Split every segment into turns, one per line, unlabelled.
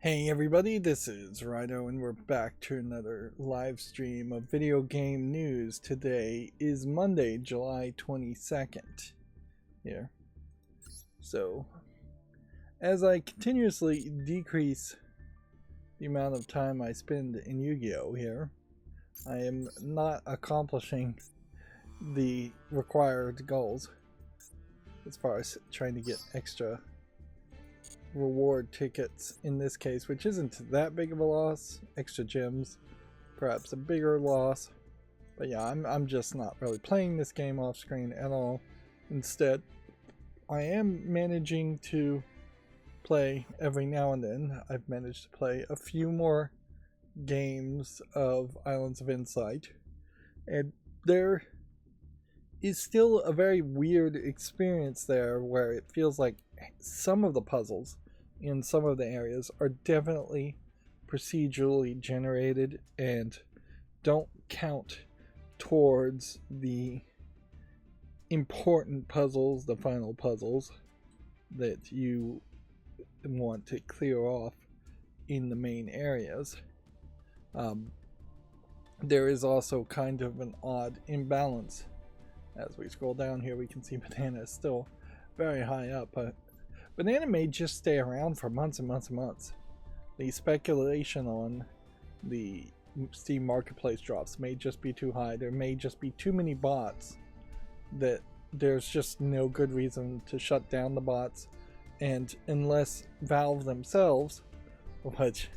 Hey everybody, this is Rydo and we're back to another live stream of video game news. Today is Monday, July 22nd here. So, as I continuously decrease the amount of time I spend in Yu-Gi-Oh! Here, I am not accomplishing the required goals as far as trying to get extra reward tickets in this case, which isn't that big of a loss. Extra gems, perhaps a bigger loss, but yeah, I'm just not really playing this game off screen at all. Instead, I am managing to play every now and then. I've managed to play a few more games of Islands of Insight, and there is still a very weird experience there where it feels like some of the puzzles in some of the areas are definitely procedurally generated and don't count towards the important puzzles, the final puzzles that you want to clear off in the main areas. There is also kind of an odd imbalance. As we scroll down here, we can see Banana is still very high up, but Banana may just stay around for months and months and months. The speculation on the Steam Marketplace drops may just be too high. There may just be too many bots that there's just no good reason to shut down the bots. And unless Valve themselves, which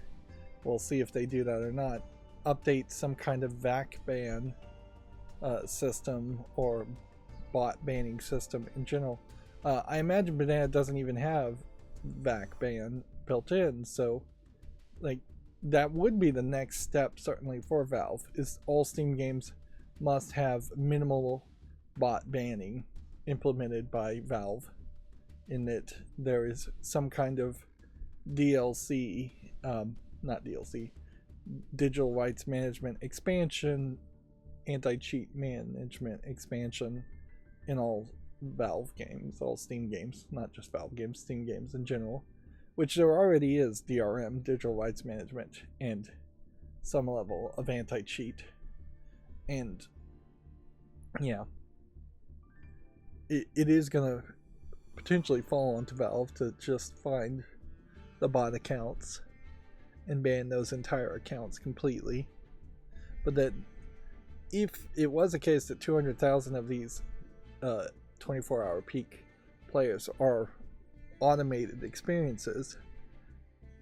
we'll see if they do that or not, update some kind of VAC ban system or bot banning system in general. I imagine Banana doesn't even have VAC ban built in, so like that would be the next step certainly for Valve, is all Steam games must have minimal bot banning implemented by Valve, in that there is some kind of DLC, not DLC, digital rights management expansion, anti-cheat management expansion in all Valve games, all Steam games, not just Valve games, Steam games in general, which there already is DRM, digital rights management, and some level of anti-cheat. And yeah, it is going to potentially fall onto Valve to just find the bot accounts and ban those entire accounts completely. But that if it was a case that 200,000 of these 24-hour peak players are automated experiences,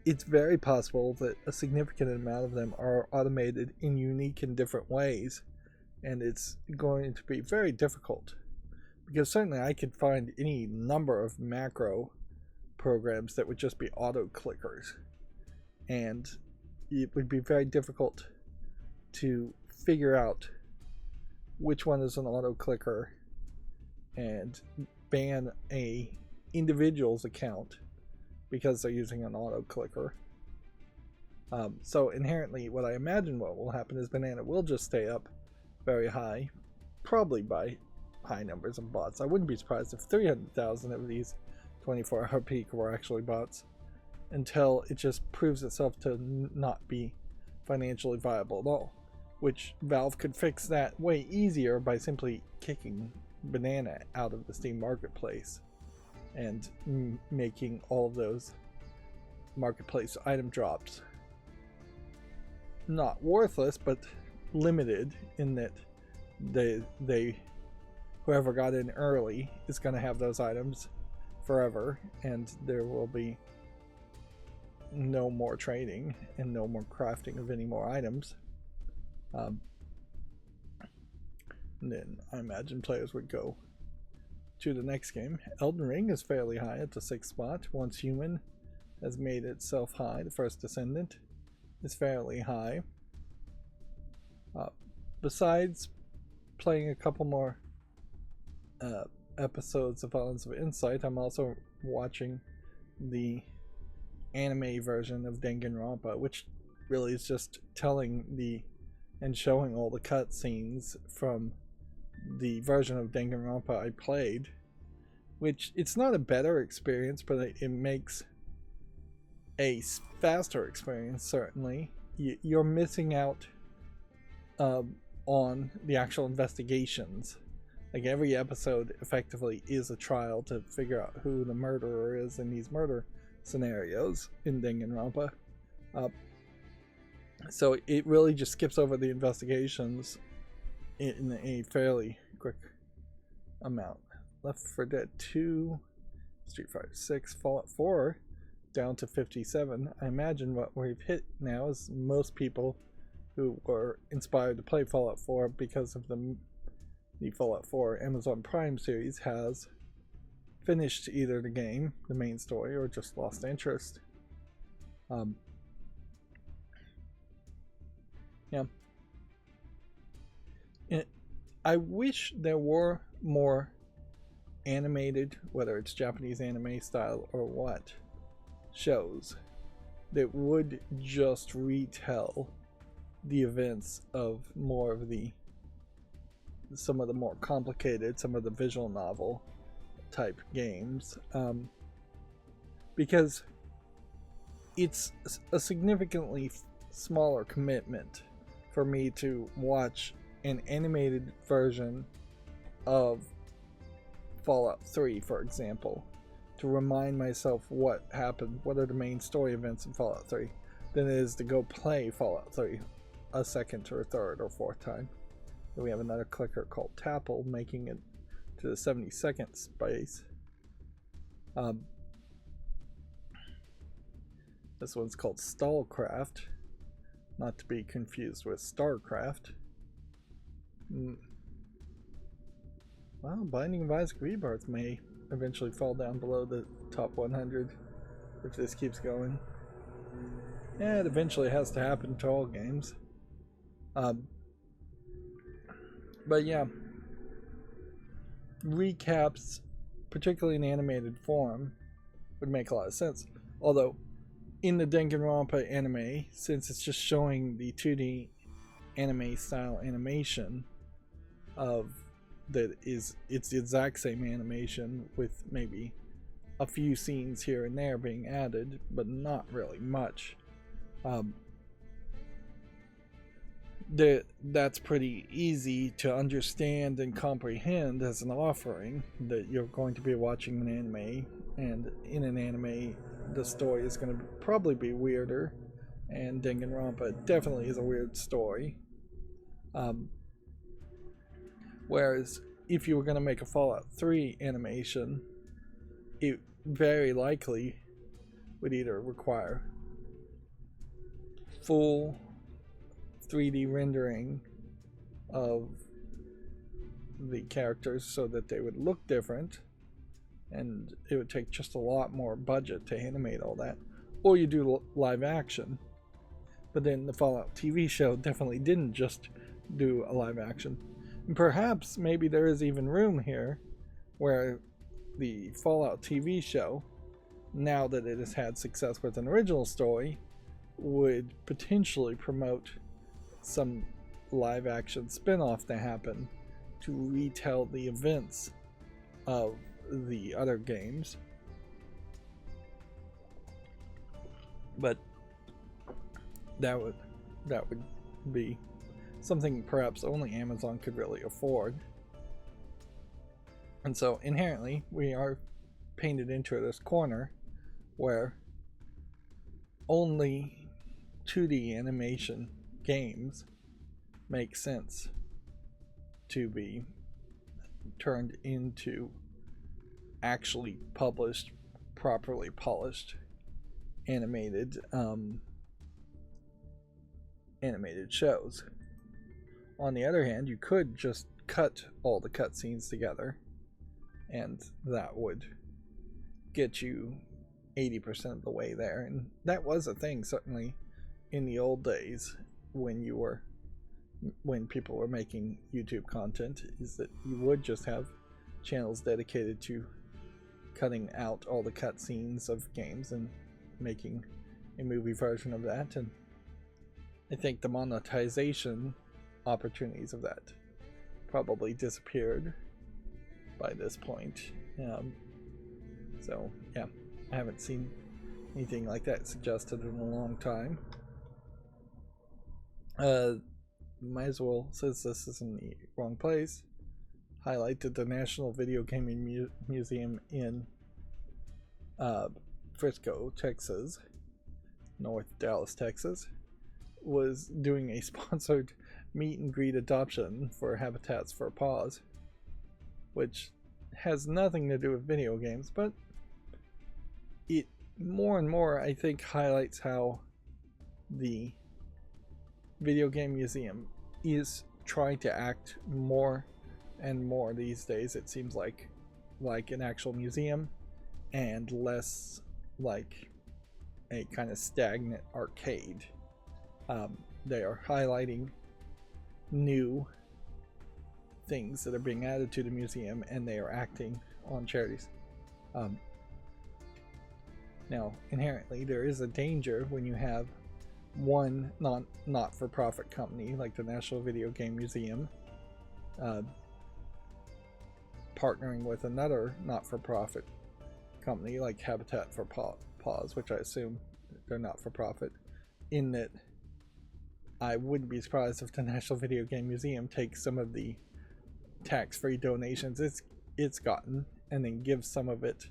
it's very possible that a significant amount of them are automated in unique and different ways, and it's going to be very difficult, because certainly I could find any number of macro programs that would just be auto clickers, and it would be very difficult to figure out which one is an auto clicker and ban a individual's account because they're using an auto clicker. So inherently, what I imagine what will happen is Banana will just stay up very high, probably by high numbers of bots. I wouldn't be surprised if 300,000 of these 24-hour peak were actually bots, until it just proves itself to not be financially viable at all, which Valve could fix that way easier by simply kicking Banana out of the Steam Marketplace and making all of those marketplace item drops not worthless, but limited, in that they whoever got in early is going to have those items forever, and there will be no more trading and no more crafting of any more items. Then I imagine players would go to the next game. Elden Ring is fairly high at the 6th spot. Once Human has made itself high. The First Descendant is fairly high. Besides playing a couple more episodes of Islands of Insight, I'm also watching the anime version of Danganronpa, which really is just telling and showing all the cutscenes from the version of Danganronpa I played, which it's not a better experience, but it makes a faster experience, certainly. You're missing out on the actual investigations. Like, every episode effectively is a trial to figure out who the murderer is in these murder scenarios in Danganronpa. So it really just skips over the investigations in a fairly quick amount. Left 4 Dead 2, Street Fighter 6, Fallout 4, down to 57. I imagine what we've hit now is most people who were inspired to play Fallout 4 because of the Fallout 4 Amazon Prime series has finished either the game, the main story, or just lost interest. Yeah. I wish there were more animated, whether it's Japanese anime style or what, shows that would just retell the events of more of some of the more complicated, some of the visual novel type games, because it's a significantly smaller commitment for me to watch an animated version of Fallout 3, for example, to remind myself what happened, what are the main story events in Fallout 3, than it is to go play Fallout 3 a second or a third or fourth time. Then we have another clicker called Tapple, making it to the 72nd space. This one's called Stallcraft, not to be confused with StarCraft. Well, Binding of Isaac Rebirth may eventually fall down below the top 100 if this keeps going. Yeah, it eventually has to happen to all games. But yeah, recaps, particularly in animated form, would make a lot of sense. Although, in the Danganronpa anime, since it's just showing the 2D anime style animation of that is, it's the exact same animation with maybe a few scenes here and there being added, but not really much. That's pretty easy to understand and comprehend as an offering, that you're going to be watching an anime, and in an anime the story is going to probably be weirder, and Danganronpa definitely is a weird story. Whereas if you were going to make a Fallout 3 animation, it very likely would either require full 3D rendering of the characters so that they would look different, and it would take just a lot more budget to animate all that, or you do live action. But then the Fallout TV show definitely didn't just do a live action. And perhaps maybe there is even room here where the Fallout TV show, now that it has had success with an original story, would potentially promote some live action spin-off to happen to retell the events of the other games. But that would be something perhaps only Amazon could really afford. And so inherently we are painted into this corner where only 2D animation games make sense to be turned into actually published, properly polished animated shows. On the other hand, you could just cut all the cutscenes together, and that would get you 80% of the way there. And that was a thing, certainly in the old days when people were making YouTube content, is that you would just have channels dedicated to cutting out all the cutscenes of games and making a movie version of that. And I think the monetization opportunities of that probably disappeared by this point. So yeah, I haven't seen anything like that suggested in a long time. Might as well, since this is in the wrong place, highlight that the National Video Gaming Museum in Frisco, Texas, North Dallas, Texas, was doing a sponsored meet and greet adoption for Habitats for Paws, which has nothing to do with video games, but it more and more, I think, highlights how the Video Game Museum is trying to act more and more these days. It seems like an actual museum and less like a kind of stagnant arcade. They are highlighting new things that are being added to the museum, and they are acting on charities. Now, inherently, there is a danger when you have one not-for-profit company like the National Video Game Museum partnering with another not-for-profit company like Habitat for Paws, which I assume they're not-for-profit, in that I wouldn't be surprised if the National Video Game Museum takes some of the tax-free donations it's gotten and then gives some of it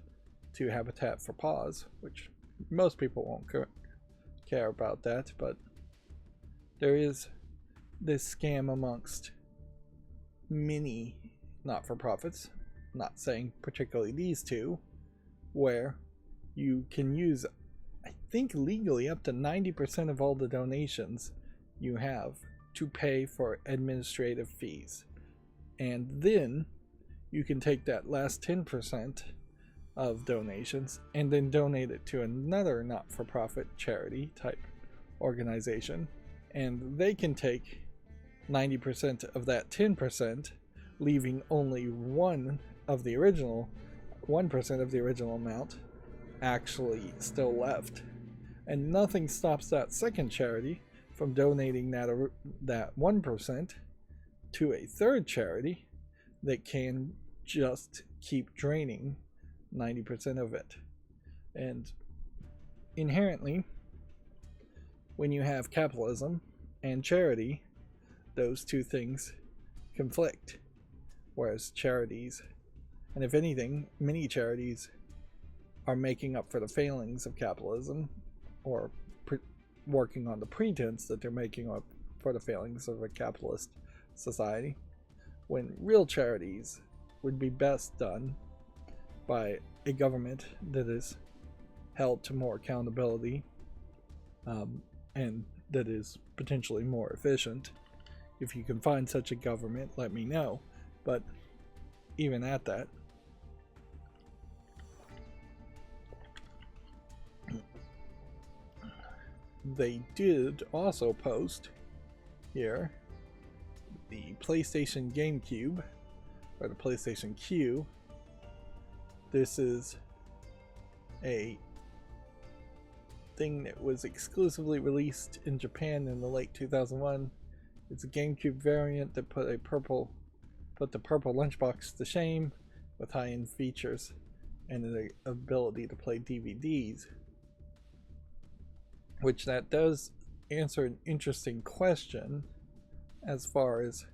to Habitat for Paws, which most people won't care about that, but there is this scam amongst many not-for-profits, not saying particularly these two, where you can use, I think legally, up to 90% of all the donations you have to pay for administrative fees, and then you can take that last 10% of donations and then donate it to another not-for-profit charity type organization, and they can take 90% of that 10%, leaving only 1% of the original amount actually still left, and nothing stops that second charity from donating that 1% to a third charity that can just keep draining 90% of it. And inherently, when you have capitalism and charity, those two things conflict. Whereas charities, and if anything, many charities are making up for the failings of capitalism, or working on the pretense that they're making up for the failings of a capitalist society, when real charities would be best done by a government that is held to more accountability, and that is potentially more efficient. If you can find such a government, let me know. But even at that, they did also post here the PlayStation GameCube, or the PlayStation Q. This is a thing that was exclusively released in Japan in the late 2001. It's a GameCube variant that put the purple lunchbox to shame with high-end features and the ability to play DVDs. Which that does answer an interesting question as far as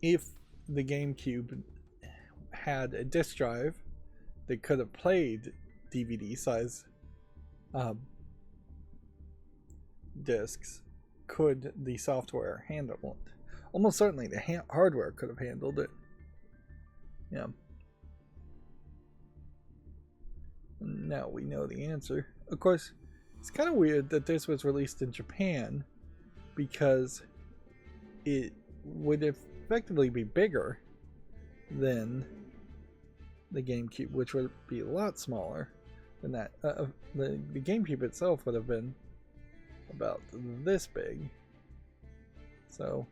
if the GameCube had a disk drive that could have played DVD size discs, could the software handle it? Almost certainly the hardware could have handled it. Yeah. Now we know the answer. Of course, it's kind of weird that this was released in Japan, because it would effectively be bigger than the GameCube, which would be a lot smaller than that. The GameCube itself would have been about this big. So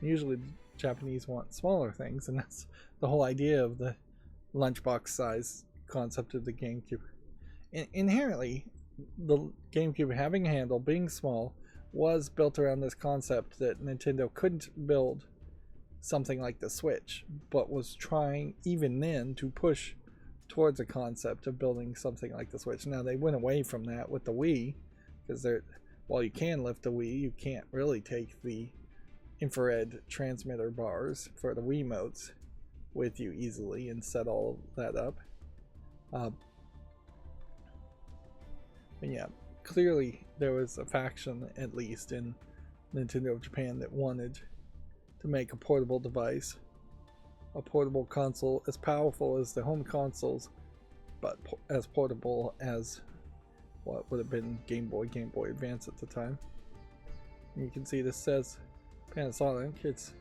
usually the Japanese want smaller things, and that's the whole idea of the lunchbox size concept of the GameCube. Inherently, the GameCube having a handle, being small, was built around this concept that Nintendo couldn't build something like the Switch, but was trying even then to push towards a concept of building something like the Switch. Now they went away from that with the Wii, because while you can lift the Wii, you can't really take the infrared transmitter bars for the Wiimotes with you easily and set all of that up. But yeah, clearly there was a faction, at least in Nintendo of Japan, that wanted to make a portable device, a portable console as powerful as the home consoles, but as portable as what would have been Game Boy Advance at the time. And you can see this says Panasonic. It's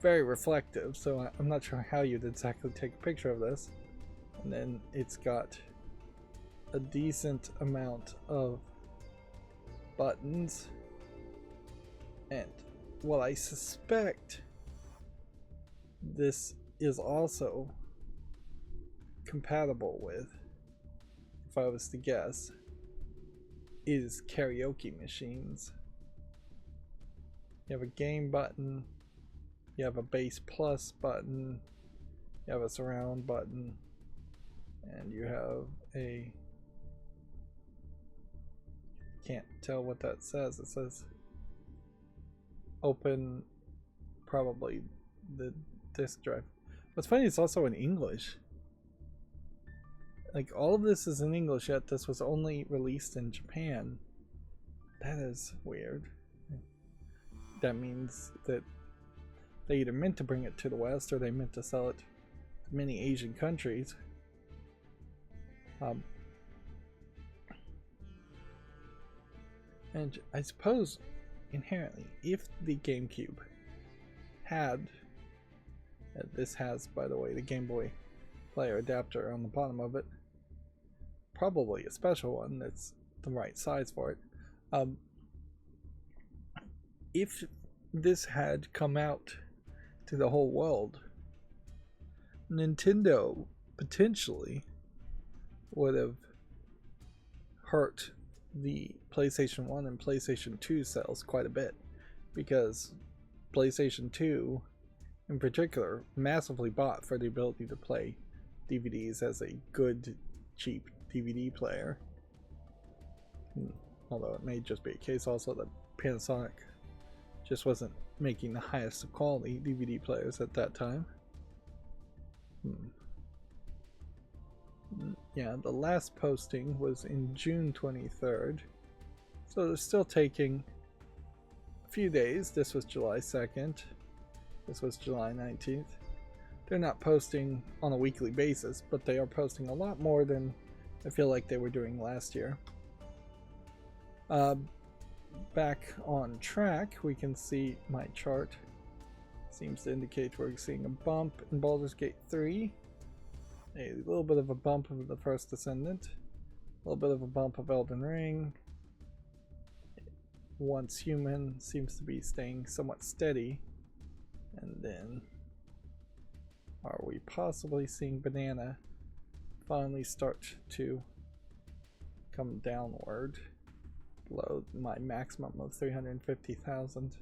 very reflective, so I'm not sure how you'd exactly take a picture of this. And then it's got a decent amount of buttons, and what I suspect this is also compatible with, if I was to guess, is karaoke machines. You have a game button, you have a bass plus button, you have a surround button, and you have a, can't tell what that says. It says open, probably the disk drive. What's funny, it's also in English. Like, all of this is in English, yet this was only released in Japan. That is weird. That means that they either meant to bring it to the West or they meant to sell it to many Asian countries. And I suppose inherently, if the GameCube had, this has, by the way, the Game Boy player adapter on the bottom of it, probably a special one that's the right size for it. If this had come out to the whole world, Nintendo potentially would have hurt the PlayStation 1 and PlayStation 2 sales quite a bit, because PlayStation 2 in particular massively bought for the ability to play DVDs as a good, cheap DVD player. Although it may just be a case also that Panasonic just wasn't making the highest quality DVD players at that time. Yeah, the last posting was in June 23rd, so they're still taking a few days. This was July 2nd, this was July 19th. They're not posting on a weekly basis, but they are posting a lot more than I feel like they were doing last year. Back on track, we can see my chart seems to indicate we're seeing a bump in Baldur's Gate 3, a little bit of a bump of the First Descendant, a little bit of a bump of Elden Ring. Once Human seems to be staying somewhat steady, and then are we possibly seeing Banana finally start to come downward below my maximum of 350,000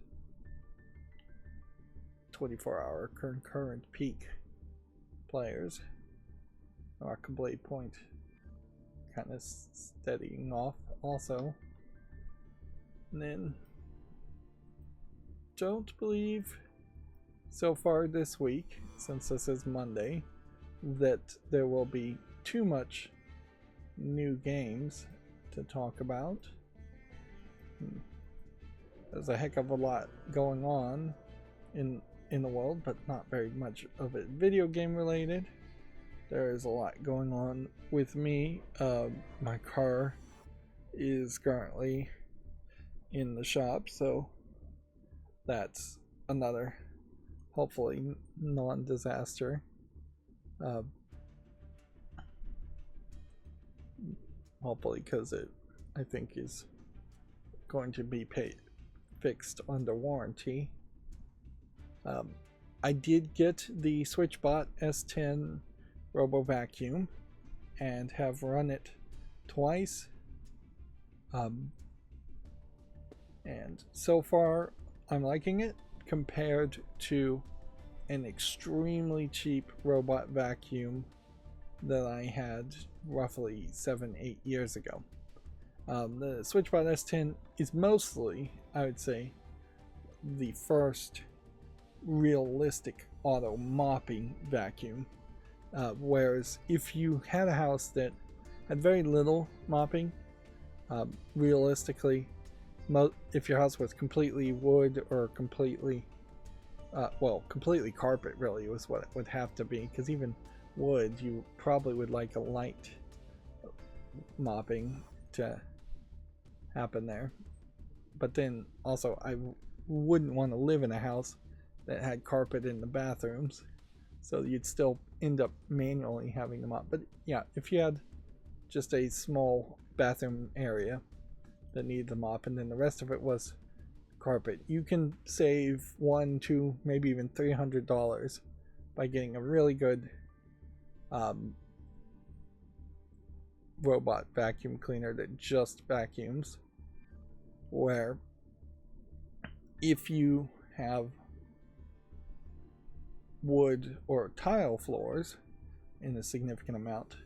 24-hour concurrent peak players. Blade Point kind of steadying off also. And then don't believe so far this week, since this is Monday, that there will be too much new games to talk about. There's a heck of a lot going on in the world, but not very much of it video game related. There is a lot going on with me. My car is currently in the shop, so that's another hopefully non-disaster. Hopefully, because it, I think, is going to be fixed under warranty. I did get the SwitchBot S10 Robo Vacuum and have run it twice, and so far I'm liking it compared to an extremely cheap robot vacuum that I had roughly 7-8 years ago. The SwitchBot S10 is mostly, I would say, the first realistic auto mopping vacuum. Whereas if you had a house that had very little mopping, realistically, if your house was completely wood or completely, completely carpet really was what it would have to be, because even wood, you probably would like a light mopping to happen there. But then also I wouldn't want to live in a house that had carpet in the bathrooms, so you'd still end up manually having them mop. But yeah, if you had just a small bathroom area that needed the mop and then the rest of it was carpet, you can save $100, $200, maybe even $300 by getting a really good robot vacuum cleaner that just vacuums, where if you have wood or tile floors in a significant amount,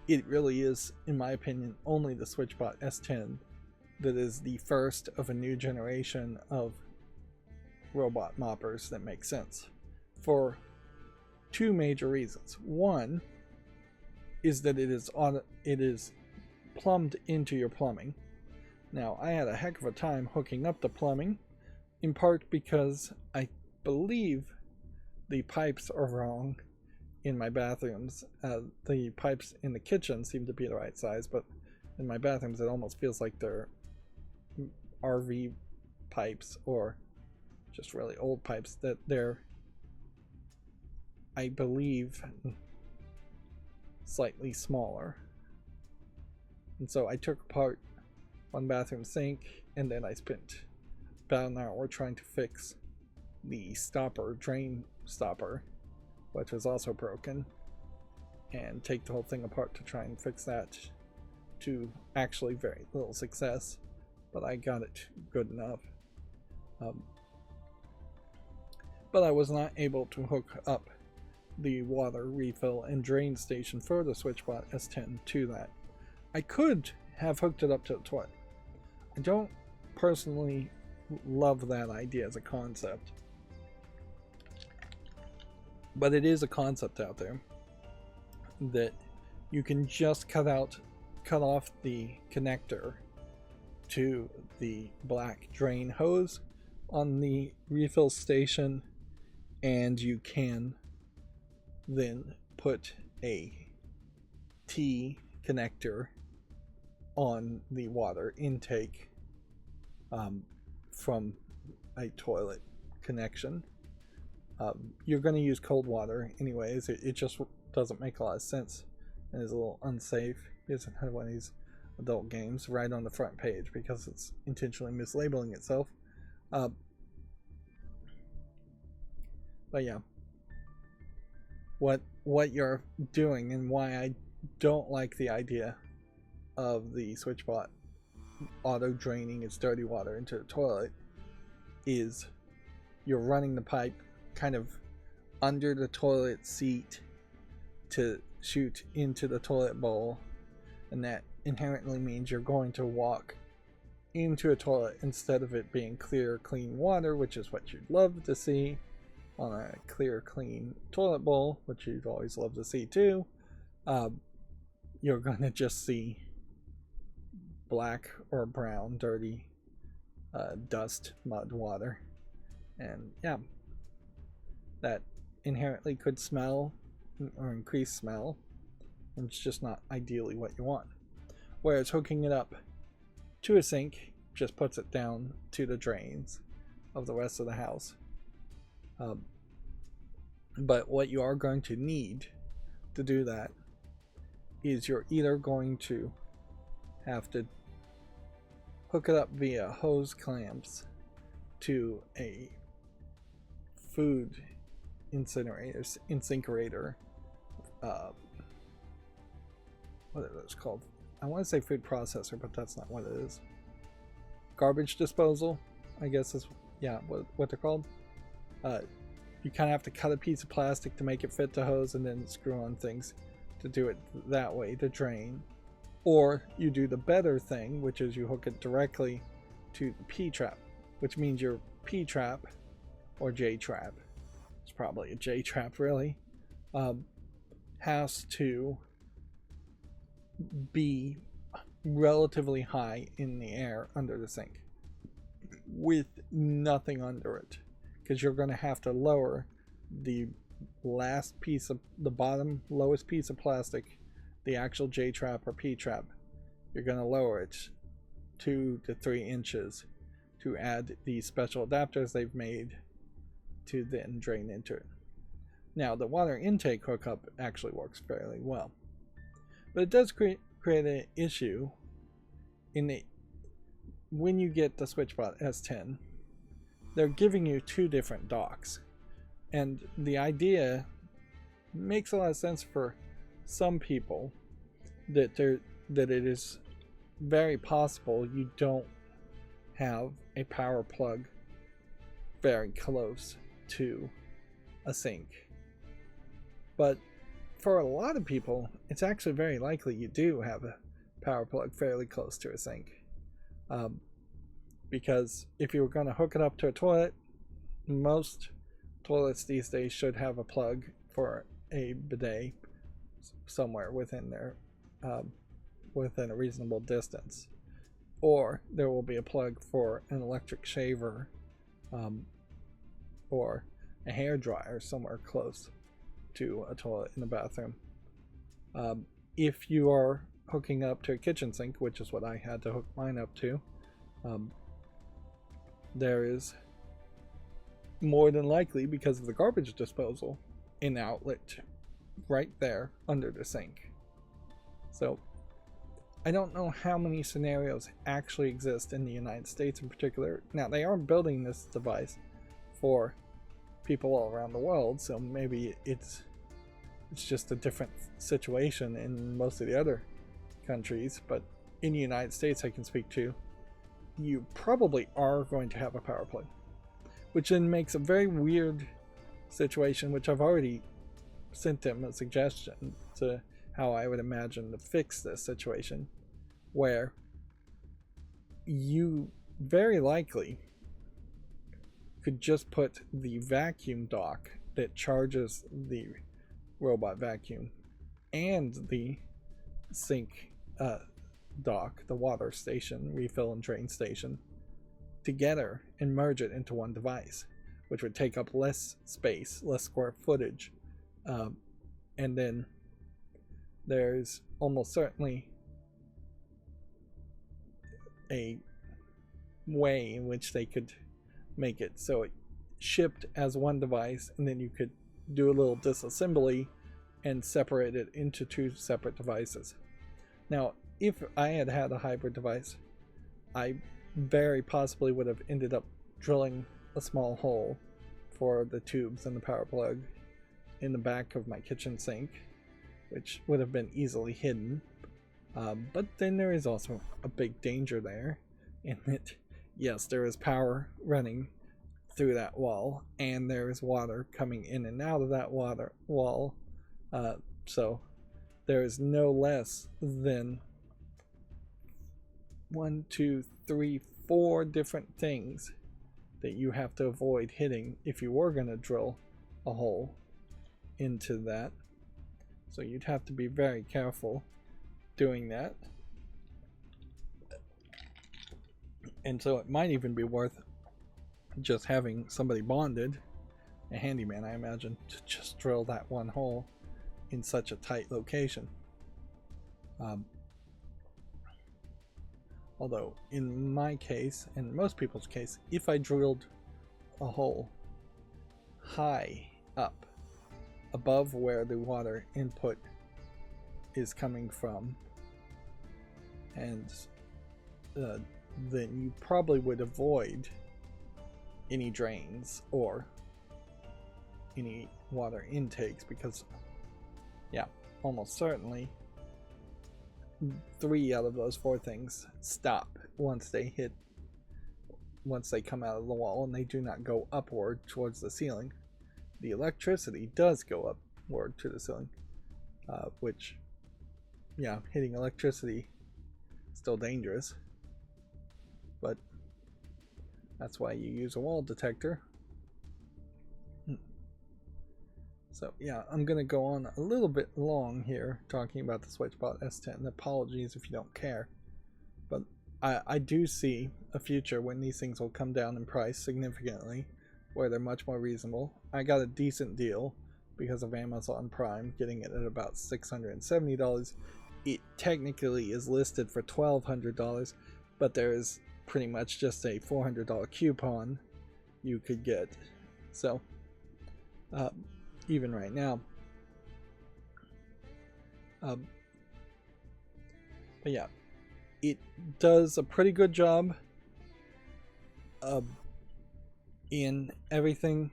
it really is, in my opinion, only the SwitchBot S10 that is the first of a new generation of robot moppers that makes sense, for two major reasons. One is that it is plumbed into your plumbing. Now, I had a heck of a time hooking up the plumbing, in part because I believe the pipes are wrong in my bathrooms. The pipes in the kitchen seem to be the right size, but in my bathrooms it almost feels like they're RV pipes, or just really old pipes, that they're, I believe, slightly smaller. And so I took apart one bathroom sink, and then I spent about an hour trying to fix the drain stopper, which was also broken, and take the whole thing apart to try and fix that, to actually very little success, but I got it good enough. But I was not able to hook up the water refill and drain station for the SwitchBot S10 to that. I could have hooked it up to the toilet. I don't personally love that idea as a concept, but it is a concept out there that you can just cut off the connector to the black drain hose on the refill station, and you can then put a T connector on the water intake from a toilet connection. You're going to use cold water anyways. It just doesn't make a lot of sense and is a little unsafe. It doesn't have one of these adult games right on the front page because it's intentionally mislabeling itself. But yeah, what you're doing and why I don't like the idea of the SwitchBot auto draining its dirty water into the toilet is you're running the pipe kind of under the toilet seat to shoot into the toilet bowl, and that inherently means you're going to walk into a toilet instead of it being clear, clean water, which is what you'd love to see on a clear, clean toilet bowl, which you'd always love to see too. You're going to just see black or brown, dirty dust, mud, water. And yeah, that inherently could smell or increase smell, and it's just not ideally what you want. Whereas hooking it up to a sink just puts it down to the drains of the rest of the house. But what you are going to need to do that is you're either going to have to hook it up via hose clamps to a food incinerator. What are those called? I want to say food processor, but that's not what it is. Garbage disposal, I guess is, yeah, what they're called. You kind of have to cut a piece of plastic to make it fit the hose and then screw on things to do it that way to drain, or you do the better thing, which is you hook it directly to the P-trap, which means your P-trap or J-trap, it's probably a J-trap really, has to be relatively high in the air under the sink with nothing under it, because you're going to have to lower the last piece of the bottom lowest piece of plastic, the actual J-trap or P-trap. You're going to lower it 2 to 3 inches to add these special adapters they've made to then drain into it. Now the water intake hookup actually works fairly well, but it does create an issue in the when you get the SwitchBot S10. They're giving you 2 different docks, and the idea makes a lot of sense for some people that it is very possible you don't have a power plug very close to a sink. But for a lot of people, it's actually very likely you do have a power plug fairly close to a sink. Because if you were going to hook it up to a toilet, most toilets these days should have a plug for a bidet somewhere within their within a reasonable distance, or there will be a plug for an electric shaver or a hair dryer somewhere close to a toilet in the bathroom. If you are hooking up to a kitchen sink, which is what I had to hook mine up to, there is more than likely, because of the garbage disposal, an outlet right there under the sink. So I don't know how many scenarios actually exist in the United States in particular. Now, they are building this device for people all around the world, so maybe it's just a different situation in most of the other countries, but in the United States I can speak to, you probably are going to have a power plug, which then makes a very weird situation, which I've already sent them a suggestion to how I would imagine to fix this situation, where you very likely could just put the vacuum dock that charges the robot vacuum and the sink dock, the water station, refill and drain station, together and merge it into one device, which would take up less space, less square footage, and then there's almost certainly a way in which they could make it so it shipped as one device, and then you could do a little disassembly and separate it into 2 separate devices. Now, if I had had a hybrid device, I very possibly would have ended up drilling a small hole for the tubes and the power plug in the back of my kitchen sink, which would have been easily hidden. But then there is also a big danger there, in that, yes, there is power running through that wall, and there is water coming in and out of that wall. So there is no less than 1, 2, 3, 4 different things that you have to avoid hitting if you were going to drill a hole into that. So you'd have to be very careful doing that. And so it might even be worth just having somebody bonded, a handyman I imagine, to just drill that one hole in such a tight location. Although in my case, and most people's case, if I drilled a hole high up above where the water input is coming from, and then you probably would avoid any drains or any water intakes, because yeah, almost certainly 3 out of those 4 things stop once they come out of the wall, and they do not go upward towards the ceiling. The electricity does go upward to the ceiling. which, yeah, hitting electricity is still dangerous, but that's why you use a wall detector. So yeah, I'm gonna go on a little bit long here talking about the SwitchBot S10. Apologies if you don't care, but I do see a future when these things will come down in price significantly, where they're much more reasonable. I got a decent deal because of Amazon Prime, getting it at about $670. It technically is listed for $1,200, but there is pretty much just a $400 coupon you could get. So even right now, but yeah, it does a pretty good job in everything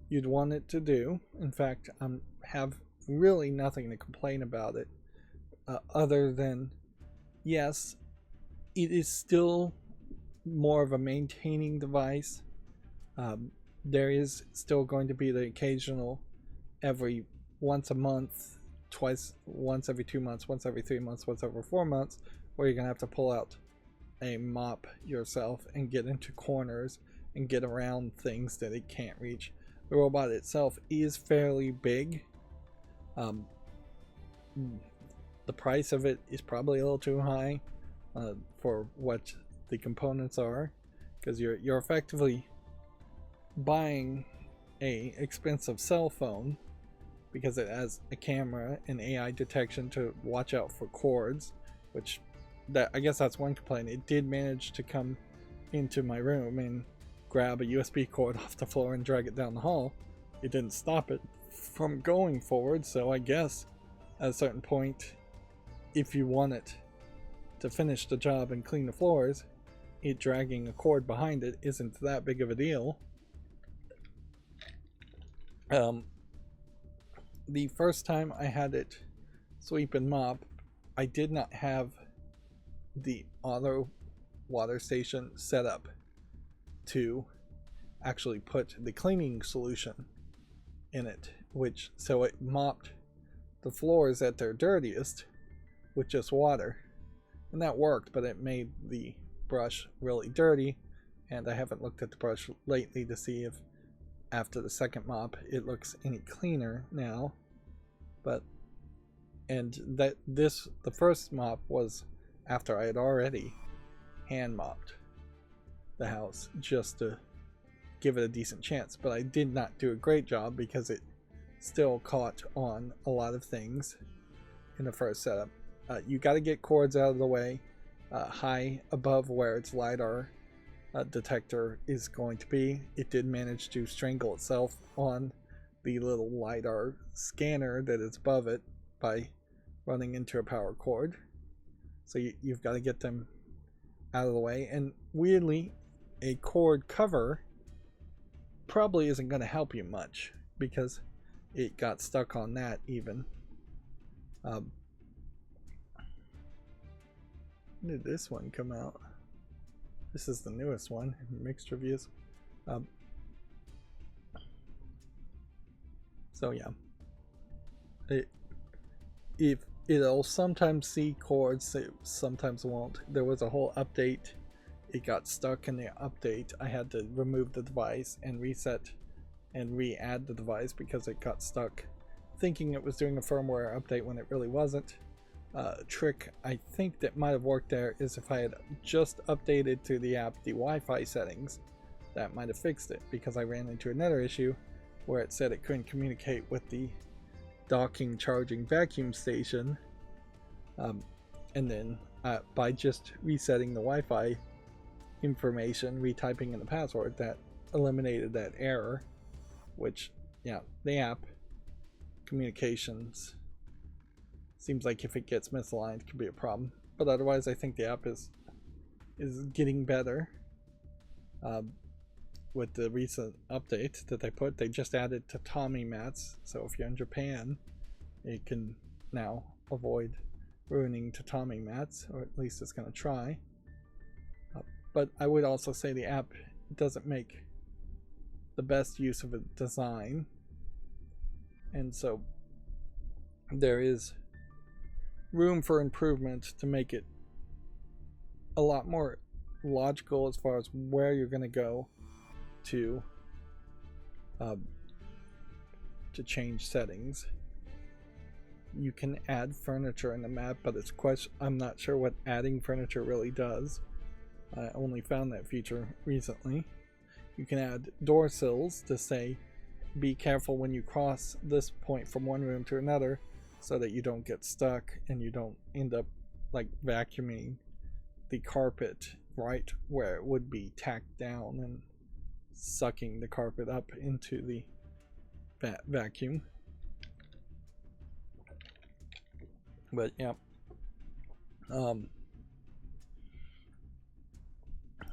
you'd want it to do. In fact, I have really nothing to complain about it, other than, yes, it is still more of a maintaining device. There is still going to be the occasional every once a month, twice, once every 2 months, once every 3 months, once every 4 months, where you're going to have to pull out a mop yourself and get into corners and get around things that it can't reach. The robot itself is fairly big. The price of it is probably a little too high for what the components are, because you're effectively buying a expensive cell phone because it has a camera and AI detection to watch out for cords, which I guess that's one complaint. It did manage to come into my room and grab a USB cord off the floor and drag it down the hall. It didn't stop it from going forward, so I guess at a certain point, if you want it to finish the job and clean the floors, it dragging a cord behind it isn't that big of a deal. The first time I had it sweep and mop, I did not have the auto water station set up to actually put the cleaning solution in it, so it mopped the floors at their dirtiest with just water, and that worked, but it made the brush really dirty, and I haven't looked at the brush lately to see if after the second mop it looks any cleaner now. But the first mop was after I had already hand mopped the house just to give it a decent chance, but I did not do a great job because it still caught on a lot of things in the first setup. You got to get cords out of the way high above where its LiDAR detector is going to be. It did manage to strangle itself on the little LiDAR scanner that is above it by running into a power cord. So you've got to get them out of the way, and weirdly, a cord cover probably isn't going to help you much because it got stuck on that even. When did this one come out? This is the newest one, mixed reviews. So yeah, it'll sometimes see cords, it sometimes won't. There was a whole update. It got stuck in the update. I had to remove the device and reset and re-add the device because it got stuck, thinking it was doing a firmware update when it really wasn't. Trick I think that might have worked there is if I had just updated to the app the Wi-Fi settings, that might have fixed it, because I ran into another issue where it said it couldn't communicate with the docking charging vacuum station, and then by just resetting the Wi-Fi information, retyping in the password, that eliminated that error. Which, yeah, the app communications seems like if it gets misaligned it could be a problem, but otherwise I think the app is getting better. With the recent update that they just added tatami mats, so if you're in Japan it can now avoid ruining tatami mats, or at least it's going to try. But I would also say the app doesn't make the best use of a design, and so there is room for improvement to make it a lot more logical as far as where you're going to go to change settings. You can add furniture in the map, but I'm not sure what adding furniture really does. I only found that feature recently. You can add door sills to say, be careful when you cross this point from one room to another, so that you don't get stuck and you don't end up like vacuuming the carpet right where it would be tacked down and sucking the carpet up into the vacuum. But yeah,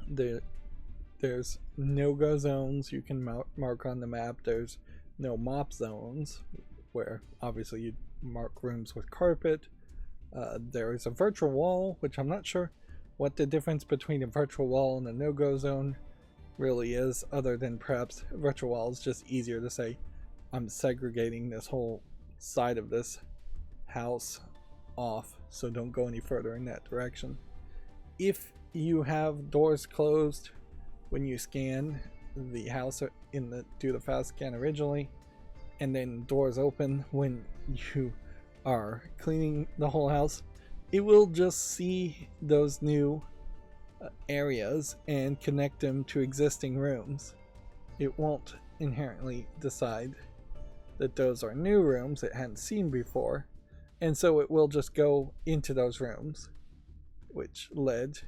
there's no-go zones you can mark on the map. There's no mop zones, where obviously you mark rooms with carpet. There is a virtual wall, which I'm not sure what the difference between a virtual wall and a no-go zone really is, other than perhaps a virtual wall is just easier to say, I'm segregating this whole side of this house off, so don't go any further in that direction. If you have doors closed when you scan the house do the fast scan originally, and then doors open when you are cleaning the whole house, it will just see those new areas and connect them to existing rooms. It won't inherently decide that those are new rooms it hadn't seen before, and so it will just go into those rooms, which led...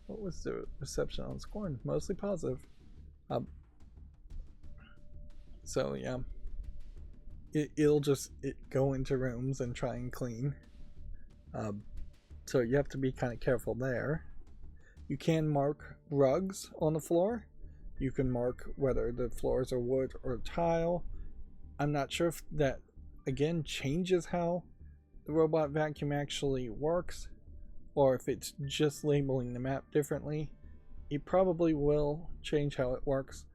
What was the reception on Scorn? Mostly positive. So yeah, it'll just go into rooms and try and clean. So you have to be kind of careful there. You can mark rugs on the floor. You can mark whether the floors are wood or tile. I'm not sure if that, again, changes how the robot vacuum actually works, or if it's just labeling the map differently. It probably will change how it works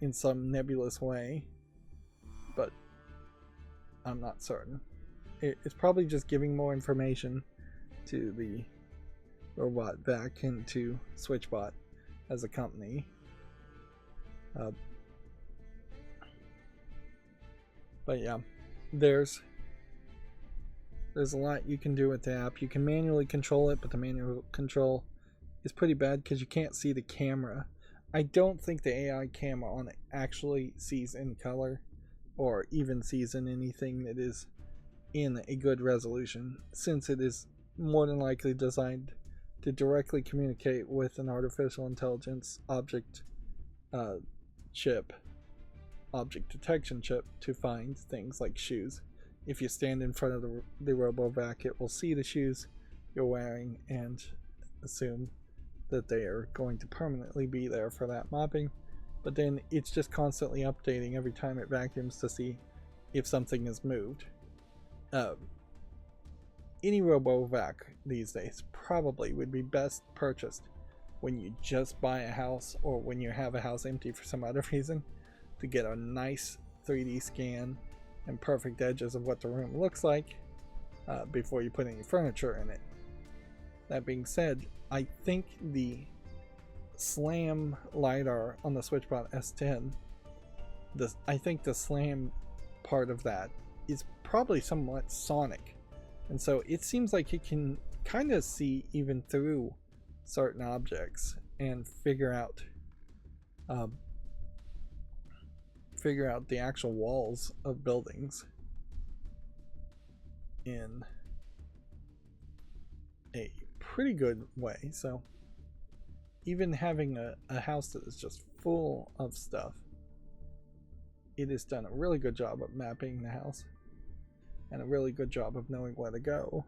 in some nebulous way, but I'm not certain. It's probably just giving more information to the robot vac and to SwitchBot as a company. But yeah, there's a lot you can do with the app. You can manually control it, but the manual control is pretty bad because you can't see the camera. I don't think the AI camera on it actually sees in color, or even sees in anything that is in a good resolution, since it is more than likely designed to directly communicate with an artificial intelligence object detection chip to find things like shoes. If you stand in front of the RoboVac, it will see the shoes you're wearing and assume that they are going to permanently be there for that mopping. But then it's just constantly updating every time it vacuums to see if something is moved. Any RoboVac these days probably would be best purchased when you just buy a house, or when you have a house empty for some other reason, to get a nice 3D scan and perfect edges of what the room looks like before you put any furniture in it. That being said, I think the SLAM LiDAR on the SwitchBot S10, I think the SLAM part of that is probably somewhat sonic, and so it seems like it can kind of see even through certain objects and figure out the actual walls of buildings in a pretty good way. So even having a house that is just full of stuff, it has done a really good job of mapping the house, and a really good job of knowing where to go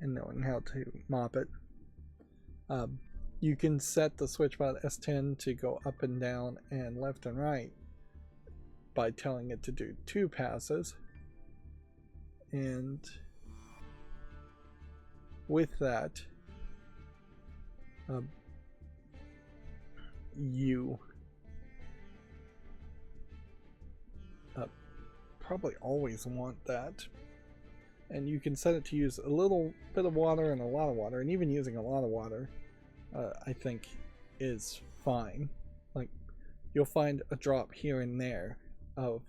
and knowing how to mop it. You can set the SwitchBot S10 to go up and down and left and right by telling it to do 2 passes, and with that you probably always want that and you can set it to use a little bit of water and a lot of water, and even using a lot of water I think is fine. Like, you'll find a drop here and there of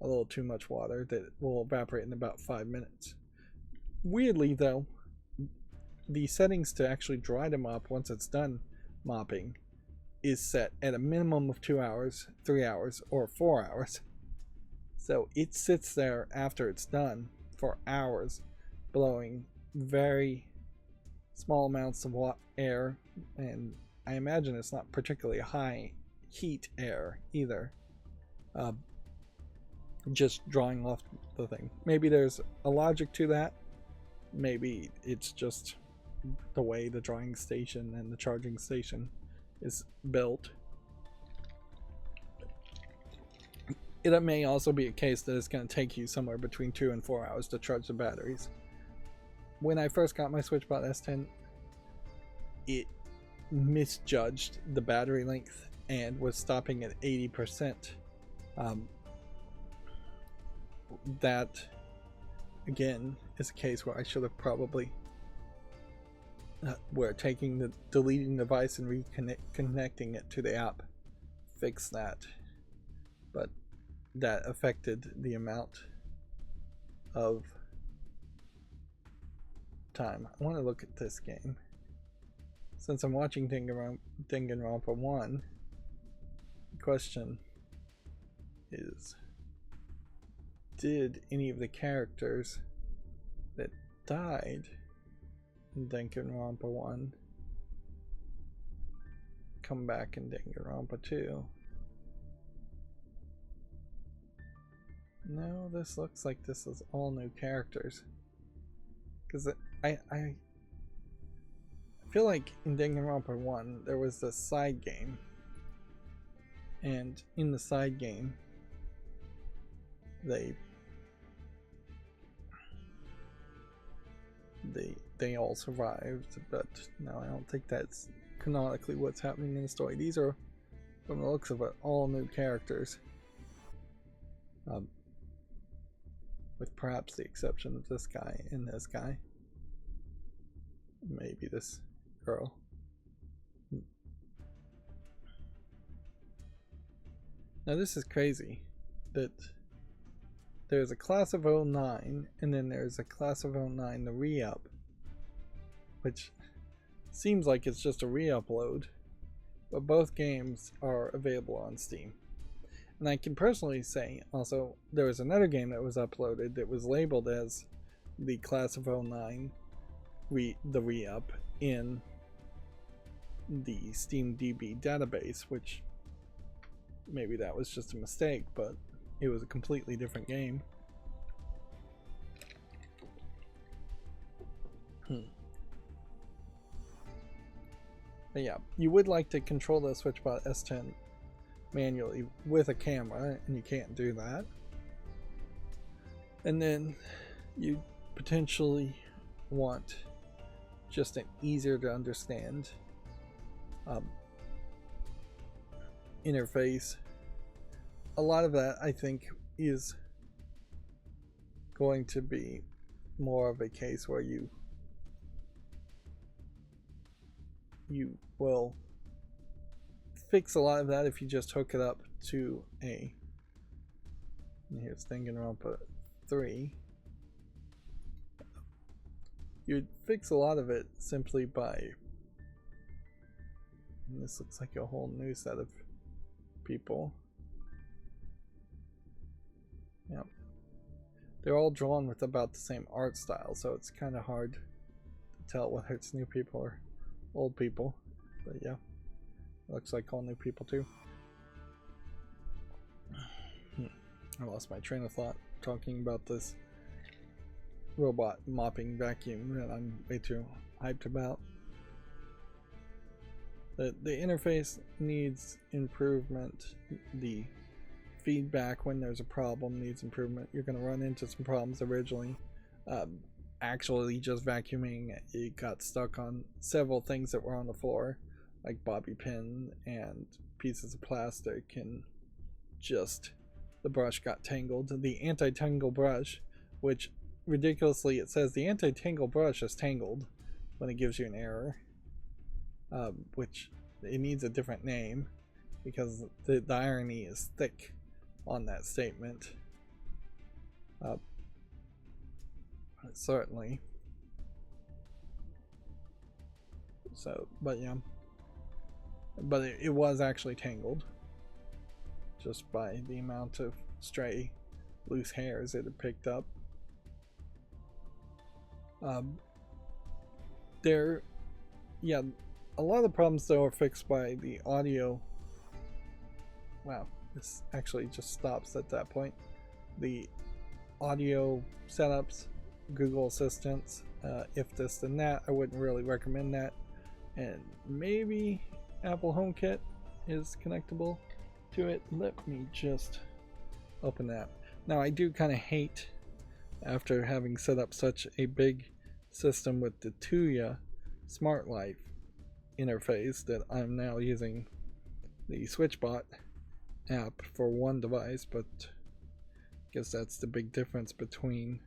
a little too much water that will evaporate in about 5 minutes. Weirdly though, the settings to actually dry the mop once it's done mopping is set at a minimum of 2 hours, 3 hours, or 4 hours. So it sits there after it's done for hours, blowing very small amounts of air, and I imagine it's not particularly high heat air either. Just drawing off the thing. Maybe there's a logic to that. Maybe it's just the way the drying station and the charging station is built. It may also be a case that it's going to take you somewhere between 2 and 4 hours to charge the batteries. When I first got my SwitchBot S10, it misjudged the battery length and was stopping at 80%. That, again, is a case where I should have probably where taking the deleting the device and reconnecting it to the app fix that, but that affected the amount of time. I want to look at this game since I'm watching Danganronpa 1. The question is, did any of the characters that died in Danganronpa 1 come back in Danganronpa 2? No, this looks like this is all new characters. Because I feel like in Danganronpa 1 there was this side game, and in the side game they all survived, but no, I don't think that's canonically what's happening in the story. These are, from the looks of it, all new characters, with perhaps the exception of this guy and this guy, maybe this girl. Now this is crazy that there's a class of 09 and then there's a class of 09 the re-up, which seems like it's just a re-upload, but both games are available on Steam. And I can personally say also there was another game that was uploaded that was labeled as the class of 09 the re-up in the SteamDB database, which maybe that was just a mistake, but it was a completely different game. But yeah, you would like to control the SwitchBot S10 manually with a camera, and you can't do that. And then you potentially want just an easier to understand interface. A lot of that, I think, is going to be more of a case where you will fix a lot of that if you just hook it up to a, here's Danganronpa 3. You'd fix a lot of it simply by, and this looks like a whole new set of people. Yep. They're all drawn with about the same art style, so it's kind of hard to tell whether it's new people or old people. But yeah, looks like all new people too. I lost my train of thought talking about this robot mopping vacuum that I'm way too hyped about. The interface needs improvement. The feedback when there's a problem needs improvement. You're going to run into some problems originally. Actually just vacuuming, it got stuck on several things that were on the floor, like bobby pin and pieces of plastic, and just the brush got tangled. The anti-tangle brush, which ridiculously, it says the anti-tangle brush is tangled when it gives you an error, which it needs a different name because the irony is thick on that statement. Certainly. So, but yeah. But it was actually tangled just by the amount of stray loose hairs it had picked up. Yeah, a lot of the problems though are fixed by the audio. Wow, this actually just stops at that point. The audio setups, Google Assistants, if this then that, I wouldn't really recommend that. And maybe Apple HomeKit is connectable to it. Let me just open that. Now I do kind of hate, after having set up such a big system with the Tuya Smart Life interface, that I'm now using the SwitchBot app for one device, but I guess that's the big difference between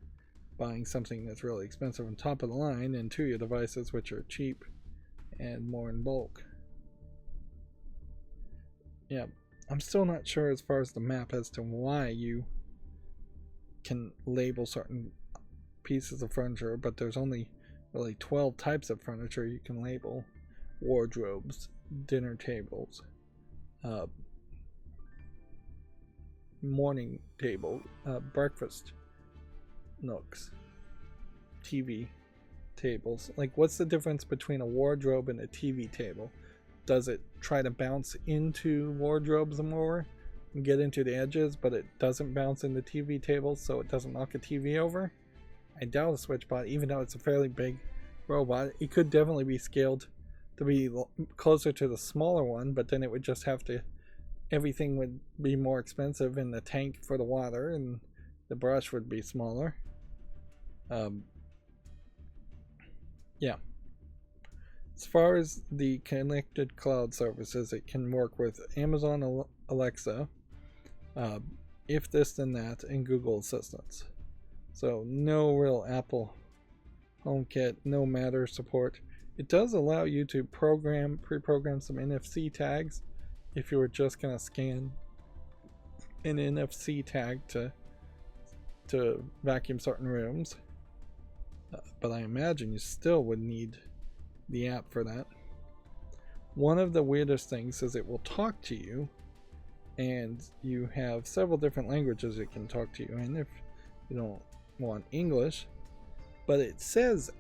buying something that's really expensive and top of the line and Tuya devices which are cheap and more in bulk. Yeah, I'm still not sure as far as the map as to why you can label certain pieces of furniture, but there's only really 12 types of furniture you can label. Wardrobes, dinner tables, morning table, breakfast nooks, TV tables. Like, what's the difference between a wardrobe and a TV table? Does it try to bounce into wardrobes more and get into the edges, but it doesn't bounce into TV tables, so it doesn't knock a TV over? I doubt a SwitchBot, even though it's a fairly big robot. It could definitely be scaled to be closer to the smaller one, but then it would just have to, everything would be more expensive, and the tank for the water and the brush would be smaller. Yeah. As far as the connected cloud services, it can work with Amazon Alexa, if this then that, and Google Assistants. So no real Apple HomeKit, no Matter support. It does allow you to pre-program some NFC tags if you were just going to scan an NFC tag to vacuum certain rooms. But I imagine you still would need the app for that. One of the weirdest things is it will talk to you, and you have several different languages it can talk to you in if you don't want English, but it says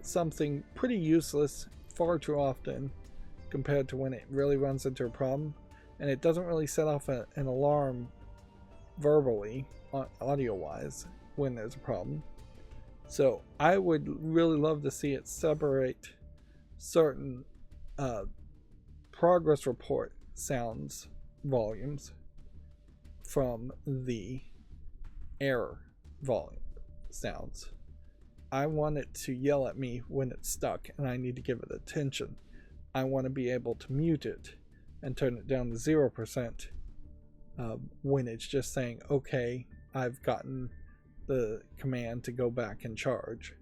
something pretty useless far too often compared to when it really runs into a problem, and it doesn't really set off an alarm verbally, audio wise, when there's a problem. So I would really love to see it separate certain progress report sounds volumes from the error volume sounds. I want it to yell at me when it's stuck and I need to give it attention. I want to be able to mute it and turn it down to 0% when it's just saying, okay, I've gotten the command to go back and charge,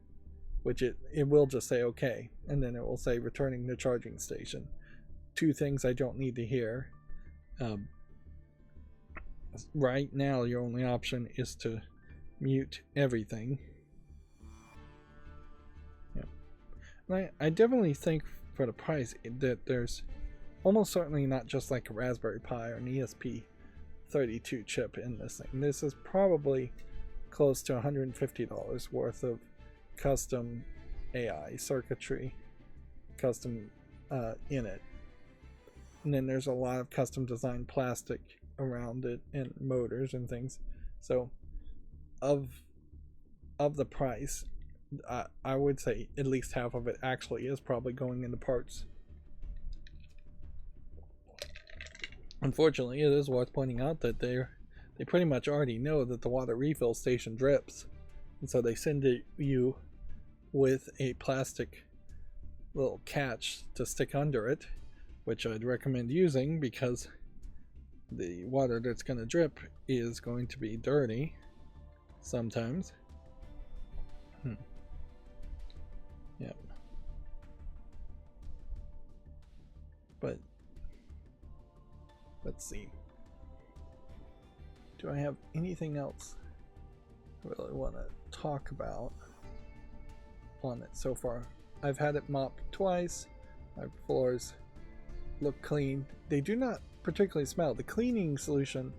which it will just say okay, and then it will say returning to charging station. Two things I don't need to hear. Right now your only option is to mute everything. Yeah, and I definitely think for the price that there's almost certainly not just like a Raspberry Pi or an ESP32 chip in this thing. This is probably close to $150 worth of custom AI circuitry custom in it, and then there's a lot of custom designed plastic around it and motors and things. So of the price, I would say at least half of it actually is probably going into parts. Unfortunately, it is worth pointing out that they pretty much already know that the water refill station drips, and so they send it you with a plastic little catch to stick under it, which I'd recommend using because the water that's going to drip is going to be dirty sometimes. Yep. But let's see. Do I have anything else I really want to talk about on it so far? I've had it mopped twice. My floors look clean. They do not particularly smell. The cleaning solution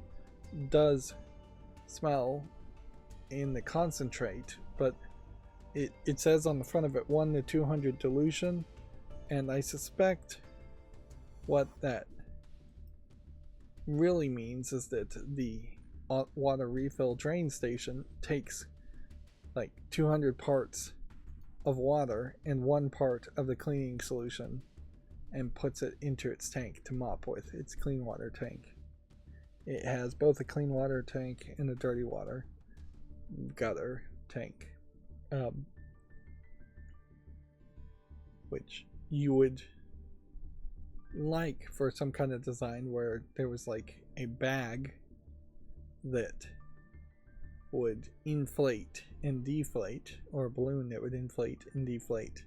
does smell in the concentrate, but it says on the front of it 1 to 200 dilution, and I suspect what that really means is that the water refill drain station takes like 200 parts of water and 1 part of the cleaning solution and puts it into its tank to mop with. Its clean water tank. It has both a clean water tank and a dirty water gutter tank, which you would like for some kind of design where there was like a bag that would inflate and deflate, or a balloon that would inflate and deflate,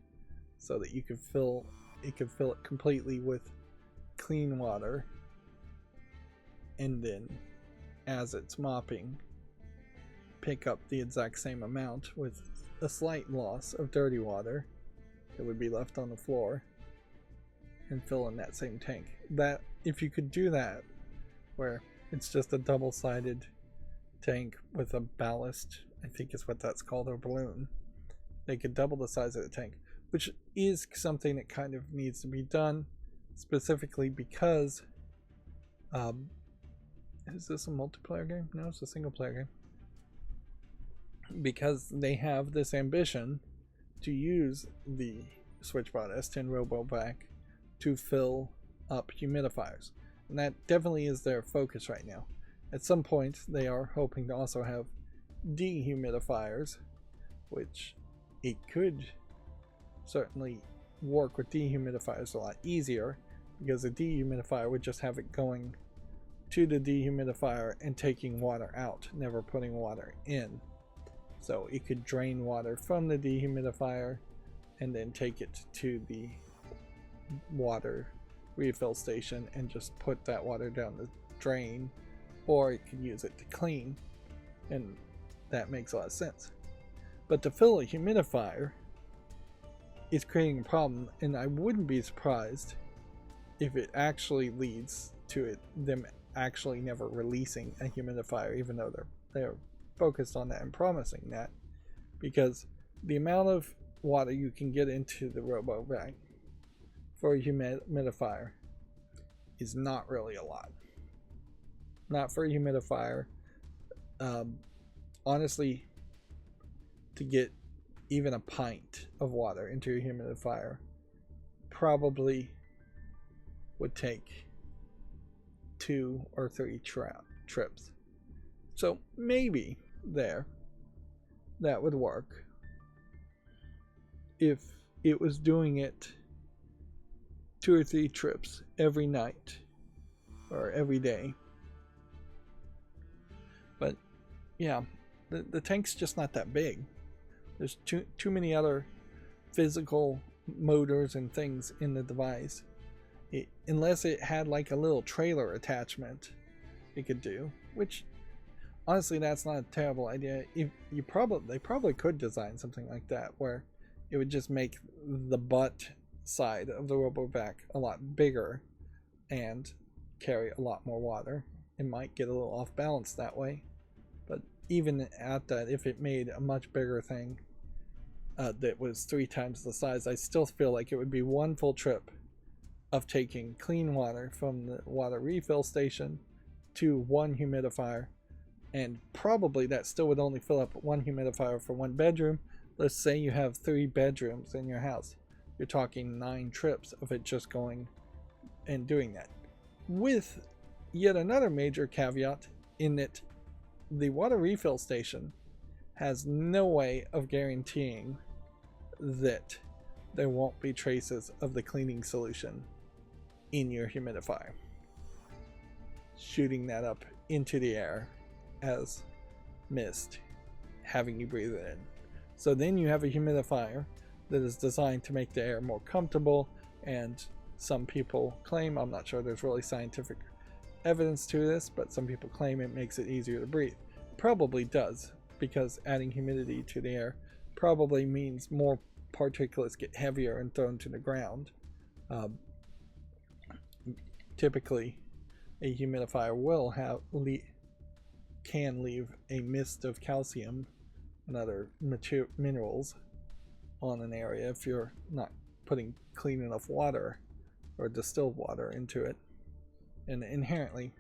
so that you could fill it completely with clean water, and then as it's mopping pick up the exact same amount with a slight loss of dirty water that would be left on the floor and fill in that same tank. That if you could do that where it's just a double-sided tank with a ballast, I think is what that's called, or balloon, they could double the size of the tank, which is something that kind of needs to be done, specifically because is this a multiplayer game? No, it's a single player game. Because they have this ambition to use the SwitchBot S10 RoboVac to fill up humidifiers, and that definitely is their focus right now. At some point they are hoping to also have dehumidifiers, which it could certainly work with dehumidifiers a lot easier, because a dehumidifier would just have it going to the dehumidifier and taking water out, never putting water in. So it could drain water from the dehumidifier and then take it to the water refill station and just put that water down the drain, or it could use it to clean, and that makes a lot of sense. But to fill a humidifier is creating a problem, and I wouldn't be surprised if it actually leads to them actually never releasing a humidifier, even though they're focused on that and promising that, because the amount of water you can get into the RoboVac for a humidifier is not really a lot. Not for a humidifier. Honestly, to get even a pint of water into a humidifier probably would take 2 or 3 trips. So maybe that would work if it was doing it 2 or 3 trips every night or every day. But yeah, the tank's just not that big. There's too many other physical motors and things in the device. Unless it had like a little trailer attachment it could do, which honestly that's not a terrible idea. They probably could design something like that where it would just make the butt side of the RoboVac a lot bigger and carry a lot more water. It might get a little off balance that way, but even at that, if it made a much bigger thing that was 3 times the size, I still feel like it would be one full trip of taking clean water from the water refill station to one humidifier, and probably that still would only fill up one humidifier for one bedroom. Let's say you have 3 bedrooms in your house. You're talking 9 trips of it just going and doing that. With yet another major caveat in that the water refill station has no way of guaranteeing that there won't be traces of the cleaning solution in your humidifier, shooting that up into the air as mist, having you breathe it in. So then you have a humidifier that is designed to make the air more comfortable, and some people claim, I'm not sure there's really scientific evidence to this, but some people claim it makes it easier to breathe. It probably does, because adding humidity to the air probably means more particulates get heavier and thrown to the ground. Typically, a humidifier will can leave a mist of calcium and other minerals on an area if you're not putting clean enough water or distilled water into it. And inherently,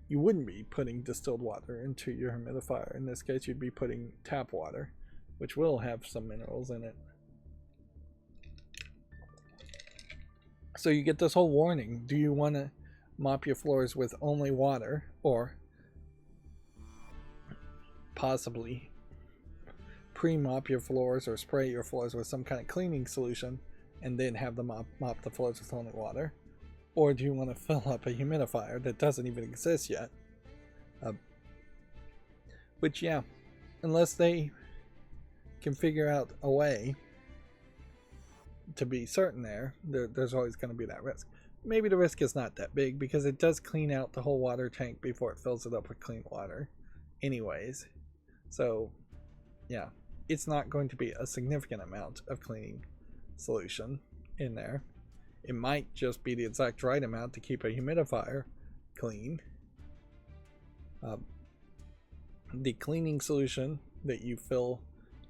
you wouldn't be putting distilled water into your humidifier. In this case, you'd be putting tap water, which will have some minerals in it. So you get this whole warning. Do you want to mop your floors with only water, or possibly pre-mop your floors or spray your floors with some kind of cleaning solution and then have them mop the floors with only water? Or do you want to fill up a humidifier that doesn't even exist yet? Which, yeah, unless they can figure out a way to be certain there's always going to be that risk. Maybe the risk is not that big because it does clean out the whole water tank before it fills it up with clean water anyways. So, yeah, it's not going to be a significant amount of cleaning solution in there. It might just be the exact right amount to keep a humidifier clean. The cleaning solution that you fill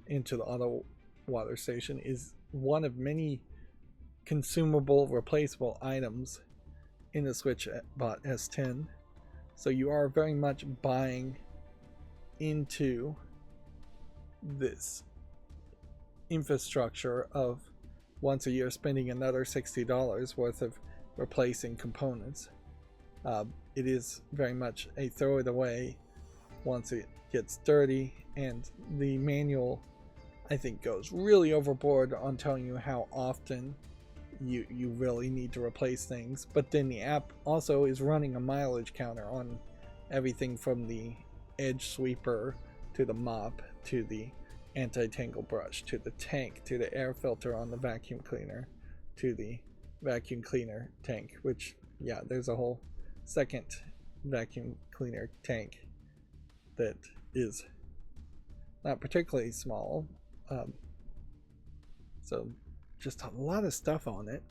into the auto water station is one of many consumable, replaceable items in the SwitchBot S10. So you are very much buying into this infrastructure of once a year spending another $60 worth of replacing components. It is very much a throw it away once it gets dirty, and the manual, I think, goes really overboard on telling you how often you really need to replace things. But then the app also is running a mileage counter on everything from the edge sweeper to the mop to the anti-tangle brush to the tank to the air filter on the vacuum cleaner to the vacuum cleaner tank, which, yeah, there's a whole second vacuum cleaner tank that is not particularly small. So just a lot of stuff on it.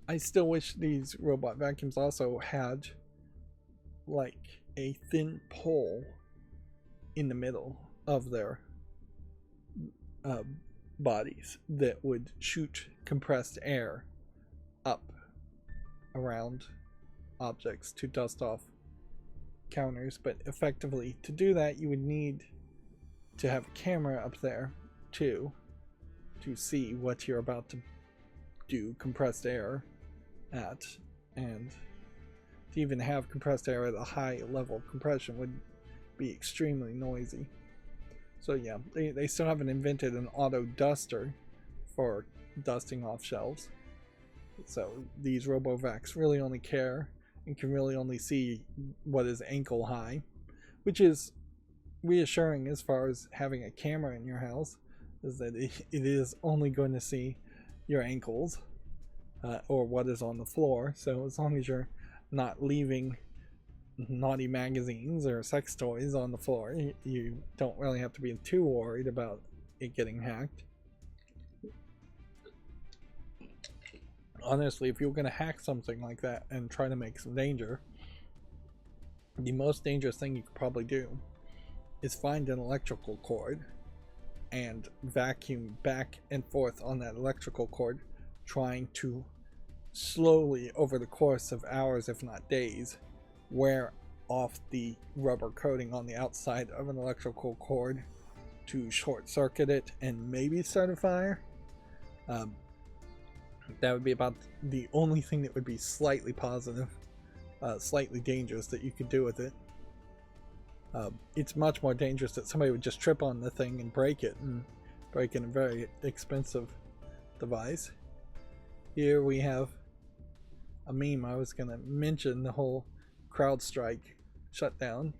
I still wish these robot vacuums also had like a thin pole in the middle of their bodies that would shoot compressed air up around objects to dust off counters. But effectively, to do that, you would need to have a camera up there too, to see what you're about to do compressed air at, and to even have compressed air at a high level of compression would be extremely noisy. So yeah, they still haven't invented an auto duster for dusting off shelves. So these RoboVacs really only care and can really only see what is ankle high, which is reassuring as far as having a camera in your house, is that it is only going to see your ankles or what is on the floor. So as long as you're not leaving naughty magazines or sex toys on the floor, you don't really have to be too worried about it getting hacked. Honestly, if you're going to hack something like that and try to make some danger, the most dangerous thing you could probably do is find an electrical cord and vacuum back and forth on that electrical cord, trying to slowly, over the course of hours if not days, wear off the rubber coating on the outside of an electrical cord to short circuit it and maybe start a fire. That would be about the only thing that would be slightly positive, slightly dangerous that you could do with it. It's much more dangerous that somebody would just trip on the thing and break it, and break in a very expensive device. Here we have a meme. I was going to mention the whole CrowdStrike shutdown,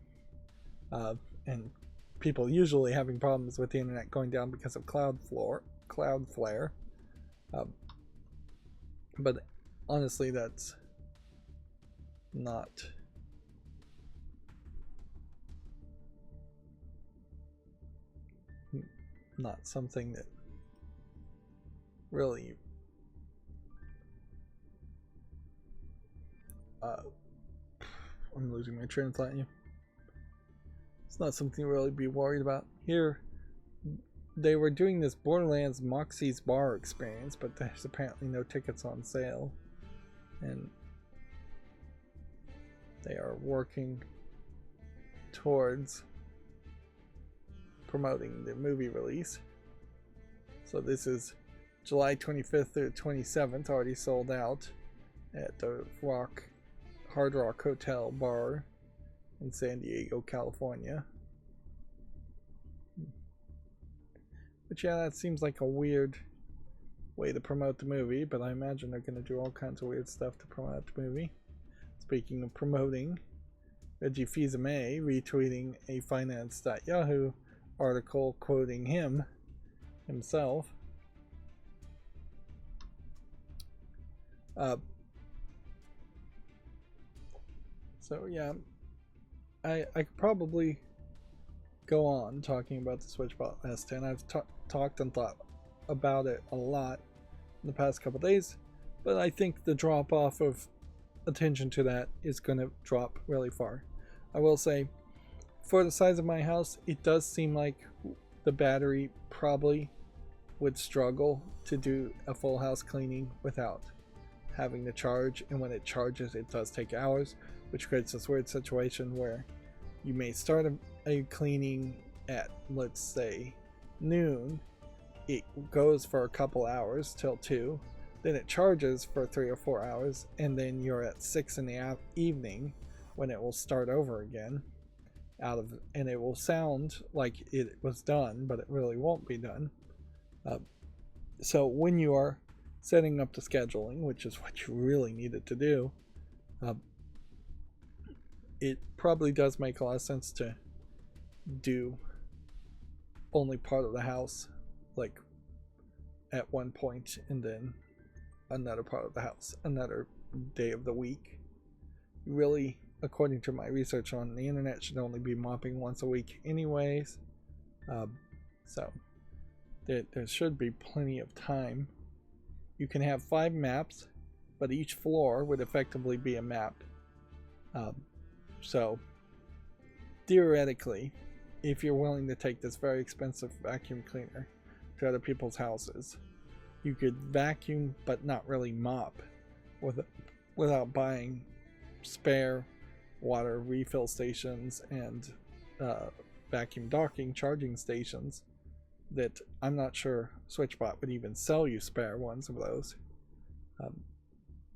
and people usually having problems with the internet going down because of Cloudflare. But honestly, that's not something that really I'm losing my train of thought here. It's not something to really be worried about. Here, they were doing this Borderlands Moxie's Bar experience, but there's apparently no tickets on sale. And they are working towards promoting the movie release. So this is July 25th through 27th, already sold out at the Hard Rock Hotel Bar in San Diego, California. But yeah, that seems like a weird way to promote the movie, but I imagine they're going to do all kinds of weird stuff to promote the movie. Speaking of promoting, Reggie Fils-Aimé retweeting a Finance.Yahoo article quoting himself. So yeah, I could probably go on talking about the SwitchBot S10. I've talked and thought about it a lot in the past couple days, but I think the drop off of attention to that is going to drop really far. I will say, for the size of my house, it does seem like the battery probably would struggle to do a full house cleaning without having to charge, and when it charges it does take hours, which creates this weird situation where you may start a cleaning at, let's say, noon, it goes for a couple hours till 2, then it charges for 3 or 4 hours, and then you're at 6 in the evening when it will start over again and it will sound like it was done, but it really won't be done. So when you are setting up the scheduling, which is what you really needed to do, it probably does make a lot of sense to do only part of the house like at one point, and then another part of the house another day of the week. You really, according to my research on the internet, should only be mopping once a week anyways. So there should be plenty of time. You can have 5 maps, but each floor would effectively be a map. So theoretically, if you're willing to take this very expensive vacuum cleaner to other people's houses, you could vacuum but not really mop without buying spare water refill stations and vacuum docking charging stations that I'm not sure SwitchBot would even sell you spare ones of those.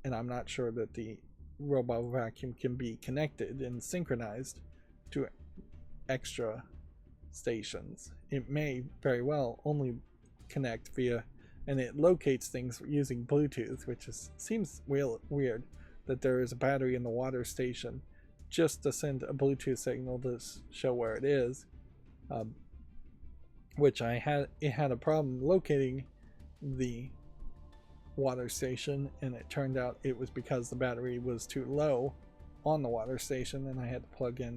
And I'm not sure that the robot vacuum can be connected and synchronized to extra stations. It may very well only connect via, and it locates things using Bluetooth, which seems real weird that there is a battery in the water station just to send a Bluetooth signal to show where it is. Which it had a problem locating the water station, and it turned out it was because the battery was too low on the water station, and I had to plug it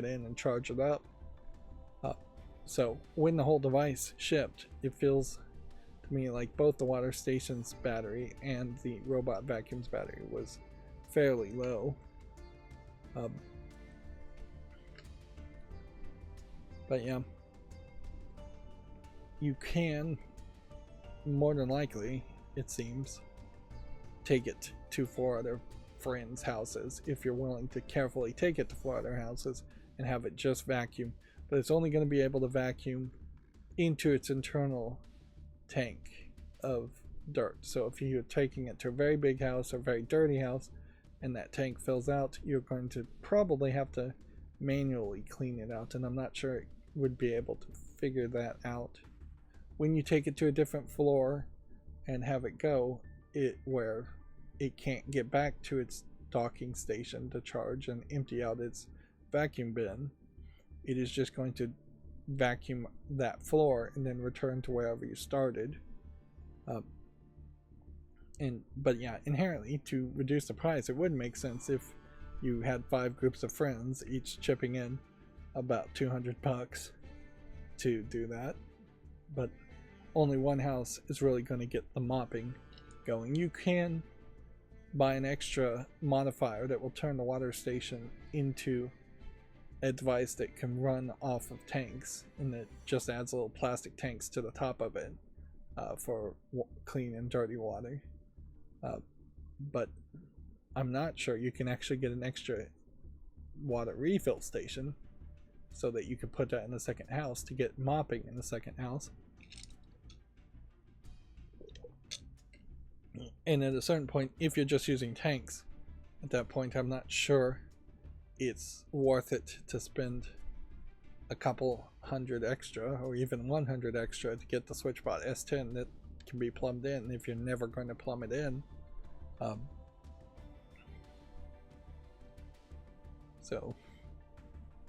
in and charge it up. So when the whole device shipped, it feels to me like both the water station's battery and the robot vacuum's battery was fairly low. But yeah, you can, more than likely, it seems, take it to 4 other friends' houses if you're willing to carefully take it to 4 other houses and have it just vacuum. But it's only going to be able to vacuum into its internal tank of dirt. So if you're taking it to a very big house or a very dirty house and that tank fills out, you're going to probably have to manually clean it out, and I'm not sure it would be able to figure that out. When you take it to a different floor and have it go, where it can't get back to its docking station to charge and empty out its vacuum bin, it is just going to vacuum that floor and then return to wherever you started. But yeah, inherently, to reduce the price, it would make sense if you had 5 groups of friends, each chipping in about $200 to do that. But only one house is really going to get the mopping going. You can buy an extra modifier that will turn the water station into a device that can run off of tanks, and it just adds little plastic tanks to the top of it for clean and dirty water. But I'm not sure you can actually get an extra water refill station so that you can put that in the second house to get mopping in the second house. And at a certain point, if you're just using tanks, at that point I'm not sure it's worth it to spend a couple hundred extra or even 100 extra to get the SwitchBot S10 that can be plumbed in if you're never going to plumb it in. So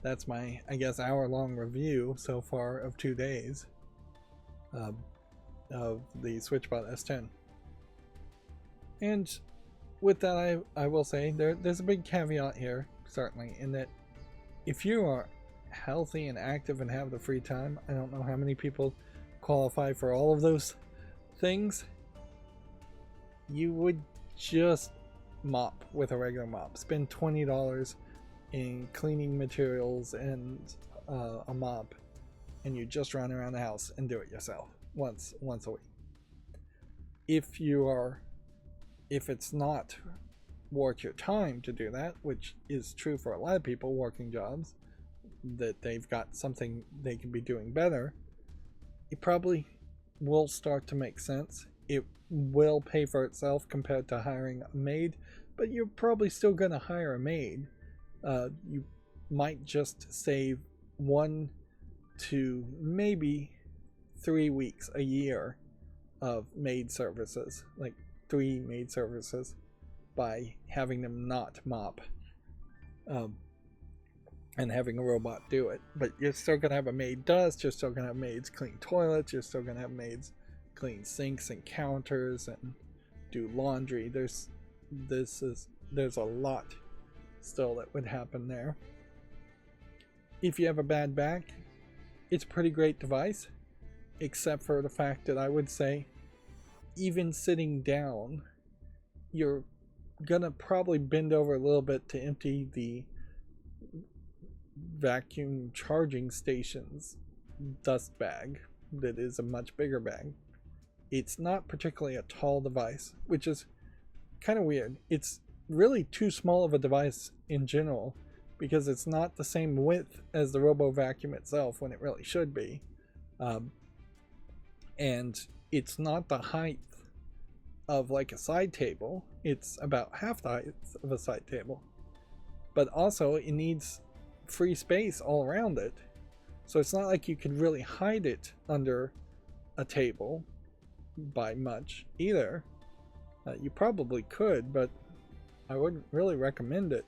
that's my, I guess, hour-long review so far of 2 days of the SwitchBot S10. And with that, I will say there's a big caveat here, certainly, in that if you are healthy and active and have the free time, I don't know how many people qualify for all of those things, you would just mop with a regular mop. Spend $20 in cleaning materials and a mop, and you just run around the house and do it yourself once a week. If it's not worth your time to do that, which is true for a lot of people working jobs, that they've got something they can be doing better, it probably will start to make sense. It will pay for itself compared to hiring a maid, but you're probably still going to hire a maid. You might just save 1 to maybe 3 weeks a year of maid services, like 3 maid services, by having them not mop and having a robot do it. But you're still going to have a maid dust, you're still going to have maids clean toilets, you're still going to have maids clean sinks and counters and do laundry. There's a lot still that would happen there. If you have a bad back, it's a pretty great device, except for the fact that I would say even sitting down, you're gonna probably bend over a little bit to empty the vacuum charging station's dust bag that is a much bigger bag. It's not particularly a tall device, which is kind of weird. It's really too small of a device in general because it's not the same width as the Robo Vacuum itself when it really should be. And it's not the height of like a side table. It's about half the height of a side table. But also it needs free space all around it. So it's not like you could really hide it under a table by much either. You probably could, but I wouldn't really recommend it.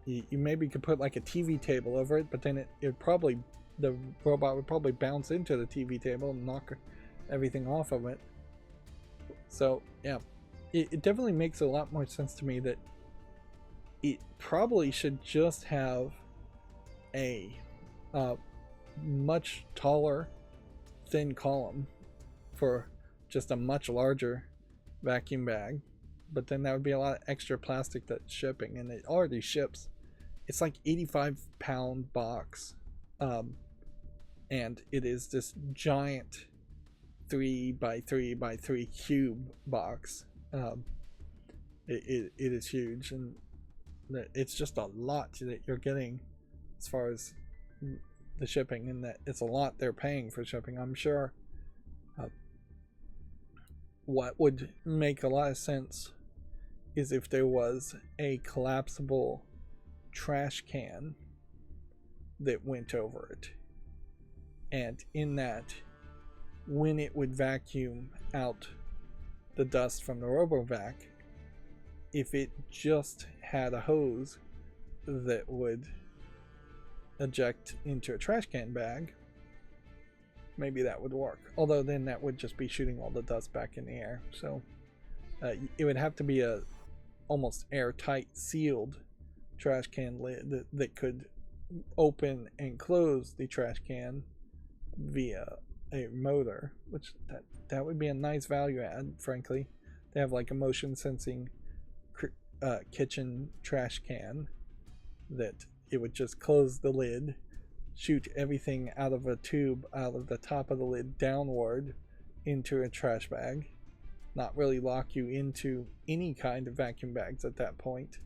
You maybe could put like a TV table over it, but then the robot would probably bounce into the TV table and knock everything off of it. So yeah, it definitely makes a lot more sense to me that it probably should just have a much taller, thin column for just a much larger vacuum bag. But then that would be a lot of extra plastic that's shipping, and it already ships. It's like 85-pound box, and it is this giant 3x3x3 cube box. It is huge, and it's just a lot that you're getting as far as the shipping, and that it's a lot they're paying for shipping, I'm sure. What would make a lot of sense is if there was a collapsible trash can that went over it, and in that, when it would vacuum out the dust from the RoboVac, if it just had a hose that would eject into a trash can bag, maybe that would work. Although then that would just be shooting all the dust back in the air. So it would have to be a almost airtight sealed trash can lid that could open and close the trash can via a motor, which that would be a nice value add, frankly. They have like a motion sensing kitchen trash can that it would just close the lid, shoot everything out of a tube out of the top of the lid downward into a trash bag, not really lock you into any kind of vacuum bags at that point.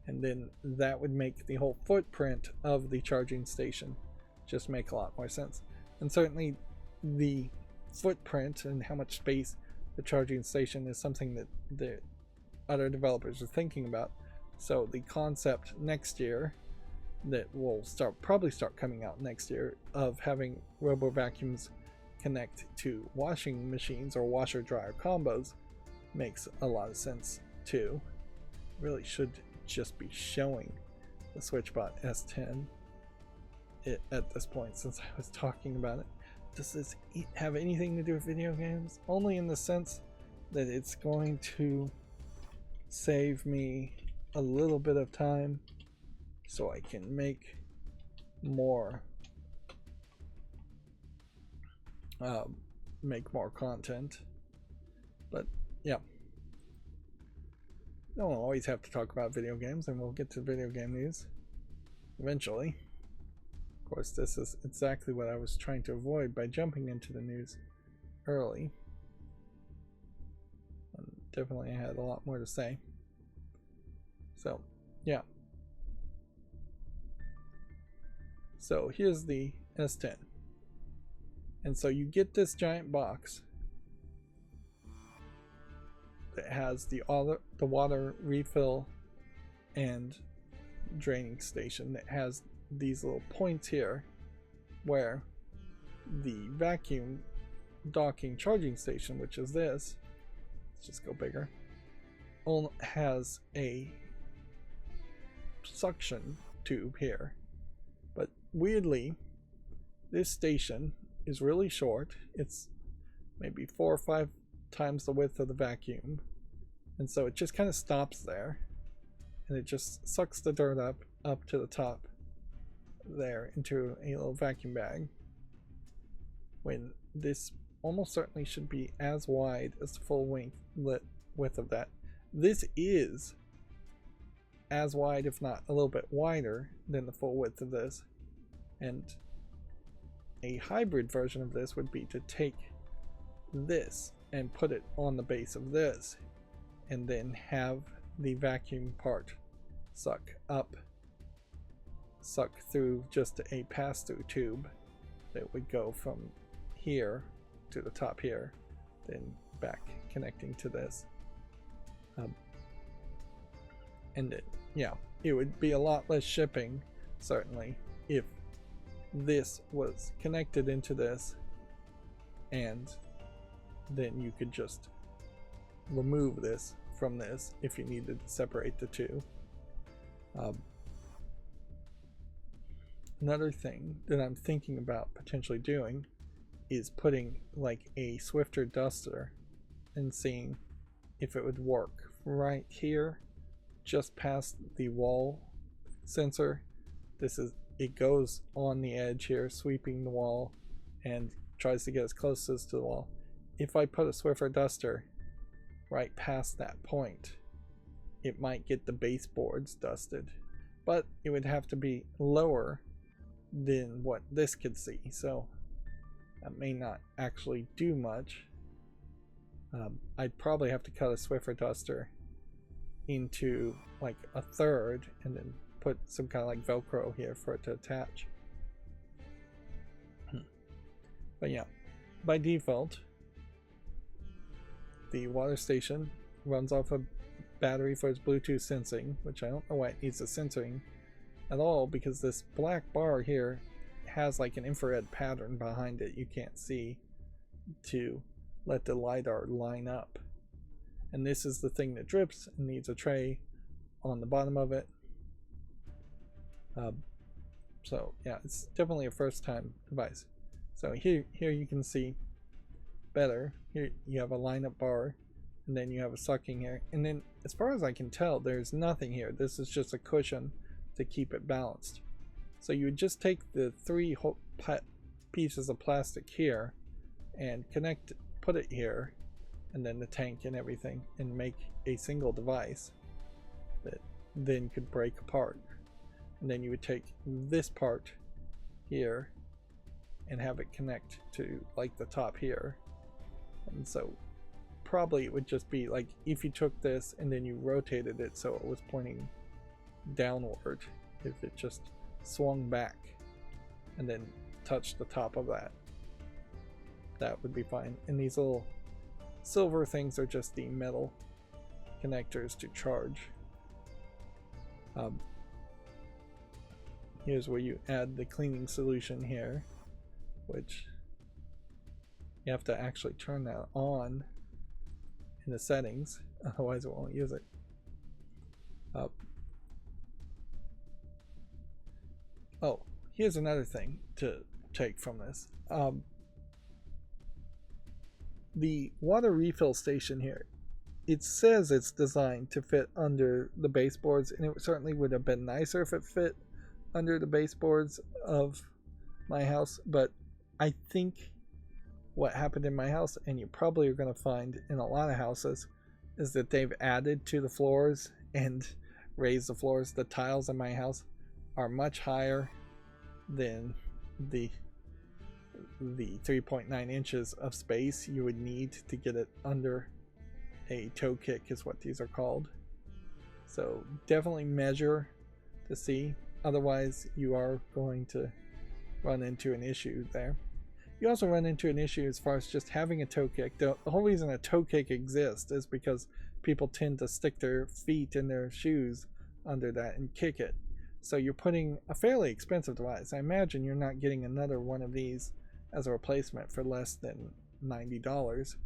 And then that would make the whole footprint of the charging station just make a lot more sense. And certainly the footprint and how much space the charging station is something that the other developers are thinking about. So the concept next year that will probably start coming out next year of having robo vacuums connect to washing machines or washer dryer combos makes a lot of sense too. Really should just be showing the SwitchBot S10 at this point, since I was talking about it. Does this have anything to do with video games? Only in the sense that it's going to save me a little bit of time so I can make more content. But yeah, don't always have to talk about video games, and we'll get to video game news eventually. Of course, this is exactly what I was trying to avoid by jumping into the news early. And definitely I had a lot more to say. So, yeah. So here's the S10. And so you get this giant box that has the water refill and draining station that has these little points here where the vacuum docking charging station, which is this, let's just go bigger, has a suction tube here. But weirdly, this station is really short. It's maybe 4 or 5 times the width of the vacuum, and so it just kind of stops there, and it just sucks the dirt up to the top there into a little vacuum bag, when this almost certainly should be as wide as the full width of that. This is as wide, if not a little bit wider, than the full width of this. And a hybrid version of this would be to take this and put it on the base of this, and then have the vacuum part suck through just a pass-through tube that would go from here to the top here, then back connecting to this. And it would be a lot less shipping, certainly, if this was connected into this, and then you could just remove this from this if you needed to separate the two. Another thing that I'm thinking about potentially doing is putting like a Swiffer duster and seeing if it would work right here, just past the wall sensor. It goes on the edge here, sweeping the wall, and tries to get as close as to the wall. If I put a Swiffer duster right past that point, it might get the baseboards dusted, but it would have to be lower than what this could see, so that may not actually do much. I'd probably have to cut a Swiffer duster into like a third and then put some kind of like Velcro here for it to attach. But yeah, by default, the water station runs off a battery for its Bluetooth sensing, which I don't know why it needs the sensing at all, because this black bar here has like an infrared pattern behind it you can't see to let the LiDAR line up. And this is the thing that drips and needs a tray on the bottom of it. So yeah, it's definitely a first time device. So here you can see better. Here you have a lineup bar, and then you have a sucking here, and then as far as I can tell, there's nothing here. This is just a cushion to keep it balanced. So you would just take the three pieces of plastic here and put it here, and then the tank and everything, and make a single device that then could break apart. And then you would take this part here and have it connect to like the top here. And so probably it would just be like if you took this and then you rotated it so it was pointing downward, if it just swung back and then touched the top of that, that would be fine. And these little silver things are just the metal connectors to charge. Here's where you add the cleaning solution here, which you have to actually turn that on in the settings, otherwise it won't use it. Oh, here's another thing to take from this. The water refill station here, it says it's designed to fit under the baseboards, and it certainly would have been nicer if it fit under the baseboards of my house, but I think what happened in my house, and you probably are going to find in a lot of houses, is that they've added to the floors and raised the floors. The tiles in my house are much higher than the 3.9 inches of space you would need to get it under a toe kick, is what these are called. So definitely measure to see, otherwise you are going to run into an issue there. You also run into an issue as far as just having a toe kick. The whole reason a toe kick exists is because people tend to stick their feet in their shoes under that and kick it. So you're putting a fairly expensive device. I imagine you're not getting another one of these as a replacement for less than $90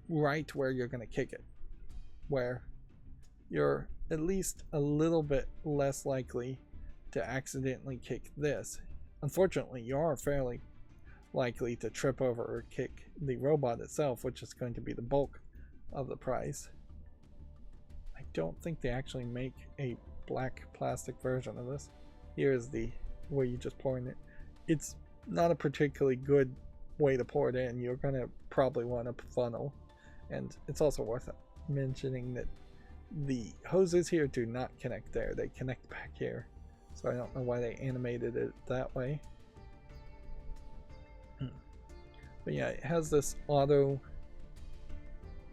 right where you're going to kick it, where you're at least a little bit less likely to accidentally kick this. Unfortunately, you are fairly likely to trip over or kick the robot itself, which is going to be the bulk of the price. I don't think they actually make a black plastic version of this. Here's the where you just pour in it. It's not a particularly good way to pour it in. You're going to probably want a funnel, and it's also worth mentioning that the hoses here do not connect there. They connect back here, so I don't know why they animated it that way. But yeah, it has this auto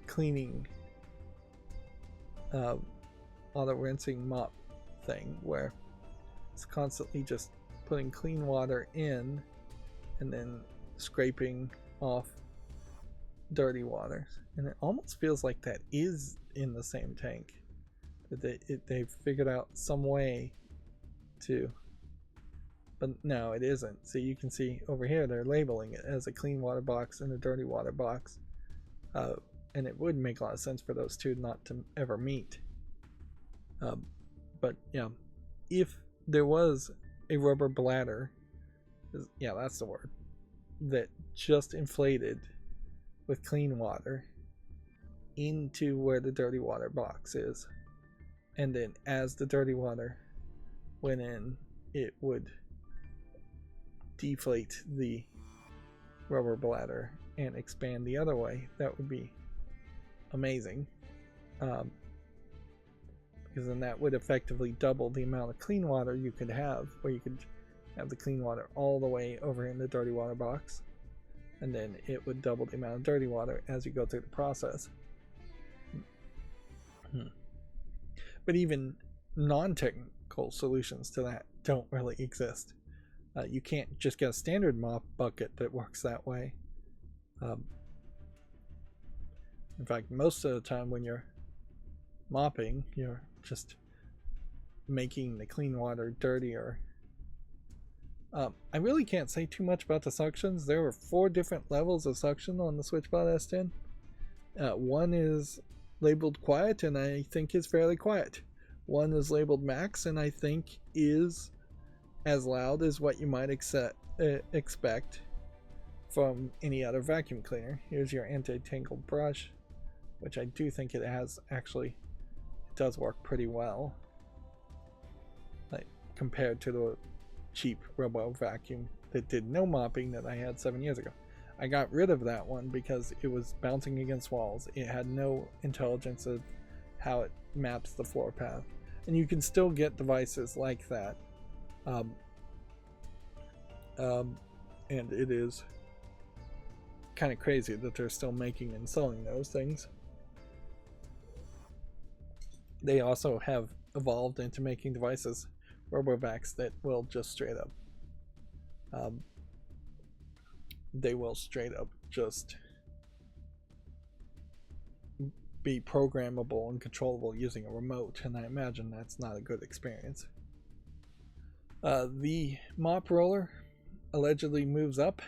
cleaning, auto rinsing mop thing where it's constantly just putting clean water in and then scraping off dirty water. And it almost feels like that is in the same tank, that they've figured out some way to, but no, it isn't. So you can see over here they're labeling it as a clean water box and a dirty water box, and it would make a lot of sense for those two not to ever meet. But yeah, if there was a rubber bladder, yeah, that's the word, that just inflated with clean water into where the dirty water box is, and then as the dirty water went in, it would deflate the rubber bladder and expand the other way, that would be amazing, because then that would effectively double the amount of clean water you could have, where you could have the clean water all the way over in the dirty water box, and then it would double the amount of dirty water as you go through the process. But even non-technical solutions to that don't really exist. You can't just get a standard mop bucket that works that way. In fact, most of the time when you're mopping, you're just making the clean water dirtier. I really can't say too much about the suctions. There were 4 different levels of suction on the SwitchBot S10. One is labeled quiet, and I think is fairly quiet. One is labeled max, and I think is as loud as what you might expect from any other vacuum cleaner. Here's your anti-tangle brush, which I do think it has actually, it does work pretty well, like compared to the cheap Robo vacuum that did no mopping that I had 7 years ago. I got rid of that one because it was bouncing against walls. It had no intelligence of how it maps the floor path. And you can still get devices like that. And it is kind of crazy that they're still making and selling those things. They also have evolved into making devices, RoboVacs, that will just straight up they will straight up just be programmable and controllable using a remote, and I imagine that's not a good experience. The mop roller allegedly moves up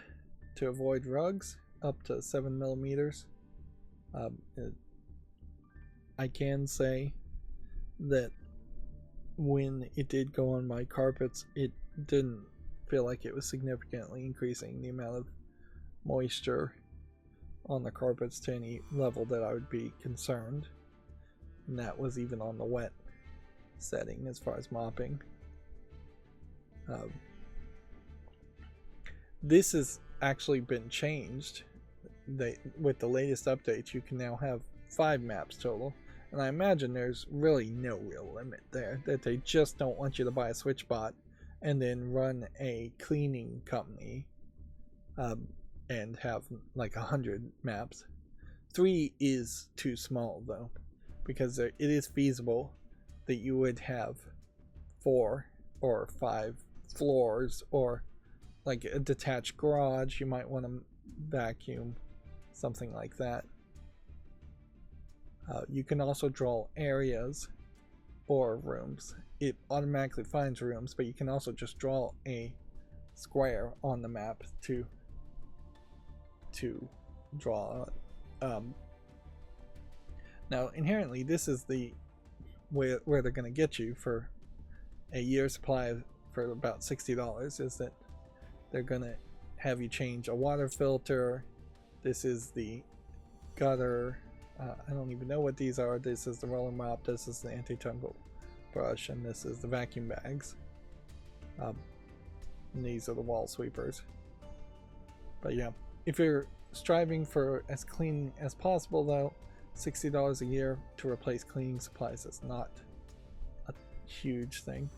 to avoid rugs up to 7 millimeters. I can say that when it did go on my carpets, it didn't feel like it was significantly increasing the amount of moisture on the carpets to any level that I would be concerned, and that was even on the wet setting as far as mopping. This has actually been changed. With the latest updates, you can now have 5 maps total, and I imagine there's really no real limit there, that they just don't want you to buy a SwitchBot and then run a cleaning company and have like 100 maps. 3 is too small though, because it is feasible that you would have 4 or 5 floors, or like a detached garage you might want to vacuum, something like that. You can also draw areas or rooms. It automatically finds rooms, but you can also just draw a square on the map to draw. Now inherently this is the where they're going to get you for a year's supply for about $60, is that they're going to have you change a water filter. This is the gutter. I don't even know what these are. This is the roller mop, this is the anti-tangle brush, and this is the vacuum bags. And these are the wall sweepers. But yeah, if you're striving for as clean as possible though, $60 a year to replace cleaning supplies is not a huge thing.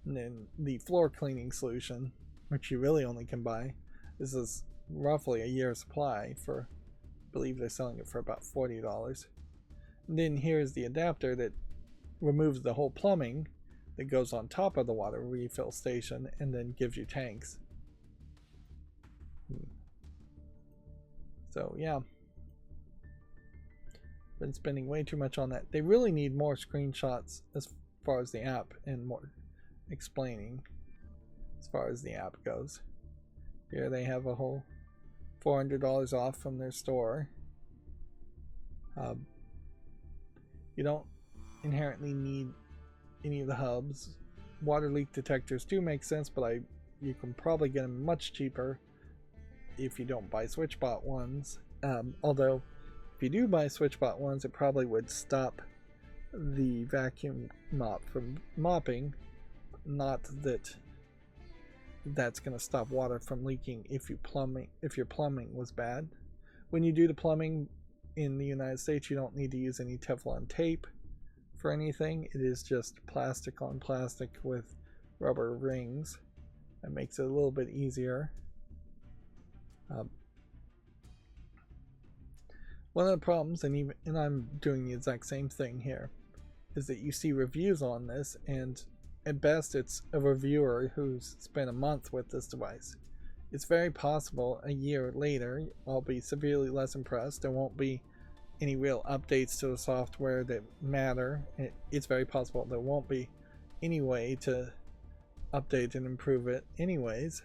And then the floor cleaning solution, which you really only can buy, this is roughly a year's supply for, I believe they're selling it for about $40. And then here's the adapter that removes the whole plumbing that goes on top of the water refill station and then gives you tanks. So yeah, been spending way too much on that. They really need more screenshots as far as the app and more explaining as far as the app goes. Here they have a whole $400 off from their store. You don't inherently need any of the hubs. Water leak detectors do make sense, but you can probably get them much cheaper if you don't buy SwitchBot ones. Although if you do buy SwitchBot ones, it probably would stop the vacuum mop from mopping. Not that that's going to stop water from leaking if your plumbing was bad. When you do the plumbing in the United States, you don't need to use any Teflon tape for anything. It is just plastic on plastic with rubber rings. That makes it a little bit easier. One of the problems, and I'm doing the exact same thing here, is that you see reviews on this, and at best it's a reviewer who's spent a month with this device. It's very possible a year later I'll be severely less impressed. There won't be any real updates to the software that matter. It's very possible there won't be any way to update and improve it anyways.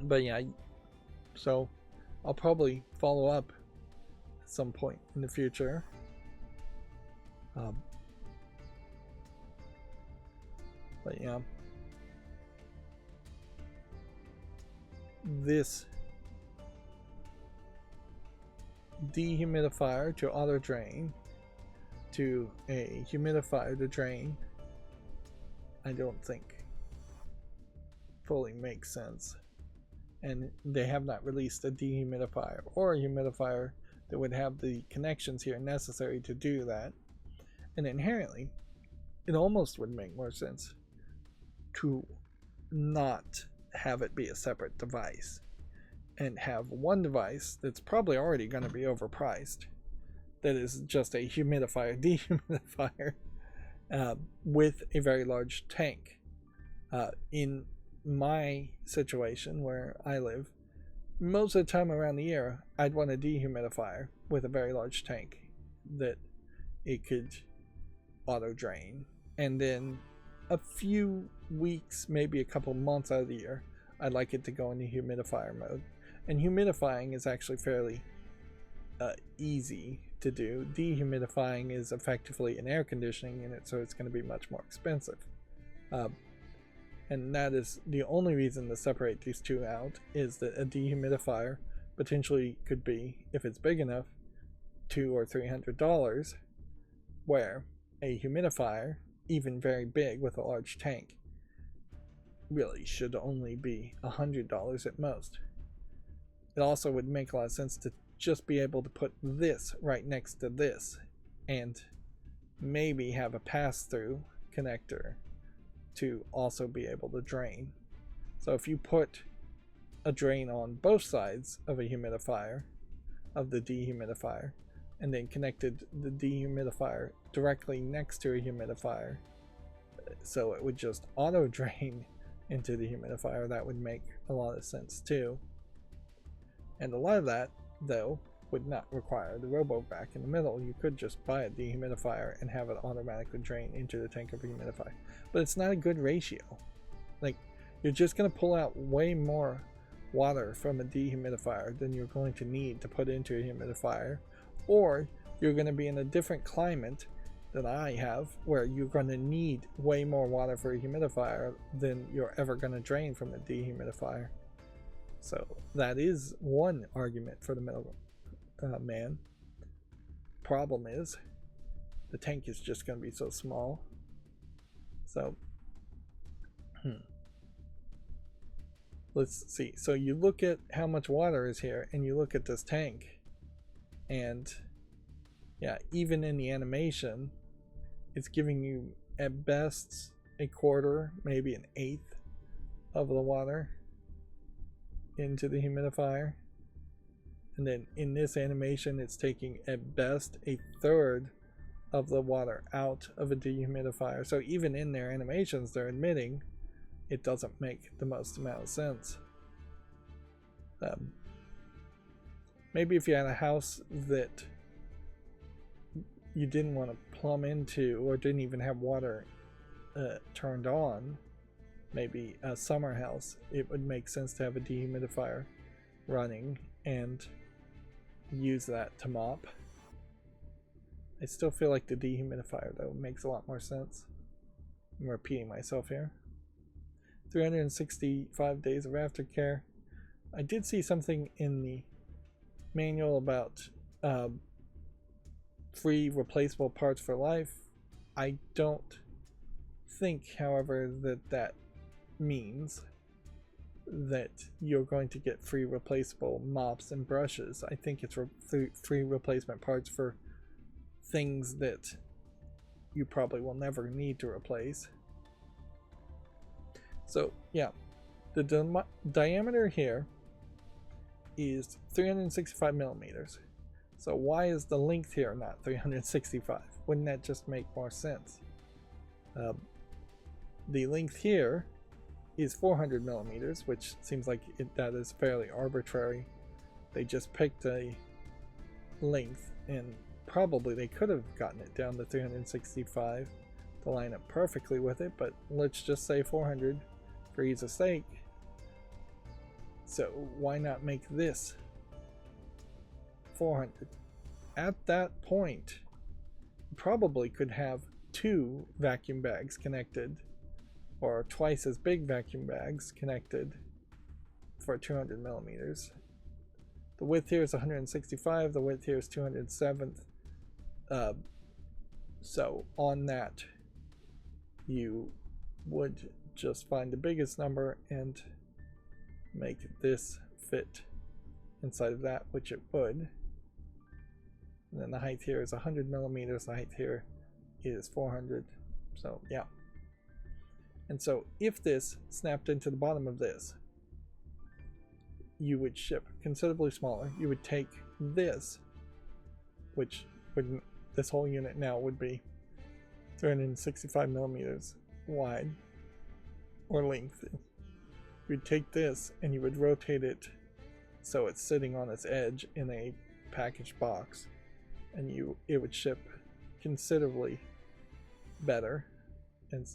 But yeah, so I'll probably follow up at some point in the future But yeah, this dehumidifier to auto drain to a humidifier to drain, I don't think fully makes sense. And they have not released a dehumidifier or a humidifier that would have the connections here necessary to do that. And inherently, it almost would make more sense to not have it be a separate device and have one device that's probably already going to be overpriced, that is just a humidifier dehumidifier with a very large tank. In my situation where I live, most of the time around the year, I'd want a dehumidifier with a very large tank that it could auto drain. And then a few weeks, maybe a couple months out of the year, I'd like it to go into humidifier mode. And humidifying is actually fairly easy to do. Dehumidifying is effectively an air conditioning unit, so it's going to be much more expensive. And that is the only reason to separate these two out, is that a dehumidifier potentially could be, if it's big enough, $200 or $300, where a humidifier, even very big with a large tank, really should only be $100 at most. It also would make a lot of sense to just be able to put this right next to this and maybe have a pass-through connector to also be able to drain. So if you put a drain on both sides of a humidifier, of the dehumidifier, and then connected the dehumidifier directly next to a humidifier, so it would just auto drain into the humidifier, that would make a lot of sense too. And a lot of that, though, would not require the robo vac in the middle. You could just buy a dehumidifier and have it automatically drain into the tank of a humidifier. But it's not a good ratio. Like, you're just going to pull out way more water from a dehumidifier than you're going to need to put into a humidifier. Or you're going to be in a different climate than I have, where you're going to need way more water for a humidifier than you're ever going to drain from a dehumidifier. So that is one argument for the middle man. Problem is, the tank is just going to be so small. So, let's see. So you look at how much water is here, and you look at this tank, and yeah, even in the animation, it's giving you at best a quarter, maybe an eighth of the water into the humidifier. And then in this animation, it's taking at best a third of the water out of a dehumidifier. So even in their animations, they're admitting it doesn't make the most amount of sense. Maybe if you had a house that you didn't want to plumb into, or didn't even have water turned on, maybe a summer house, it would make sense to have a dehumidifier running and use that to mop. I still feel like the dehumidifier, though, makes a lot more sense. I'm repeating myself here. 365 days of aftercare. I did see something in the manual about free replaceable parts for life. I don't think, however, that means that you're going to get free replaceable mops and brushes. I think it's free replacement parts for things that you probably will never need to replace. So yeah, the diameter here is 365 millimeters. So why is the length here not 365? Wouldn't that just make more sense? The length here is 400 millimeters, which seems like that is fairly arbitrary. They just picked a length, and probably they could have gotten it down to 365 to line up perfectly with it, but let's just say 400 for ease of sake. So why not make this 400? At that point, probably could have 2 vacuum bags connected, or twice as big vacuum bags connected for 200 millimeters. The width here is 165, the width here is 207. So on that, you would just find the biggest number and make this fit inside of that, which it would. And then the height here is 100 millimeters, the height here is 400. So yeah. And so if this snapped into the bottom of this, you would ship considerably smaller. You would take this, which would, this whole unit now would be 365 millimeters wide or length. You'd take this and you would rotate it so it's sitting on its edge in a packaged box, and it would ship considerably better. And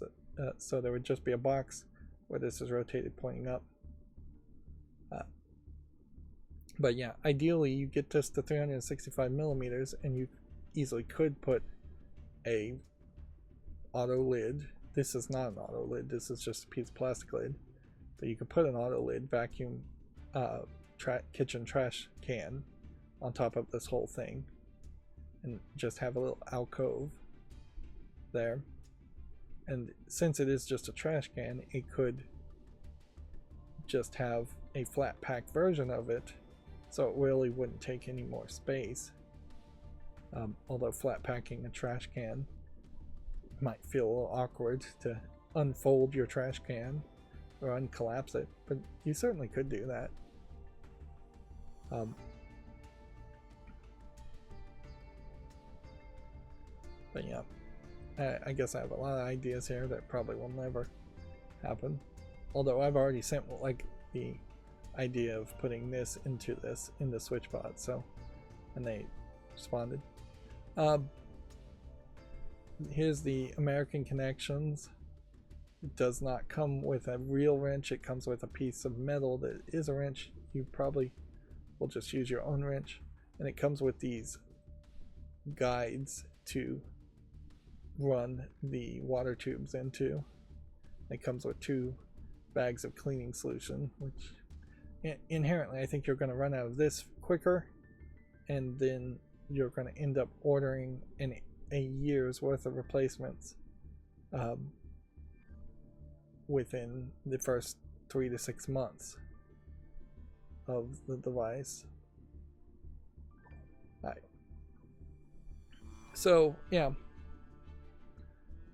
so there would just be a box where this is rotated pointing up. But yeah, ideally you get this to 365 millimeters, and you easily could put a auto lid. This is not an auto lid, this is just a piece of plastic lid, but you could put an auto lid vacuum kitchen trash can on top of this whole thing and just have a little alcove there. And since it is just a trash can, it could just have a flat pack version of it, so it really wouldn't take any more space. Although flat packing a trash can might feel a little awkward to unfold your trash can or uncollapse it, but you certainly could do that. But yeah, I guess I have a lot of ideas here that probably will never happen. Although I've already sent like the idea of putting this into the SwitchBot, so, and they responded. Here's the American connections. It does not come with a real wrench, it comes with a piece of metal that is a wrench. You probably will just use your own wrench, and it comes with these guides to run the water tubes into. It comes with 2 bags of cleaning solution, which inherently I think you're going to run out of this quicker, and then you're going to end up ordering a year's worth of replacements within the first 3 to 6 months of the device. Right. So yeah,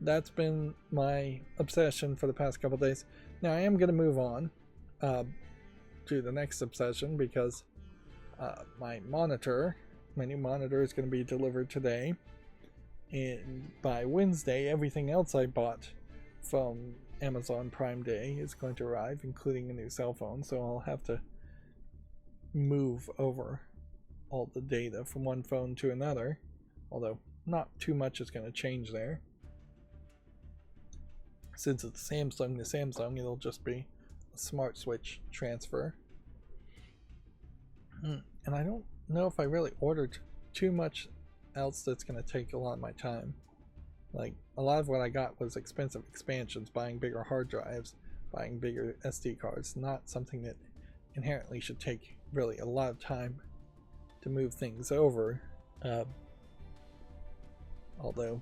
that's been my obsession for the past couple days. Now I am going to move on to the next obsession, because my new monitor is going to be delivered today, and by Wednesday everything else I bought from Amazon Prime Day is going to arrive, including a new cell phone. So I'll have to move over all the data from one phone to another, although not too much is going to change there. Since it's Samsung to Samsung, it'll just be a smart switch transfer. And I don't know if I really ordered too much else that's going to take a lot of my time. Like, a lot of what I got was expensive expansions, buying bigger hard drives, buying bigger SD cards, not something that inherently should take really a lot of time to move things over. Although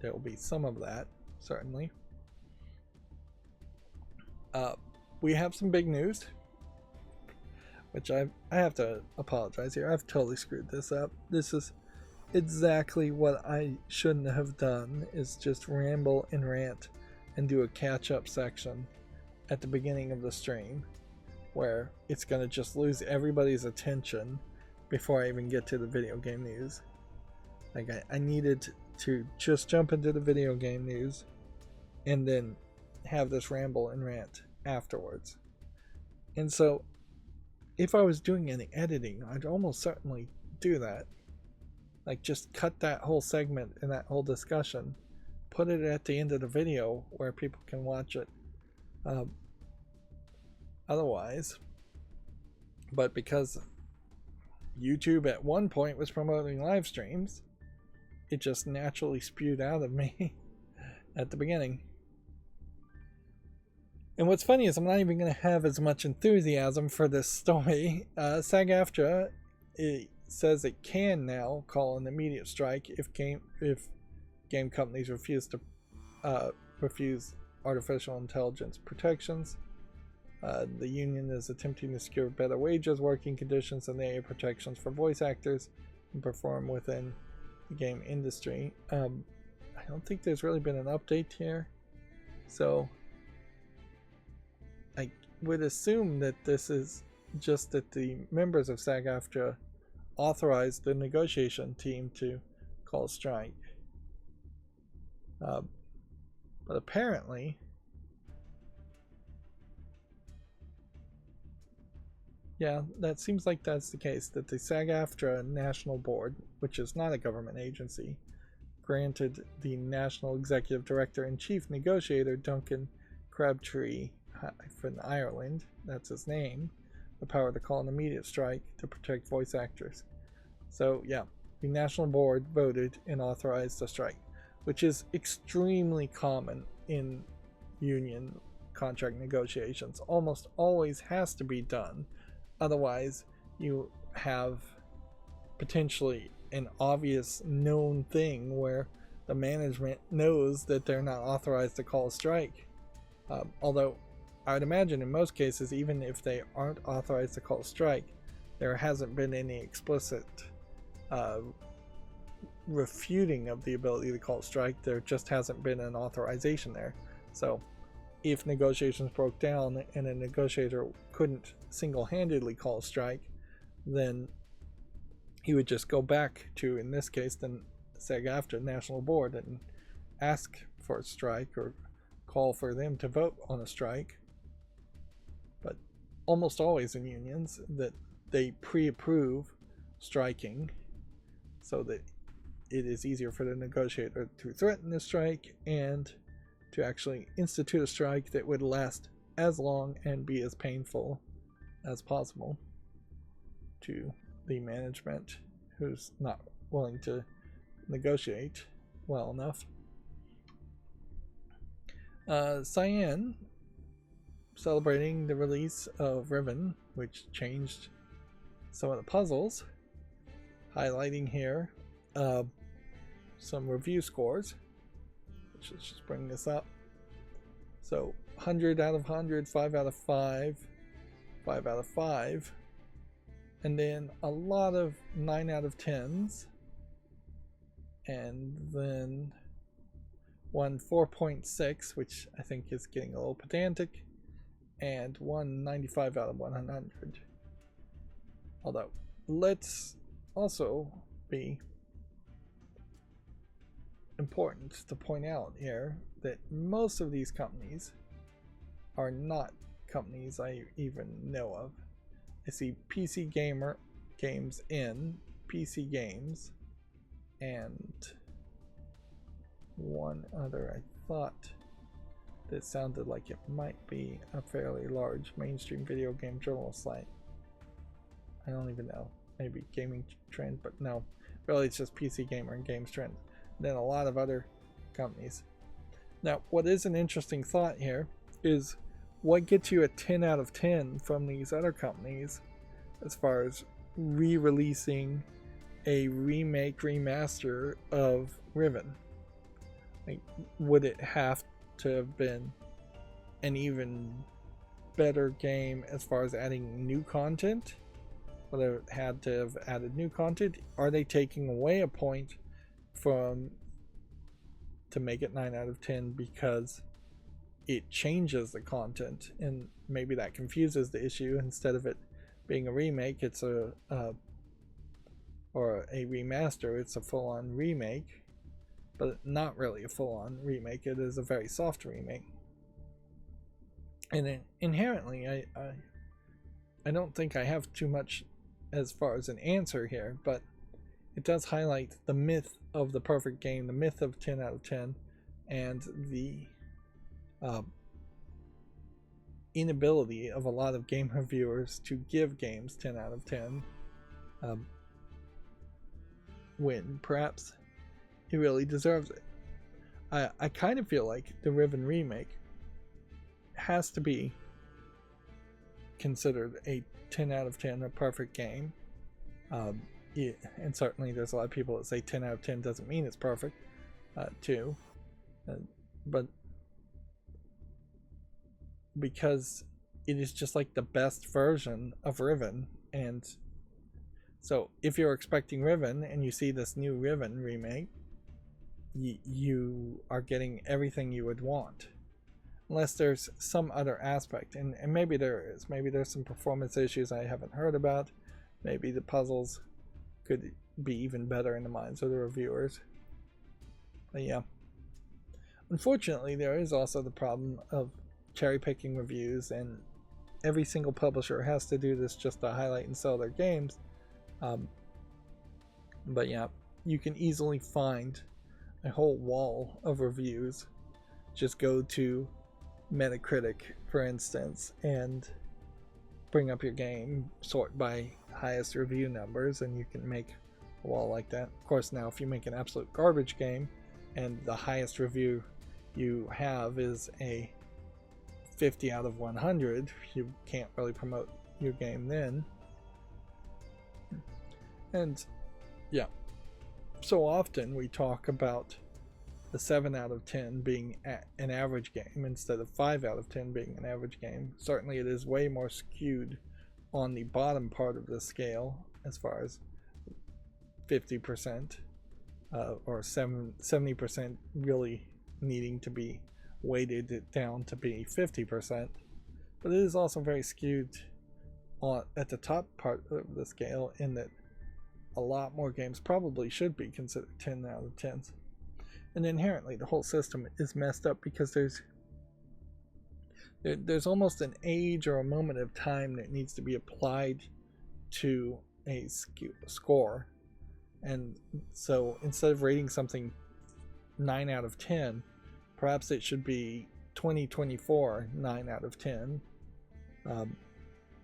there will be some of that, certainly. We have some big news, which I have to apologize here. I've totally screwed this up. This is exactly what I shouldn't have done, is just ramble and rant and do a catch-up section at the beginning of the stream, where it's going to just lose everybody's attention before I even get to the video game news. Like, I needed to just jump into the video game news and then have this ramble and rant afterwards. And so if I was doing any editing, I'd almost certainly do that. Like, just cut that whole segment and that whole discussion, put it at the end of the video where people can watch it otherwise. But because YouTube at one point was promoting live streams, it just naturally spewed out of me at the beginning. And what's funny is I'm not even going to have as much enthusiasm for this story. SAG-AFTRA, it says it can now call an immediate strike if game companies refuse artificial intelligence protections. The union is attempting to secure better wages, working conditions, and AI protections for voice actors and perform within the game industry. I don't think there's really been an update here, so I would assume that this is just that the members of SAG-AFTRA authorized the negotiation team to call a strike. But apparently, yeah, that seems like that's the case, that the SAG-AFTRA National Board, which is not a government agency, granted the National Executive Director and Chief Negotiator Duncan Crabtree from Ireland, that's his name, the power to call an immediate strike to protect voice actors. So yeah, the National Board voted and authorized a strike, which is extremely common in union contract negotiations. Almost always has to be done. Otherwise, you have potentially an obvious known thing where the management knows that they're not authorized to call a strike. Although I would imagine in most cases, even if they aren't authorized to call a strike, there hasn't been any explicit refuting of the ability to call a strike. There just hasn't been an authorization there. So if negotiations broke down and a negotiator couldn't single-handedly call a strike, then he would just go back to, in this case, the SAG-AFTRA National Board and ask for a strike or call for them to vote on a strike. But almost always in unions that they pre-approve striking so that it is easier for the negotiator to threaten the strike and to actually institute a strike that would last as long and be as painful as possible to the management who's not willing to negotiate well enough. Cyan, celebrating the release of Riven, which changed some of the puzzles, highlighting here some review scores. Let's just bring this up. So 100 out of 100, 5 out of 5, 5 out of 5, and then a lot of 9 out of 10s, and then one 4.6, which I think is getting a little pedantic, and one 95 out of 100. Although, let's also be important to point out here that most of these companies are not companies I even know of. I see PC Gamer Games in PC Games and one other I thought that sounded like it might be a fairly large mainstream video game journal site. I don't even know. Maybe Gaming Trend, but no. Really, it's just PC Gamer and Games Trend. Then a lot of other companies. Now, what is an interesting thought here is what gets you a 10 out of 10 from these other companies as far as re-releasing a remake, remaster of Riven? Like, would it have to have been an even better game as far as adding new content? Would it have had to have added new content? Are they taking away a point to make it 9 out of 10 because it changes the content, and maybe that confuses the issue? Instead of it being a remake, it's or a remaster, it's a full-on remake, but not really a full-on remake. It is a very soft remake, and inherently I don't think I have too much as far as an answer here, but it does highlight the myth of the perfect game, the myth of 10 out of 10, and the inability of a lot of game reviewers to give games 10 out of 10, when perhaps It really deserves it. I kind of feel like the Riven remake has to be considered a 10 out of 10, a perfect game. Yeah, and certainly there's a lot of people that say 10 out of 10 doesn't mean it's perfect, too. But because it is just like the best version of Riven, and so if you're expecting Riven and you see this new Riven remake, you are getting everything you would want, unless there's some other aspect, and maybe there is. Maybe there's some performance issues I haven't heard about. Maybe the puzzles could be even better in the minds of the reviewers. But yeah, unfortunately there is also the problem of cherry picking reviews, and every single publisher has to do this just to highlight and sell their games. But yeah, you can easily find a whole wall of reviews. Just go to Metacritic, for instance, and bring up your game, sort by highest review numbers, and you can make a wall like that. Of course, now if you make an absolute garbage game and the highest review you have is a 50 out of 100, you can't really promote your game then. And yeah, so often we talk about the 7 out of 10 being an average game instead of 5 out of 10 being an average game. Certainly it is way more skewed on the bottom part of the scale, as far as 50% or 70% really needing to be weighted down to be 50%. But it is also very skewed at the top part of the scale, in that a lot more games probably should be considered 10 out of 10s. And inherently the whole system is messed up because there's almost an age or a moment of time that needs to be applied to a score. And so instead of rating something 9 out of 10, perhaps it should be 2024 9 out of 10,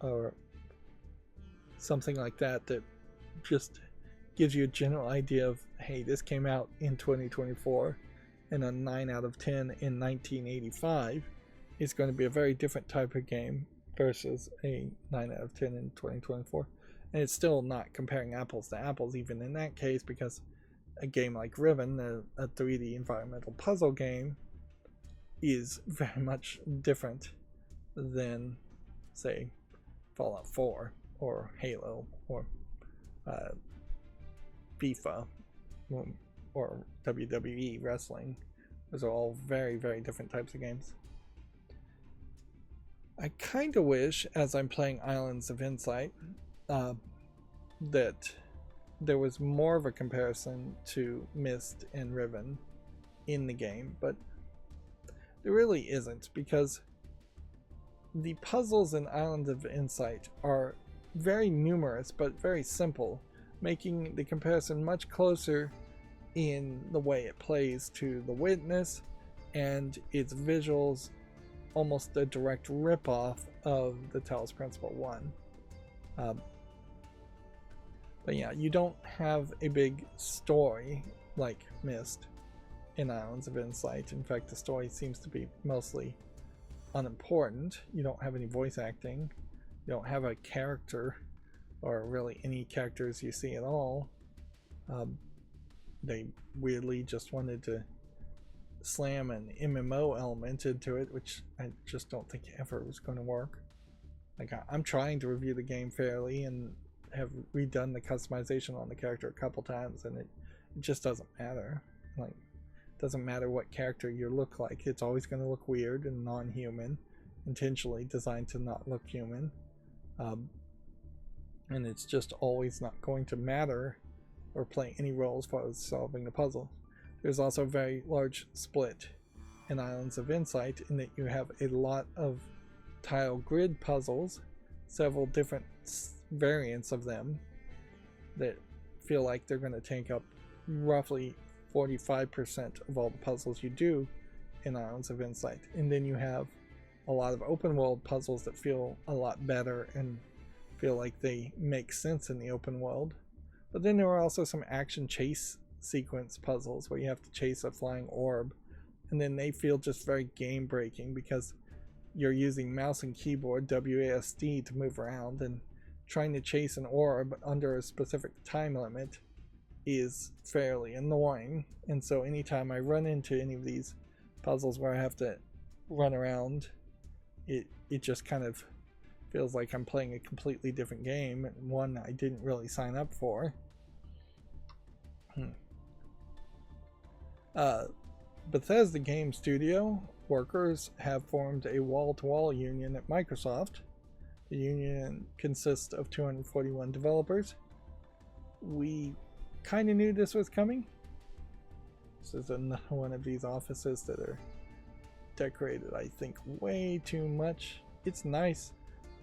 or something like that, that just gives you a general idea of, hey, this came out in 2024, and a 9 out of 10 in 1985 is going to be a very different type of game versus a 9 out of 10 in 2024. And it's still not comparing apples to apples even in that case, because a game like Riven, a 3D environmental puzzle game, is very much different than, say, Fallout 4 or Halo or FIFA or WWE wrestling. Those are all very, very different types of games. I kind of wish, as I'm playing Islands of Insight, that there was more of a comparison to Myst and Riven in the game, but there really isn't, because the puzzles in Islands of Insight are very numerous but very simple, making the comparison much closer in the way it plays to The Witness, and its visuals almost a direct rip-off of the Talos Principle 1. But yeah, you don't have a big story like Myst in Islands of Insight. In fact, the story seems to be mostly unimportant. You don't have any voice acting. You don't have a character, or really any characters you see at all. They weirdly just wanted to slam an MMO element into it, which I just don't think ever was going to work. Like, I'm trying to review the game fairly and have redone the customization on the character a couple times, and it just doesn't matter. Like, it doesn't matter what character you look like, it's always going to look weird and non-human, intentionally designed to not look human. And it's just always not going to matter or play any role as far as solving the puzzle. There's also a very large split in Islands of Insight, in that you have a lot of tile grid puzzles, several different variants of them, that feel like they're going to take up roughly 45% of all the puzzles you do in Islands of Insight. And then you have a lot of open world puzzles that feel a lot better and feel like they make sense in the open world. But then there are also some action chase sequence puzzles where you have to chase a flying orb, and then they feel just very game breaking because you're using mouse and keyboard WASD to move around, and trying to chase an orb under a specific time limit is fairly annoying. And so anytime I run into any of these puzzles where I have to run around, it just kind of feels like I'm playing a completely different game, one I didn't really sign up for. Bethesda Game Studio workers have formed a wall-to-wall union at Microsoft. The union consists of 241 developers. We kind of knew this was coming. This is another one of these offices that are decorated, I think, way too much. It's nice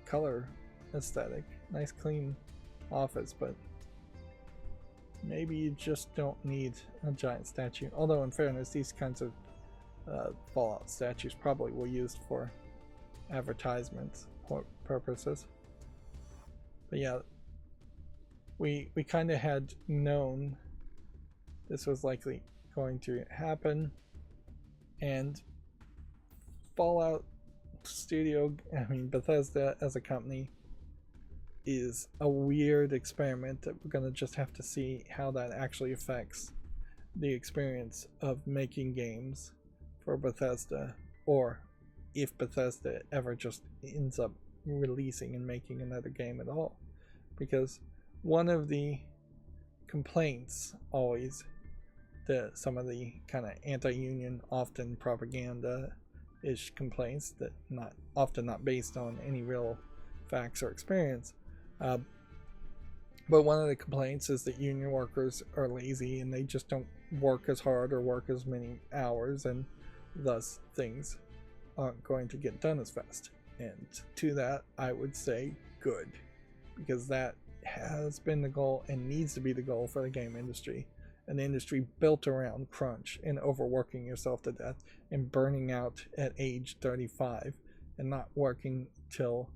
color aesthetic, nice clean office, but maybe you just don't need a giant statue. Although in fairness, these kinds of Fallout statues probably were used for advertisements purposes. But yeah, we kind of had known this was likely going to happen, and Fallout Studio, I mean Bethesda as a company, is a weird experiment that we're going to just have to see how that actually affects the experience of making games for Bethesda, or if Bethesda ever just ends up releasing and making another game at all. Because one of the complaints always, some of the kind of anti-union, often propaganda-ish complaints that often not based on any real facts or experience, but one of the complaints is that union workers are lazy and they just don't work as hard or work as many hours, and thus things aren't going to get done as fast. And to that I would say good, because that has been the goal and needs to be the goal for the game industry, an industry built around crunch and overworking yourself to death and burning out at age 35 and not working till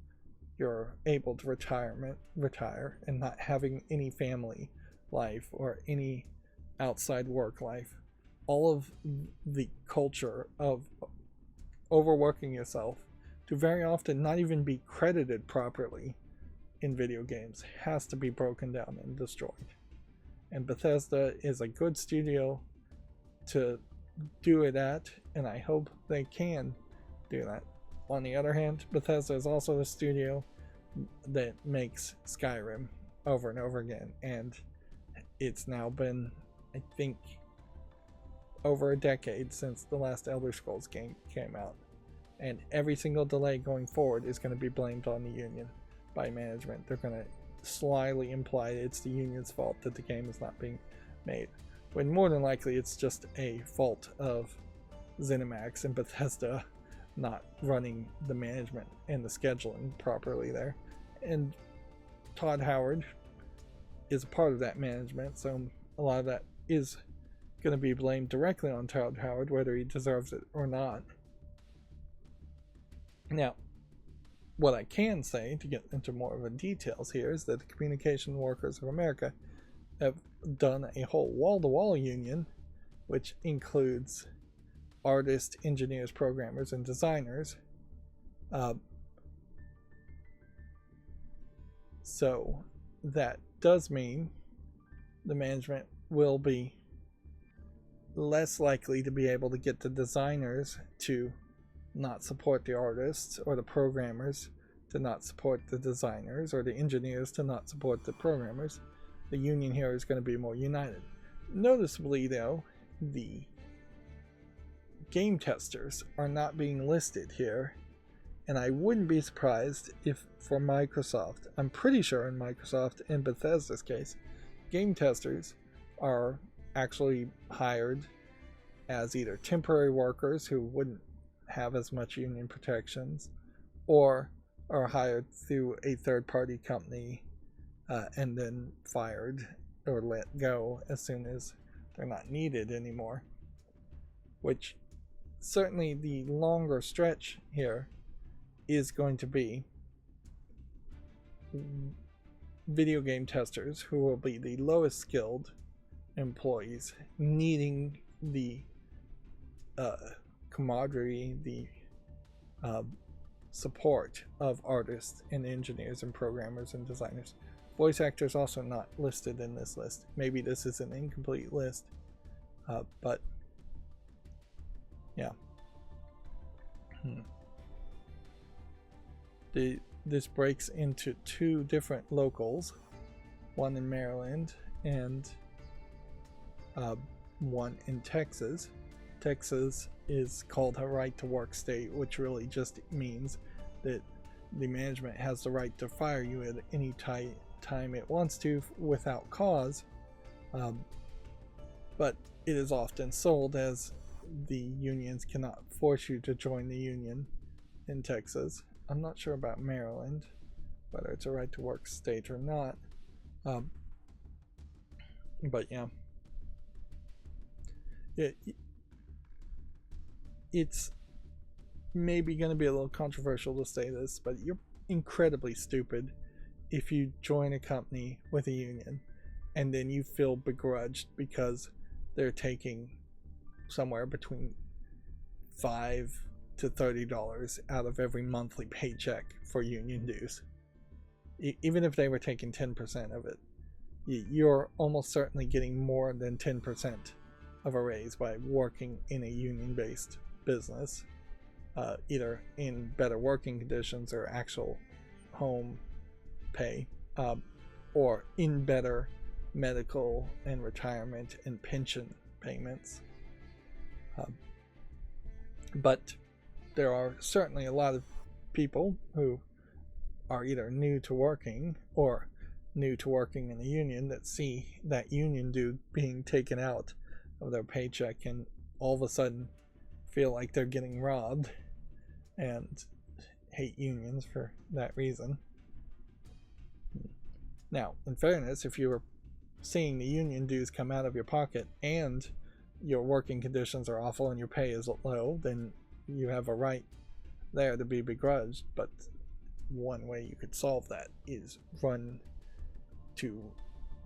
you're able to retire and not having any family life or any outside work life. All of the culture of overworking yourself to very often not even be credited properly in video games has to be broken down and destroyed. And Bethesda is a good studio to do it at, and I hope they can do that. On the other hand, Bethesda is also a studio that makes Skyrim over and over again, and it's now been, I think, over a decade since the last Elder Scrolls game came out, and every single delay going forward is going to be blamed on the union by management. They're going to slyly imply it's the union's fault that the game is not being made, when more than likely it's just a fault of ZeniMax and Bethesda not running the management and the scheduling properly there. And Todd Howard is a part of that management, so a lot of that is going to be blamed directly on Todd Howard, whether he deserves it or not. Now, what I can say, to get into more of the details here, is that the Communication Workers of America have done a whole wall-to-wall union, which includes artists, engineers, programmers, and designers. So that does mean the management will be less likely to be able to get the designers to not support the artists, or the programmers to not support the designers, or the engineers to not support the programmers. The union here is going to be more united. Noticeably though, the game testers are not being listed here, and I wouldn't be surprised if for Microsoft, I'm pretty sure in Microsoft and Bethesda's case, game testers are actually hired as either temporary workers who wouldn't have as much union protections, or are hired through a third-party company and then fired or let go as soon as they're not needed anymore. Which certainly the longer stretch here is going to be video game testers, who will be the lowest skilled employees needing the camaraderie, the support of artists and engineers and programmers and designers. Voice actors also not listed in this list. Maybe this is an incomplete list, but yeah. This breaks into two different locals, one in Maryland and one in Texas. Texas is called a right to work state, which really just means that the management has the right to fire you at any time it wants to without cause, but it is often sold as the unions cannot force you to join the union in Texas. I'm not sure about Maryland, whether it's a right to work state or not, but yeah. It's maybe going to be a little controversial to say this, but you're incredibly stupid if you join a company with a union and then you feel begrudged because they're taking somewhere between $5 to $30 out of every monthly paycheck for union dues. Even if they were taking 10% of it, you're almost certainly getting more than 10% of a raise by working in a union-based business, either in better working conditions or actual home pay, or in better medical and retirement and pension payments. But there are certainly a lot of people who are either new to working or new to working in a union that see that union due being taken out of their paycheck and all of a sudden feel like they're getting robbed and hate unions for that reason. Now, in fairness, if you were seeing the union dues come out of your pocket and your working conditions are awful and your pay is low, then you have a right there to be begrudged. But one way you could solve that is run to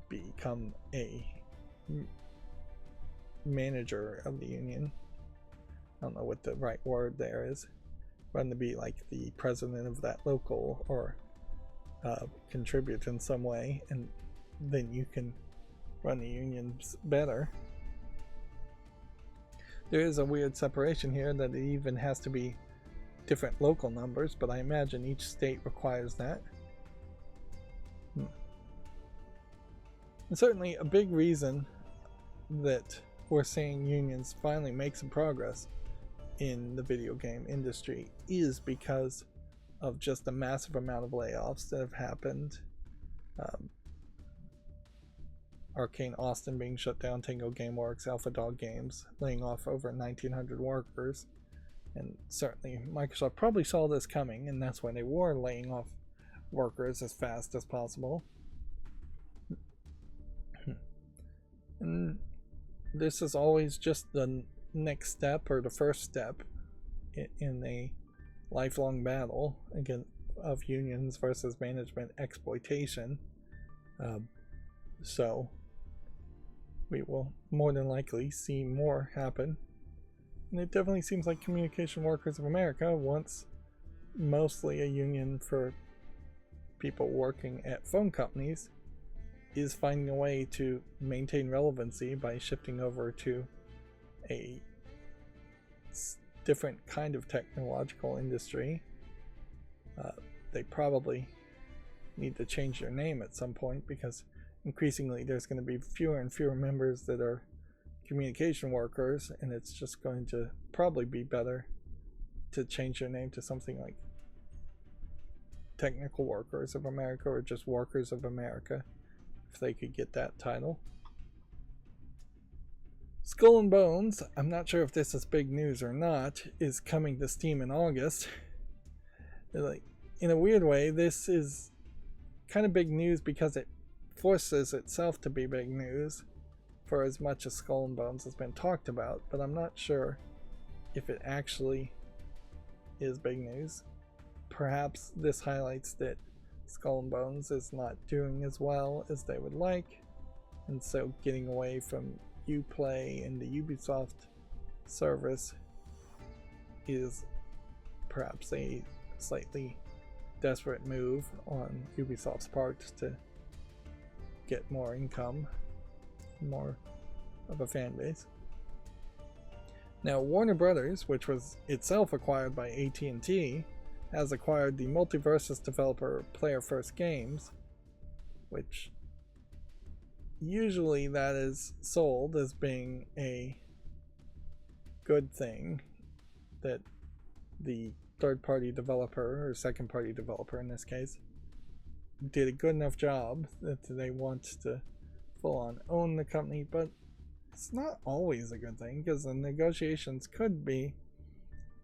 become a manager of the union. I don't know what the right word there is. Run to be like the president of that local, or contribute in some way, and then you can run the unions better. There is a weird separation here that it even has to be different local numbers, but I imagine each state requires that. And certainly a big reason that we're seeing unions finally make some progress in the video game industry is because of just the massive amount of layoffs that have happened. Arcane Austin being shut down, Tango Gameworks, Alpha Dog Games laying off over 1,900 workers. And certainly Microsoft probably saw this coming, and that's why they were laying off workers as fast as possible. And this is always just the next step, or the first step in a lifelong battle again of unions versus management exploitation. So we will more than likely see more happen. And it definitely seems like Communication Workers of America, once mostly a union for people working at phone companies, is finding a way to maintain relevancy by shifting over to a different kind of technological industry. They probably need to change their name at some point, because increasingly there's going to be fewer and fewer members that are communication workers, and it's just going to probably be better to change your name to something like Technical Workers of America, or just Workers of America, if they could get that title. Skull and Bones, I'm not sure if this is big news or not, is coming to Steam in August. Like, in a weird way, this is kind of big news because it forces itself to be big news, for as much as Skull and Bones has been talked about, but I'm not sure if it actually is big news. Perhaps this highlights that Skull and Bones is not doing as well as they would like, and so getting away from Uplay and the Ubisoft service is perhaps a slightly desperate move on Ubisoft's part to get more income, more of a fan base. Now, Warner Brothers, which was itself acquired by AT&T, has acquired the Multiversus developer Player First Games, which usually that is sold as being a good thing, that the third-party developer, or second-party developer in this case, did a good enough job that they want to full-on own the company. But it's not always a good thing, because the negotiations could be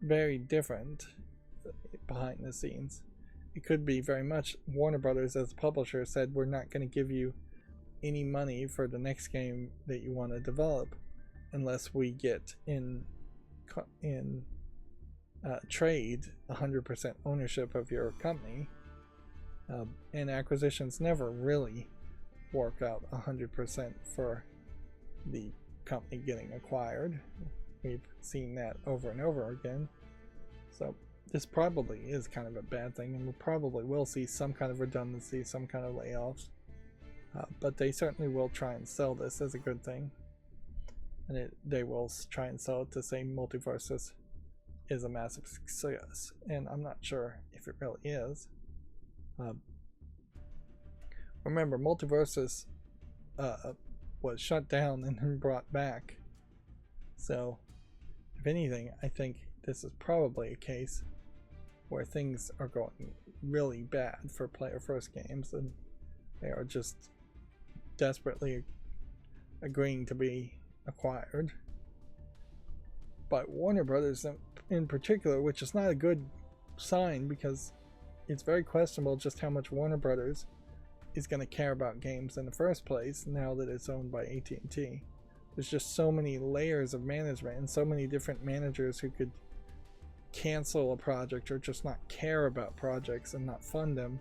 very different behind the scenes. It could be very much Warner Brothers as a publisher said, we're not going to give you any money for the next game that you want to develop unless we get in trade 100% ownership of your company. And acquisitions never really work out 100% for the company getting acquired. We've seen that over and over again. So this probably is kind of a bad thing, and we probably will see some kind of redundancy, some kind of layoffs. But they certainly will try and sell this as a good thing. And they will try and sell it to say Multiversus is a massive success. And I'm not sure if it really is. Remember, Multiversus was shut down and then brought back. So, if anything, I think this is probably a case where things are going really bad for Player First Games, and they are just desperately agreeing to be acquired by Warner Brothers in particular, which is not a good sign, because it's very questionable just how much Warner Brothers is going to care about games in the first place now that it's owned by AT&T. There's just so many layers of management and so many different managers who could cancel a project or just not care about projects and not fund them.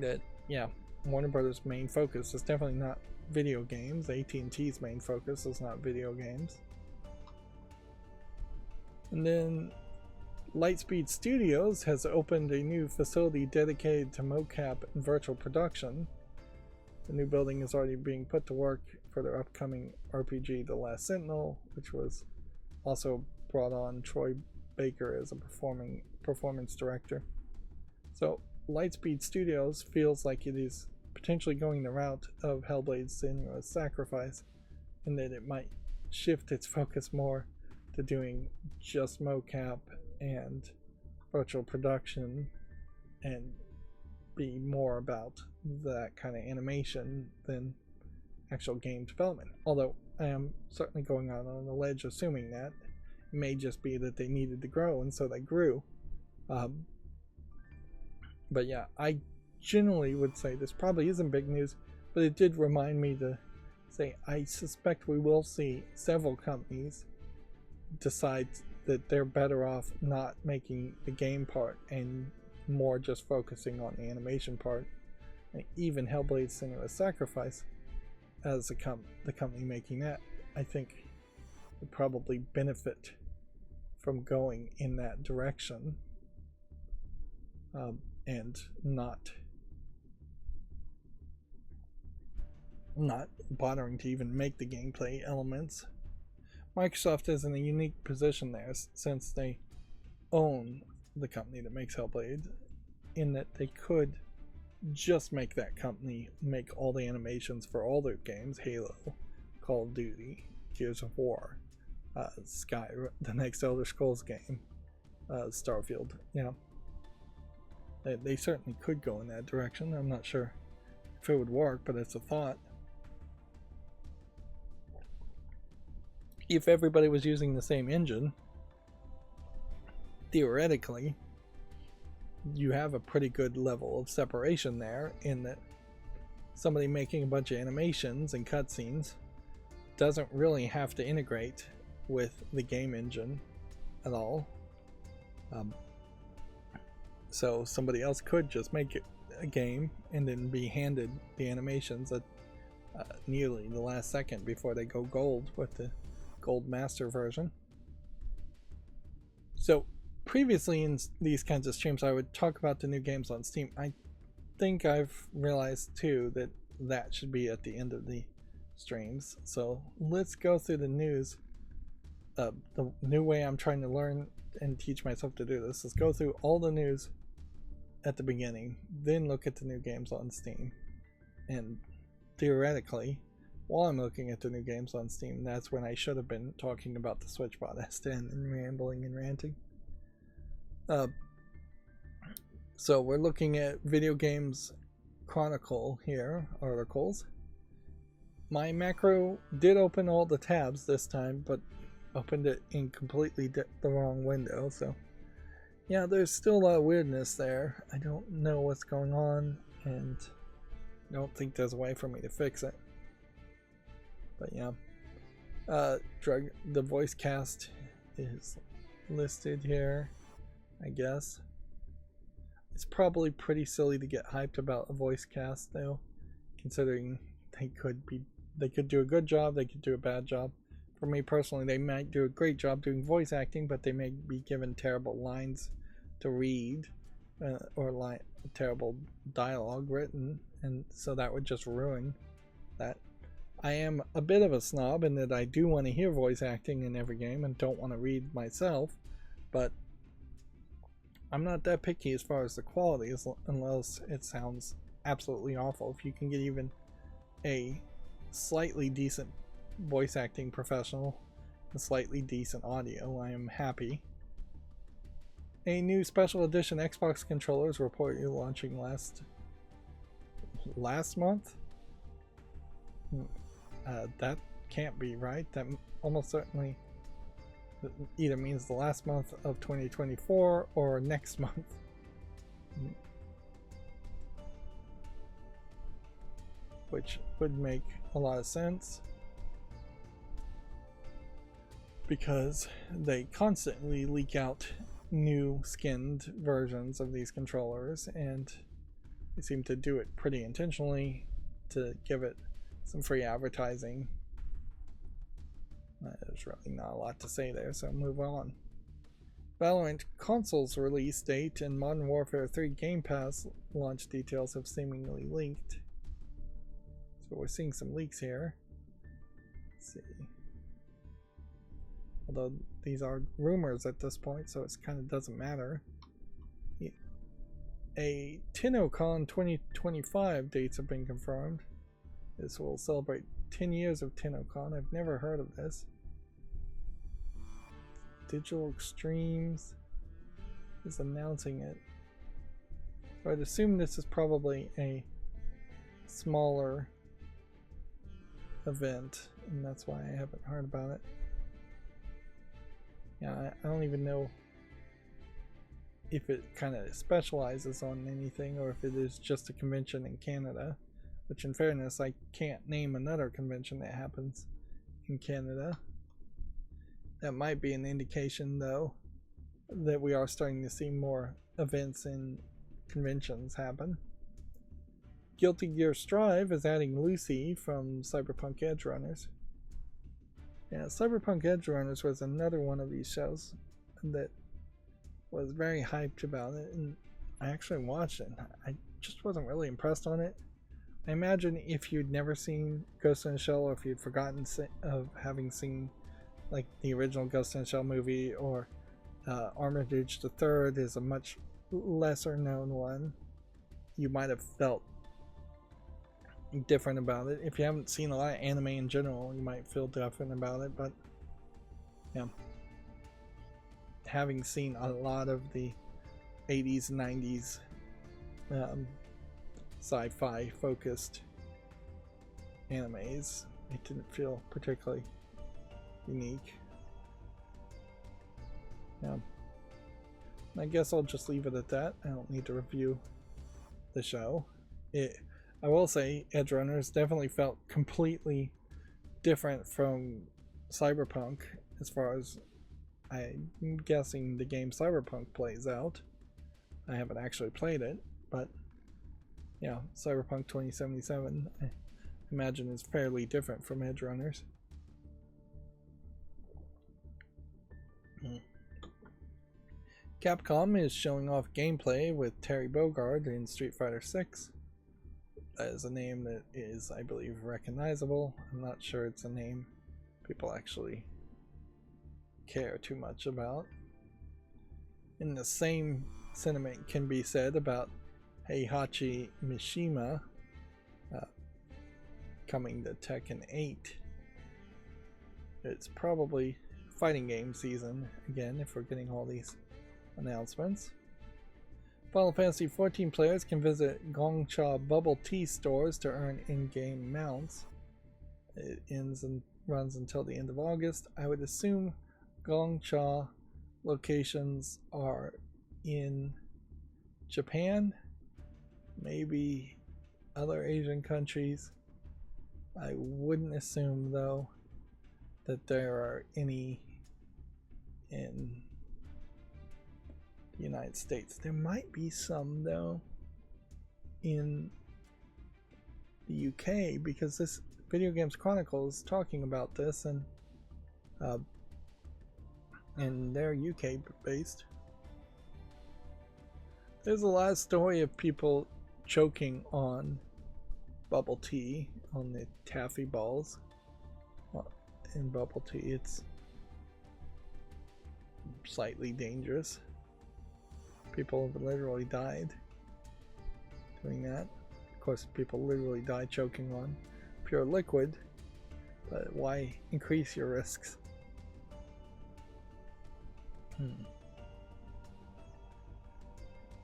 That, yeah, Warner Brothers' main focus is definitely not video games. AT&T's main focus is not video games. And then Lightspeed Studios has opened a new facility dedicated to mocap and virtual production. The new building is already being put to work for their upcoming RPG The Last Sentinel, which was also brought on Troy Baker as a performance director. So Lightspeed Studios feels like it is potentially going the route of Hellblade's Senua's Sacrifice, in that it might shift its focus more to doing just mocap and virtual production and be more about that kind of animation than actual game development. Although I am certainly going out on a ledge assuming that it may just be that they needed to grow and so they grew. But yeah, I generally would say this probably isn't big news, but it did remind me to say I suspect we will see several companies decide that they're better off not making the game part and more just focusing on the animation part. And even Hellblade: Senua's Sacrifice, as the company making that, I think would probably benefit from going in that direction, and not bothering to even make the gameplay elements. Microsoft is in a unique position there, since they own the company that makes Hellblade, in that they could just make that company make all the animations for all their games: Halo, Call of Duty, Gears of War, Skyrim, the next Elder Scrolls game, Starfield. You know, they certainly could go in that direction. I'm not sure if it would work, but it's a thought. If everybody was using the same engine, theoretically, you have a pretty good level of separation there, in that somebody making a bunch of animations and cutscenes doesn't really have to integrate with the game engine at all. So somebody else could just make a game and then be handed the animations at nearly the last second before they go gold with the gold master version. So previously in these kinds of streams I would talk about the new games on Steam. I think I've realized too that that should be at the end of the streams. So let's go through the news. The new way I'm trying to learn and teach myself to do this is go through all the news at the beginning, then look at the new games on Steam. And theoretically, while I'm looking at the new games on Steam, that's when I should have been talking about the SwitchBot S10 and rambling and ranting. So we're looking at Video Games Chronicle here, articles. My macro did open all the tabs this time, but opened it in completely the wrong window, so yeah, there's still a lot of weirdness there. I don't know what's going on, and I don't think there's a way for me to fix it. But yeah, the voice cast is listed here, I guess. It's probably pretty silly to get hyped about a voice cast though, considering they could do a good job, they could do a bad job. For me personally, they might do a great job doing voice acting, but they may be given terrible lines to read, or terrible dialogue written, and so that would just ruin that. I am a bit of a snob in that I do want to hear voice acting in every game and don't want to read myself, but I'm not that picky as far as the quality, unless it sounds absolutely awful. If you can get even a slightly decent voice acting professional and slightly decent audio, I am happy. A new special edition Xbox controller is reportedly launching last month. That can't be right. That almost certainly either means the last month of 2024 or next month. Which would make a lot of sense, because they constantly leak out new skinned versions of these controllers, and they seem to do it pretty intentionally to give it some free advertising. There's really not a lot to say there, so move on. Valorant consoles release date and Modern Warfare 3 Game Pass launch details have seemingly linked. So we're seeing some leaks here. Let's see. Although these are rumors at this point, so it kind of doesn't matter. A TennoCon 2025 dates have been confirmed. This will celebrate 10 years of TennoCon. I've never heard of this. Digital Extremes is announcing it. So I'd assume this is probably a smaller event, and that's why I haven't heard about it. Yeah, I don't even know if it kind of specializes on anything or if it is just a convention in Canada, which in fairness, I can't name another convention that happens in Canada. That might be an indication, though, that we are starting to see more events and conventions happen. Guilty Gear Strive is adding Lucy from Cyberpunk Edgerunners. Yeah, Cyberpunk Edgerunners was another one of these shows that was very hyped about it, and I actually watched it. I just wasn't really impressed on it. I imagine if you'd never seen Ghost in the Shell, or if you'd forgotten of having seen like the original Ghost in the Shell movie, or Armitage the Third is a much lesser known one, you might have felt different about it. If you haven't seen a lot of anime in general, you might feel different about it, but yeah, having seen a lot of the 80s and 90s sci-fi focused animes, it didn't feel particularly unique. Yeah, I guess I'll just leave it at that. I don't need to review the show. I will say Edgerunners definitely felt completely different from Cyberpunk as far as I'm guessing the game Cyberpunk plays out. I haven't actually played it, but yeah, Cyberpunk 2077, I imagine, is fairly different from Edge Runners. Capcom is showing off gameplay with Terry Bogard in Street Fighter 6. That is a name that is, I believe, recognizable. I'm not sure it's a name people actually care too much about. And the same sentiment can be said about Heihachi Mishima coming to Tekken 8. It's probably fighting game season again if we're getting all these announcements. Final Fantasy XIV players can visit Gongcha bubble tea stores to earn in-game mounts. It ends and runs until the end of August. I would assume Gongcha locations are in Japan, maybe other Asian countries. I wouldn't assume, though, that there are any in the United States. There might be some, though, in the UK, because this Video Games Chronicle is talking about this, and they're UK based. There's a lot of story of people choking on bubble tea, on the taffy balls in bubble tea. It's slightly dangerous. People have literally died doing that. Of course, people literally die choking on pure liquid, but why increase your risks? You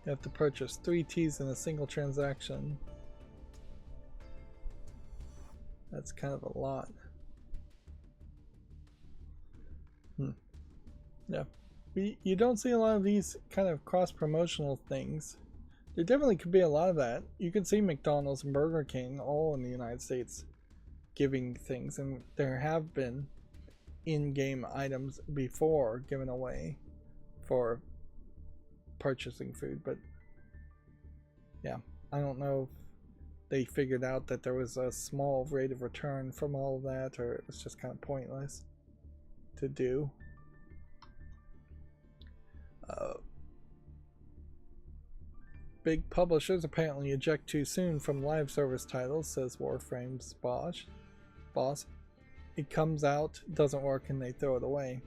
have to purchase 3 teas in a single transaction. That's kind of a lot. Yeah. You don't see a lot of these kind of cross-promotional things. There definitely could be a lot of that. You can see McDonald's and Burger King all in the United States giving things, and there have been in-game items before given away for purchasing food, but yeah, I don't know if they figured out that there was a small rate of return from all of that, or it was just kind of pointless to do. Big publishers apparently eject too soon from live service titles, says Warframe's boss. It comes out, doesn't work, and they throw it away.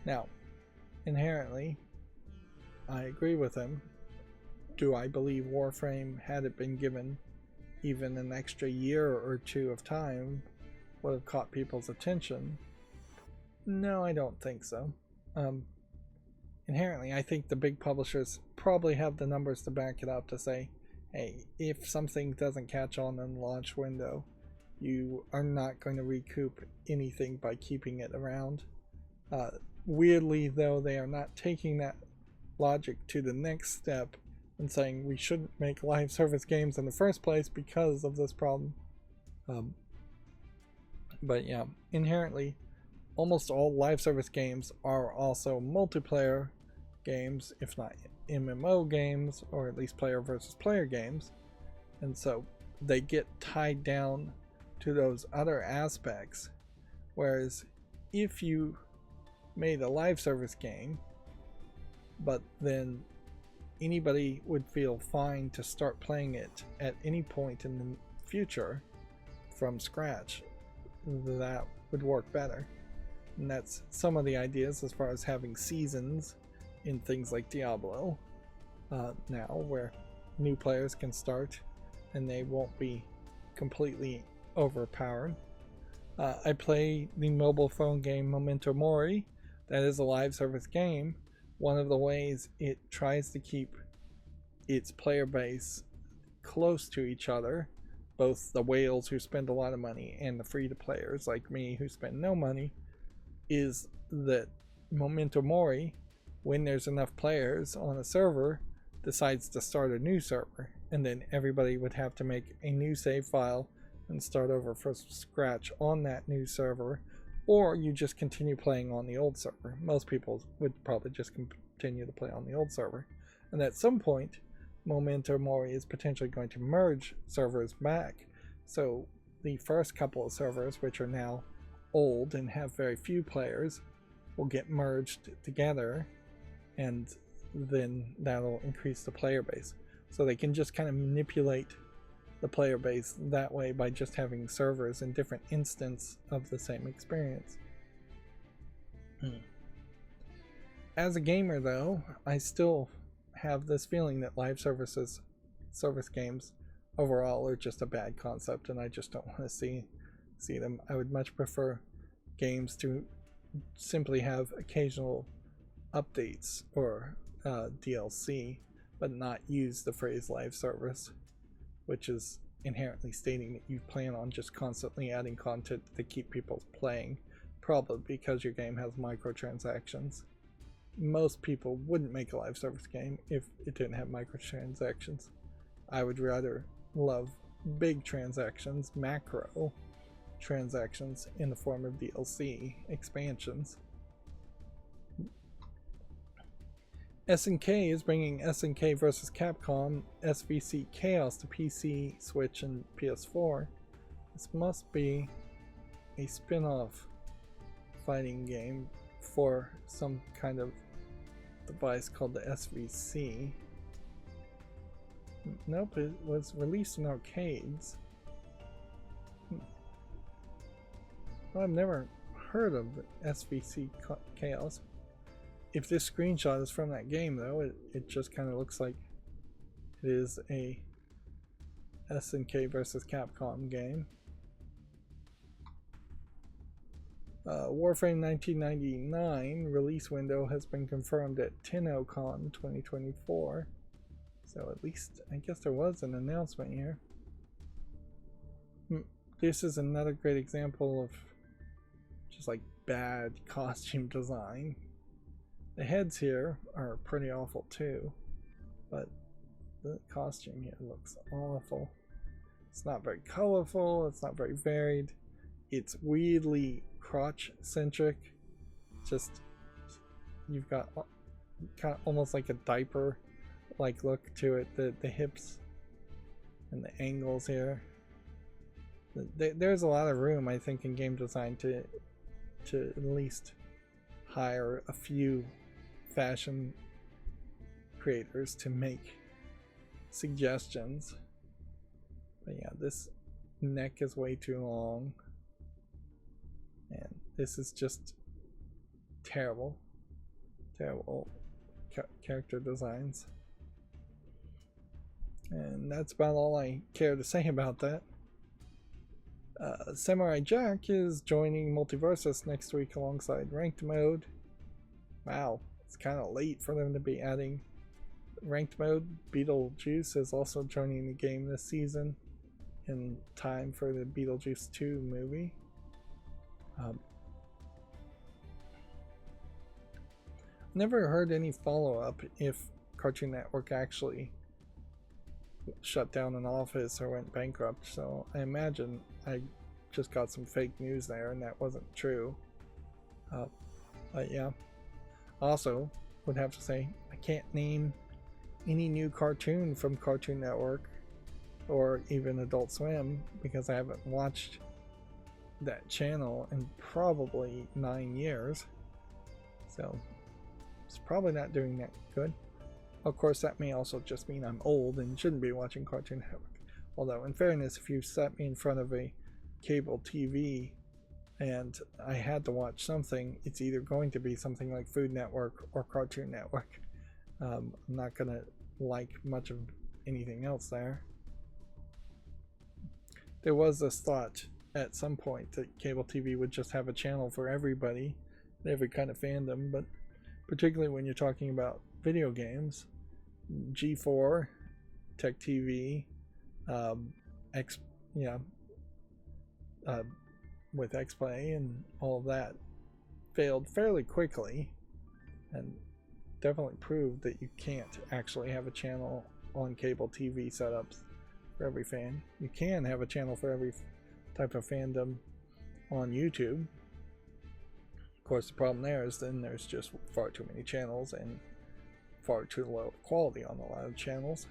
Now, inherently, I agree with him. Do I believe Warframe, had it been given even an extra year or two of time, would have caught people's attention? No, I don't think so. Inherently, I think the big publishers probably have the numbers to back it up to say, hey, if something doesn't catch on in the launch window, you are not going to recoup anything by keeping it around. Weirdly, though, they are not taking that logic to the next step and saying we shouldn't make live service games in the first place because of this problem. But yeah, inherently, almost all live service games are also multiplayer games, if not MMO games, or at least player versus player games. And so they get tied down to those other aspects. Whereas if you made a live service game, but then anybody would feel fine to start playing it at any point in the future from scratch, that would work better. And that's some of the ideas as far as having seasons in things like Diablo now, where new players can start and they won't be completely overpowered. I play the mobile phone game Memento Mori. That is a live service game. One of the ways it tries to keep its player base close to each other, both the whales who spend a lot of money and the free-to-players like me who spend no money, is that Memento Mori, when there's enough players on a server, decides to start a new server, and then everybody would have to make a new save file and start over from scratch on that new server, or you just continue playing on the old server. Most people would probably just continue to play on the old server, and at some point Memento Mori is potentially going to merge servers back. So the first couple of servers, which are now old and have very few players, will get merged together, and then that'll increase the player base. So they can just kind of manipulate the player base that way by just having servers in different instances of the same experience. As a gamer though, I still have this feeling that live service games overall are just a bad concept, and I just don't want to see them. I would much prefer games to simply have occasional updates or DLC, but not use the phrase live service, which is inherently stating that you plan on just constantly adding content to keep people playing, probably because your game has microtransactions. Most people wouldn't make a live service game if it didn't have microtransactions. I would rather love big transactions, macro transactions in the form of DLC expansions. SNK is bringing SNK vs. Capcom SVC Chaos to PC, Switch, and PS4. This must be a spin-off fighting game for some kind of device called the SVC. Nope, it was released in arcades. Well, I've never heard of the SVC Chaos. If this screenshot is from that game though, it just kind of looks like it is a SNK vs. Capcom game. Warframe 1999 release window has been confirmed at TennoCon 2024. So at least, I guess there was an announcement here. This is another great example of just like bad costume design. The heads here are pretty awful too, but the costume here looks awful. It's not very colorful, it's not very varied. It's weirdly crotch centric. Just, you've got kind of almost like a diaper like look to it, the hips and the angles here. There's a lot of room, I think, in game design to at least hire a few fashion creators to make suggestions. But yeah, this neck is way too long, and this is just terrible character designs. And that's about all I care to say about that. Samurai Jack is joining Multiversus next week alongside Ranked Mode. Wow, it's kind of late for them to be adding Ranked Mode. Beetlejuice is also joining the game this season in time for the Beetlejuice 2 movie. Never heard any follow-up if Cartoon Network actually shut down an office or went bankrupt, so I imagine I just got some fake news there and that wasn't true. But yeah, also would have to say I can't name any new cartoon from Cartoon Network or even Adult Swim because I haven't watched that channel in probably 9 years, so it's probably not doing that good. Of course, that may also just mean I'm old and shouldn't be watching Cartoon Network. Although, in fairness, if you sat me in front of a cable TV and I had to watch something, it's either going to be something like Food Network or Cartoon Network. I'm not going to like much of anything else there. There was this thought at some point that cable TV would just have a channel for everybody, every kind of fandom, but particularly when you're talking about video games, G4, Tech TV, with XPlay and all of that failed fairly quickly, and definitely proved that you can't actually have a channel on cable TV setups for every fan. You can have a channel for every type of fandom on YouTube. Of course, the problem there is then there's just far too many channels and far too low quality on a lot of channels.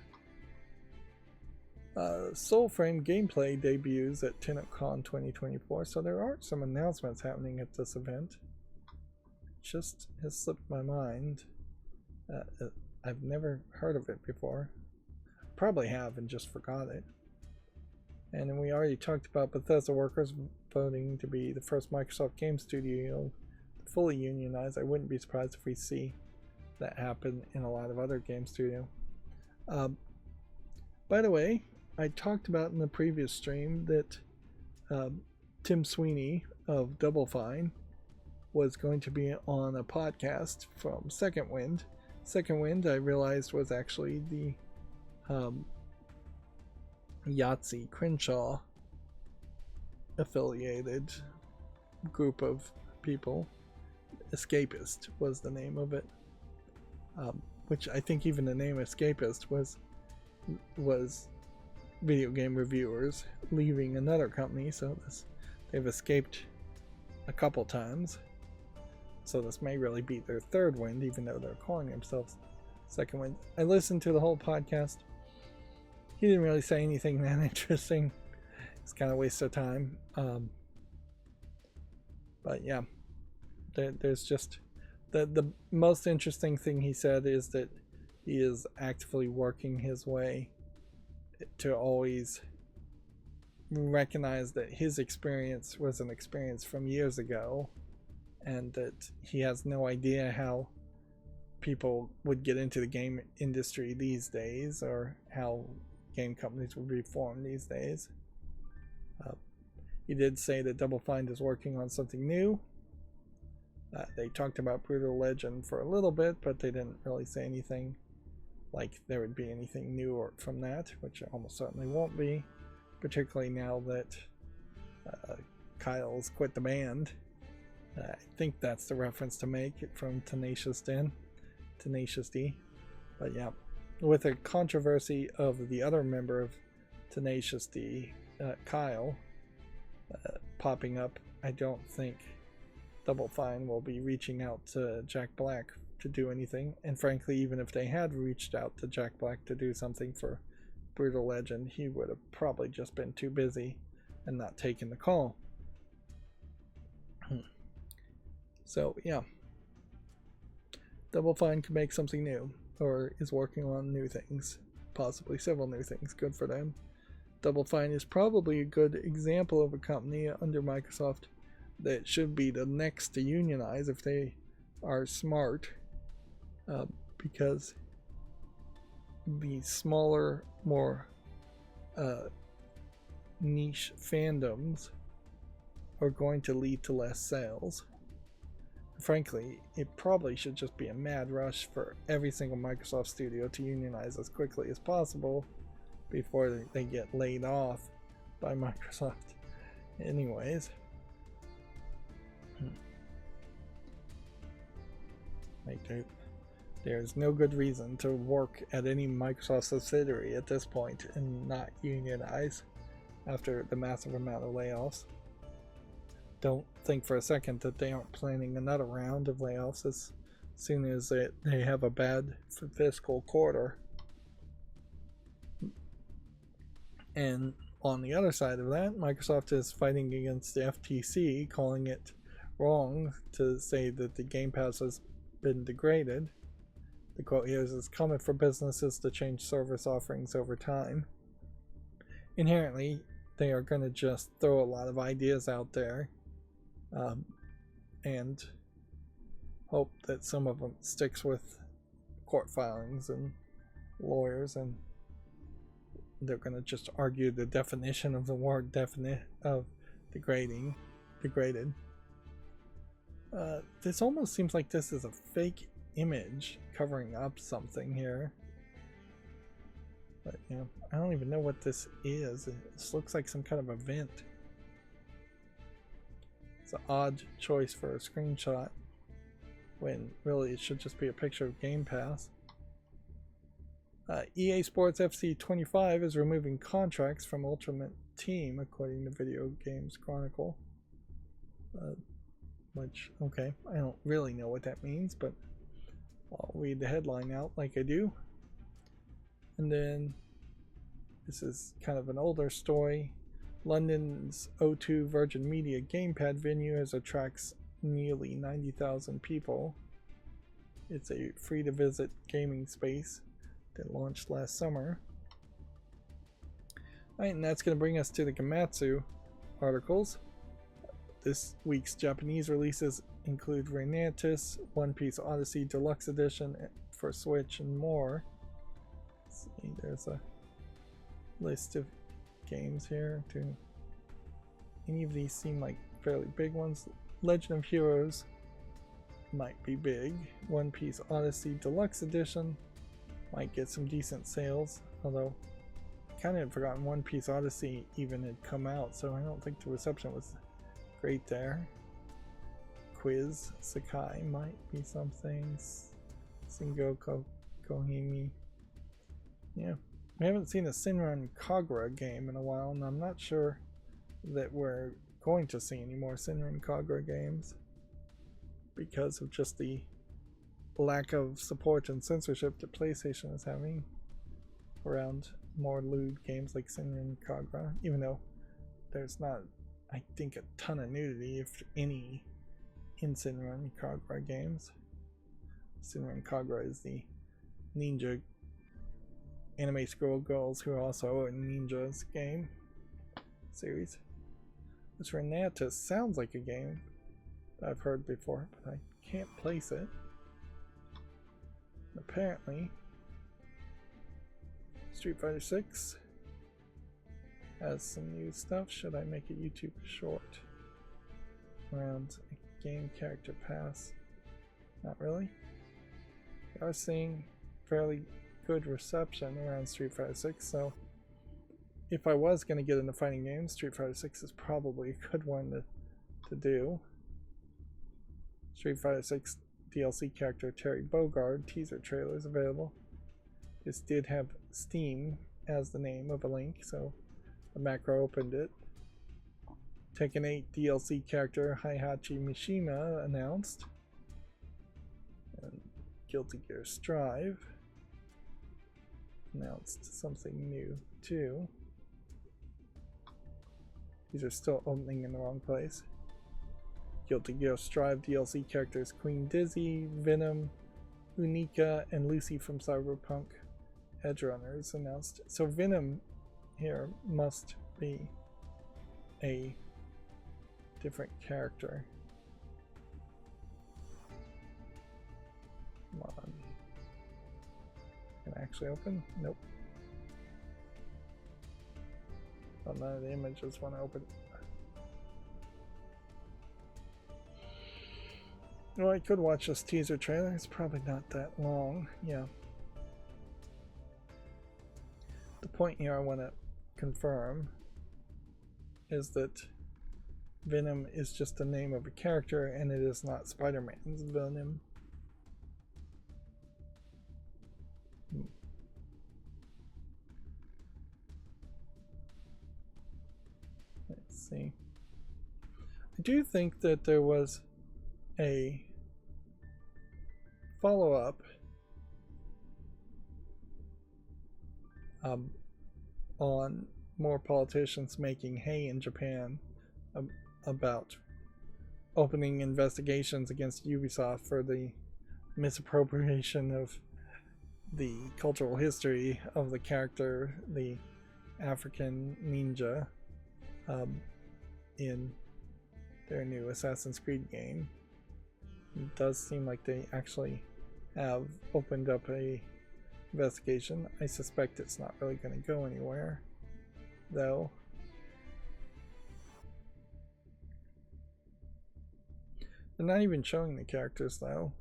Soulframe gameplay debuts at TennoCon 2024, so there are some announcements happening at this event. Just has slipped my mind. I've never heard of it before. Probably have and just forgot it. And then we already talked about Bethesda workers voting to be the first Microsoft game studio to fully unionize. I wouldn't be surprised if we see that happen in a lot of other game studios. By the way, I talked about in the previous stream that Tim Sweeney of Double Fine was going to be on a podcast from Second Wind. Second Wind, I realized, was actually the Yahtzee Crenshaw affiliated group of people. Escapist was the name of it, which I think even the name Escapist was video game reviewers leaving another company, so they've escaped a couple times. So this may really be their third wind, even though they're calling themselves Second Wind. I listened to the whole podcast. He didn't really say anything that interesting. It's kind of a waste of time. But yeah, there's just the most interesting thing he said is that he is actively working his way to always recognize that his experience was an experience from years ago, and that he has no idea how people would get into the game industry these days, or how game companies would be formed these days. He did say that Double Fine is working on something new. They talked about Brutal Legend for a little bit, but they didn't really say anything like there would be anything new from that, which almost certainly won't be, particularly now that Kyle's quit the band. I think that's the reference to make from Tenacious D. But yeah, with the controversy of the other member of Tenacious D, Kyle, popping up, I don't think Double Fine will be reaching out to Jack Black to do anything. And frankly, even if they had reached out to Jack Black to do something for Brutal Legend, he would have probably just been too busy and not taken the call. So yeah, Double Fine can make something new, or is working on new things, possibly several new things. Good for them. Double Fine is probably a good example of a company under Microsoft that should be the next to unionize if they are smart, because the smaller, more niche fandoms are going to lead to less sales. Frankly, it probably should just be a mad rush for every single Microsoft studio to unionize as quickly as possible before they get laid off by Microsoft. Anyways. There's no good reason to work at any Microsoft subsidiary at this point and not unionize after the massive amount of layoffs. Don't think for a second that they aren't planning another round of layoffs as soon as they have a bad fiscal quarter. And on the other side of that, Microsoft is fighting against the FTC, calling it wrong to say that the Game Pass has been degraded. The quote here is, "It's common for businesses to change service offerings over time." Inherently, they are going to just throw a lot of ideas out there and hope that some of them sticks with court filings and lawyers, and they're going to just argue the definition of the word of degraded. This almost seems like this is a fake image covering up something here. But yeah, I don't even know what this is. This looks like some kind of event. It's an odd choice for a screenshot when really it should just be a picture of Game Pass. EA Sports FC 25 is removing contracts from Ultimate Team, according to Video Games Chronicle. Which, okay, I don't really know what that means, but I'll read the headline out like I do. And then This is kind of an older story. London's O2 Virgin Media Gamepad venue has attracts nearly 90,000 people. It's a free-to-visit gaming space that launched last summer. Alright, and that's going to bring us to the Gematsu articles. This week's Japanese releases include Renatus, One Piece Odyssey Deluxe Edition for Switch, and more. Let's see, there's a list of games here. Do any of these seem like fairly big ones? Legend of Heroes might be big. One Piece Odyssey Deluxe Edition might get some decent sales, although I kind of had forgotten One Piece Odyssey even had come out, so I don't think the reception was great there. Quiz Sakai might be something. Singo Kohimi. Yeah. We haven't seen a Sinran Kagura game in a while, and I'm not sure that we're going to see any more Sinran Kagura games because of just the lack of support and censorship that PlayStation is having around more lewd games like Sinran Kagura, even though there's not, I think, a ton of nudity, if any, in Sinran Kagura games. Sinran Kagura is the ninja anime scroll girls who are also in Ninja's game series. This Renatus sounds like a game that I've heard before, but I can't place it. Apparently, Street Fighter 6 has some new stuff. Should I make a YouTube short around a game character pass? Not really. We are seeing fairly good reception around Street Fighter 6, so if I was going to get into fighting games, Street Fighter 6 is probably a good one to do. Street Fighter 6 DLC character Terry Bogard teaser trailer is available. This did have Steam as the name of a link, so the macro opened it. Tekken 8 DLC character Heihachi Mishima announced. And Guilty Gear Strive announced something new too. These are still opening in the wrong place. Guilty Gear Strive DLC characters Queen Dizzy, Venom, Unika, and Lucy from Cyberpunk Edgerunners announced. So Venom here must be a different character. Come on. Can I actually open? Nope. Well, none of the images want to open. Well, I could watch this teaser trailer. It's probably not that long. Yeah. The point here I want to confirm is that Venom is just the name of a character and it is not Spider-Man's Venom. Let's see. I do think that there was a follow-up on more politicians making hay in Japan about opening investigations against Ubisoft for the misappropriation of the cultural history of the character, the African ninja, in their new Assassin's Creed game. It does seem like they actually have opened up a investigation. I suspect it's not really going to go anywhere, though. They're not even showing the characters, though.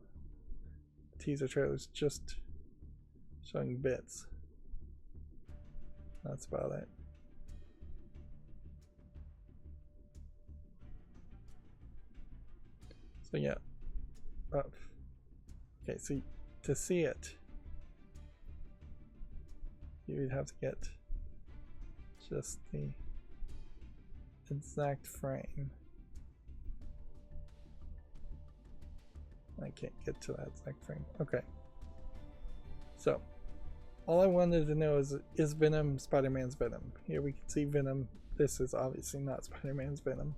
The teaser trailer's just showing bits. That's about it. So yeah. Okay, so to see it, you would have to get just the exact frame. I can't get to that exact frame. Okay. So, All I wanted to know is Venom Spider-Man's Venom? Here we can see Venom. This is obviously not Spider-Man's Venom.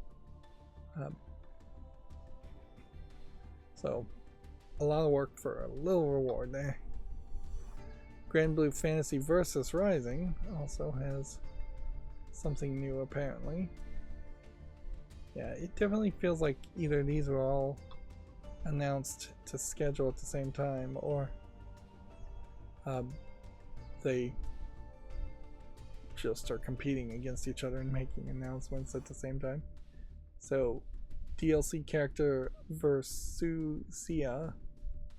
So, a lot of work for a little reward there. Grand Blue Fantasy vs. Rising also has something new apparently. Yeah, it definitely feels like either these were all announced to schedule at the same time, or they just are competing against each other and making announcements at the same time. So, DLC character Versusia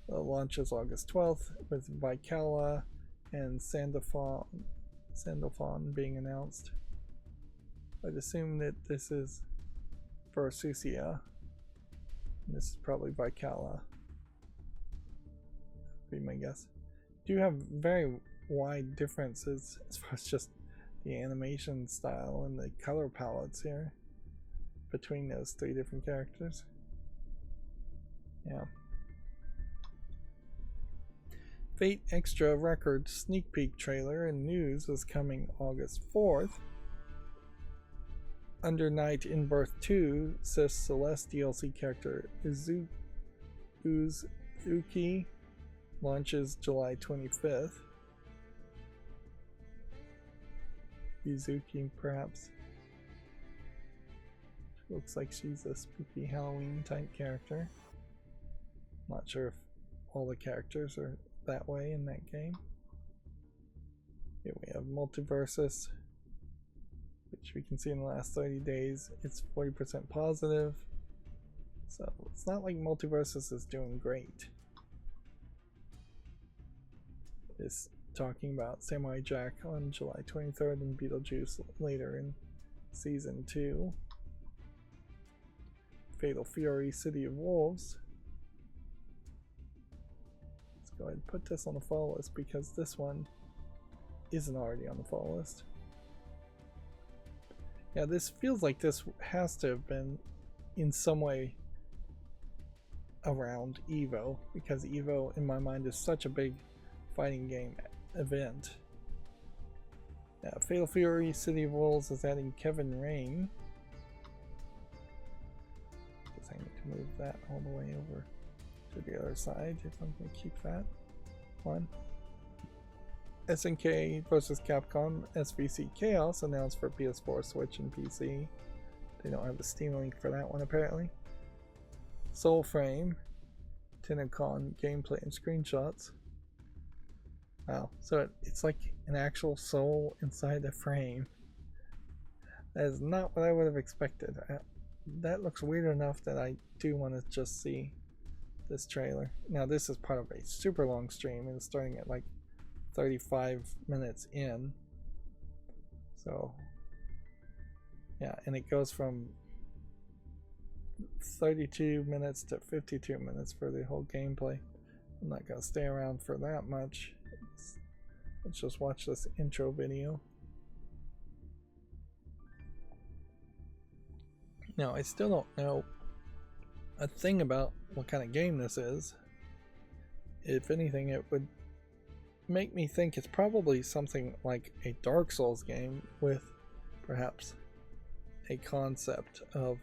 launches August 12th with Vicala and Sandalphon being announced. I'd assume that this is Versusia. This is probably Vicala. Be my guess. Do have very wide differences as far as just the animation style and the color palettes here between those three different characters. Yeah. Fate Extra Record sneak peek trailer and news is coming August 4th. Under Night in Birth 2 says Celeste DLC character Uzuki launches July 25th. Uzuki, perhaps. Looks like she's a spooky Halloween type character. Not sure if all the characters are that way in that game. Here we have Multiversus, which we can see in the last 30 days. It's 40% positive. So it's not like Multiversus is doing great. It's talking about Samurai Jack on July 23rd and Beetlejuice later in Season 2. Fatal Fury City of Wolves. Let's go ahead and put this on the fall list because this one isn't already on the fall list. Yeah, this feels like this has to have been in some way around EVO, because EVO in my mind is such a big fighting game event. Yeah, Fatal Fury City of Wolves is adding Kevin Rain. I need to move that all the way over to the other side if I'm going to keep that one. SNK vs. Capcom SVC Chaos announced for PS4, Switch, and PC. They don't have a Steam link for that one apparently. Soulframe, Tenacon gameplay and screenshots. Wow, so it's like an actual soul inside the frame. That is not what I would have expected. That looks weird enough that I do want to just see this trailer. Now this is part of a super long stream and it's starting at like 35 minutes in. So yeah, and it goes from 32 minutes to 52 minutes for the whole gameplay. I'm not going to stay around for that much. Let's just watch this intro video. Now, I still don't know a thing about what kind of game this is. If anything, it would make me think it's probably something like a Dark Souls game with perhaps a concept of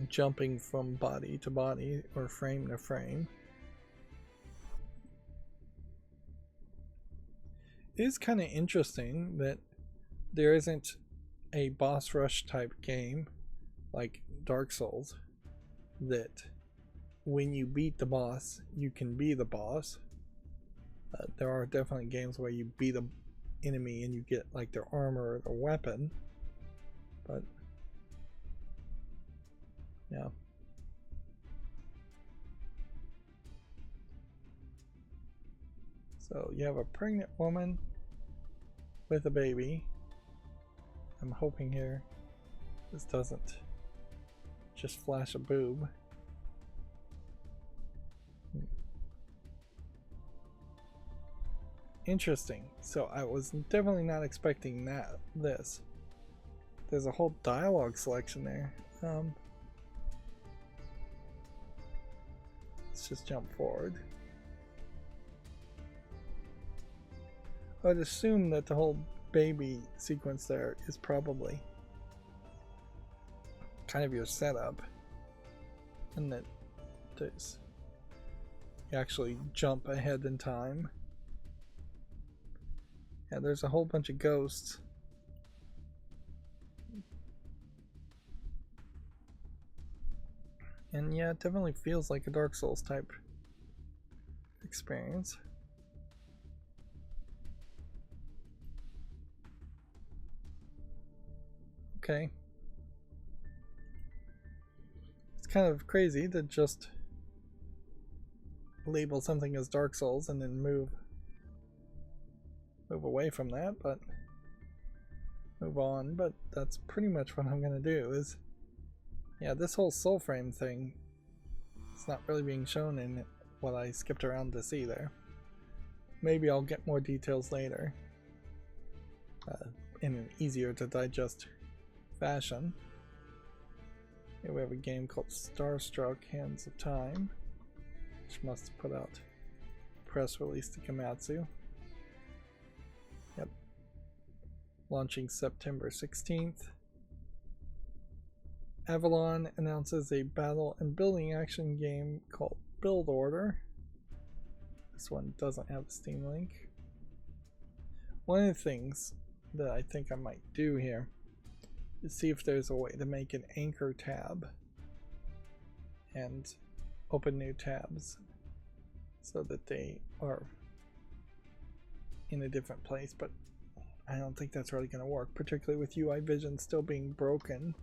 jumping from body to body or frame to frame. It is kind of interesting that there isn't a boss rush type game like Dark Souls that when you beat the boss you can be the boss. There are definitely games where you beat an enemy and you get like their armor or their weapon, but yeah. So you have a pregnant woman with a baby. I'm hoping here this doesn't just flash a boob. Interesting. So I was definitely not expecting this. There's a whole dialogue selection there. Let's just jump forward. I'd assume that the whole baby sequence there is probably kind of your setup, and that there's, you actually jump ahead in time. Yeah, there's a whole bunch of ghosts. And yeah, it definitely feels like a Dark Souls type experience. Okay. It's kind of crazy to just label something as Dark Souls and then move away from that, but move on. But that's pretty much what I'm gonna do. Is, yeah, this whole soul frame thing, it's not really being shown in what I skipped around to see there. Maybe I'll get more details later in an easier to digest fashion. Here we have a game called Starstruck Hands of Time, which must have put out a press release to Komatsu. Yep. Launching September 16th. Avalon announces a battle and building action game called Build Order. This one doesn't have a Steam link. One of the things that I think I might do here is see if there's a way to make an anchor tab and open new tabs so that they are in a different place, but I don't think that's really going to work, particularly with UI Vision still being broken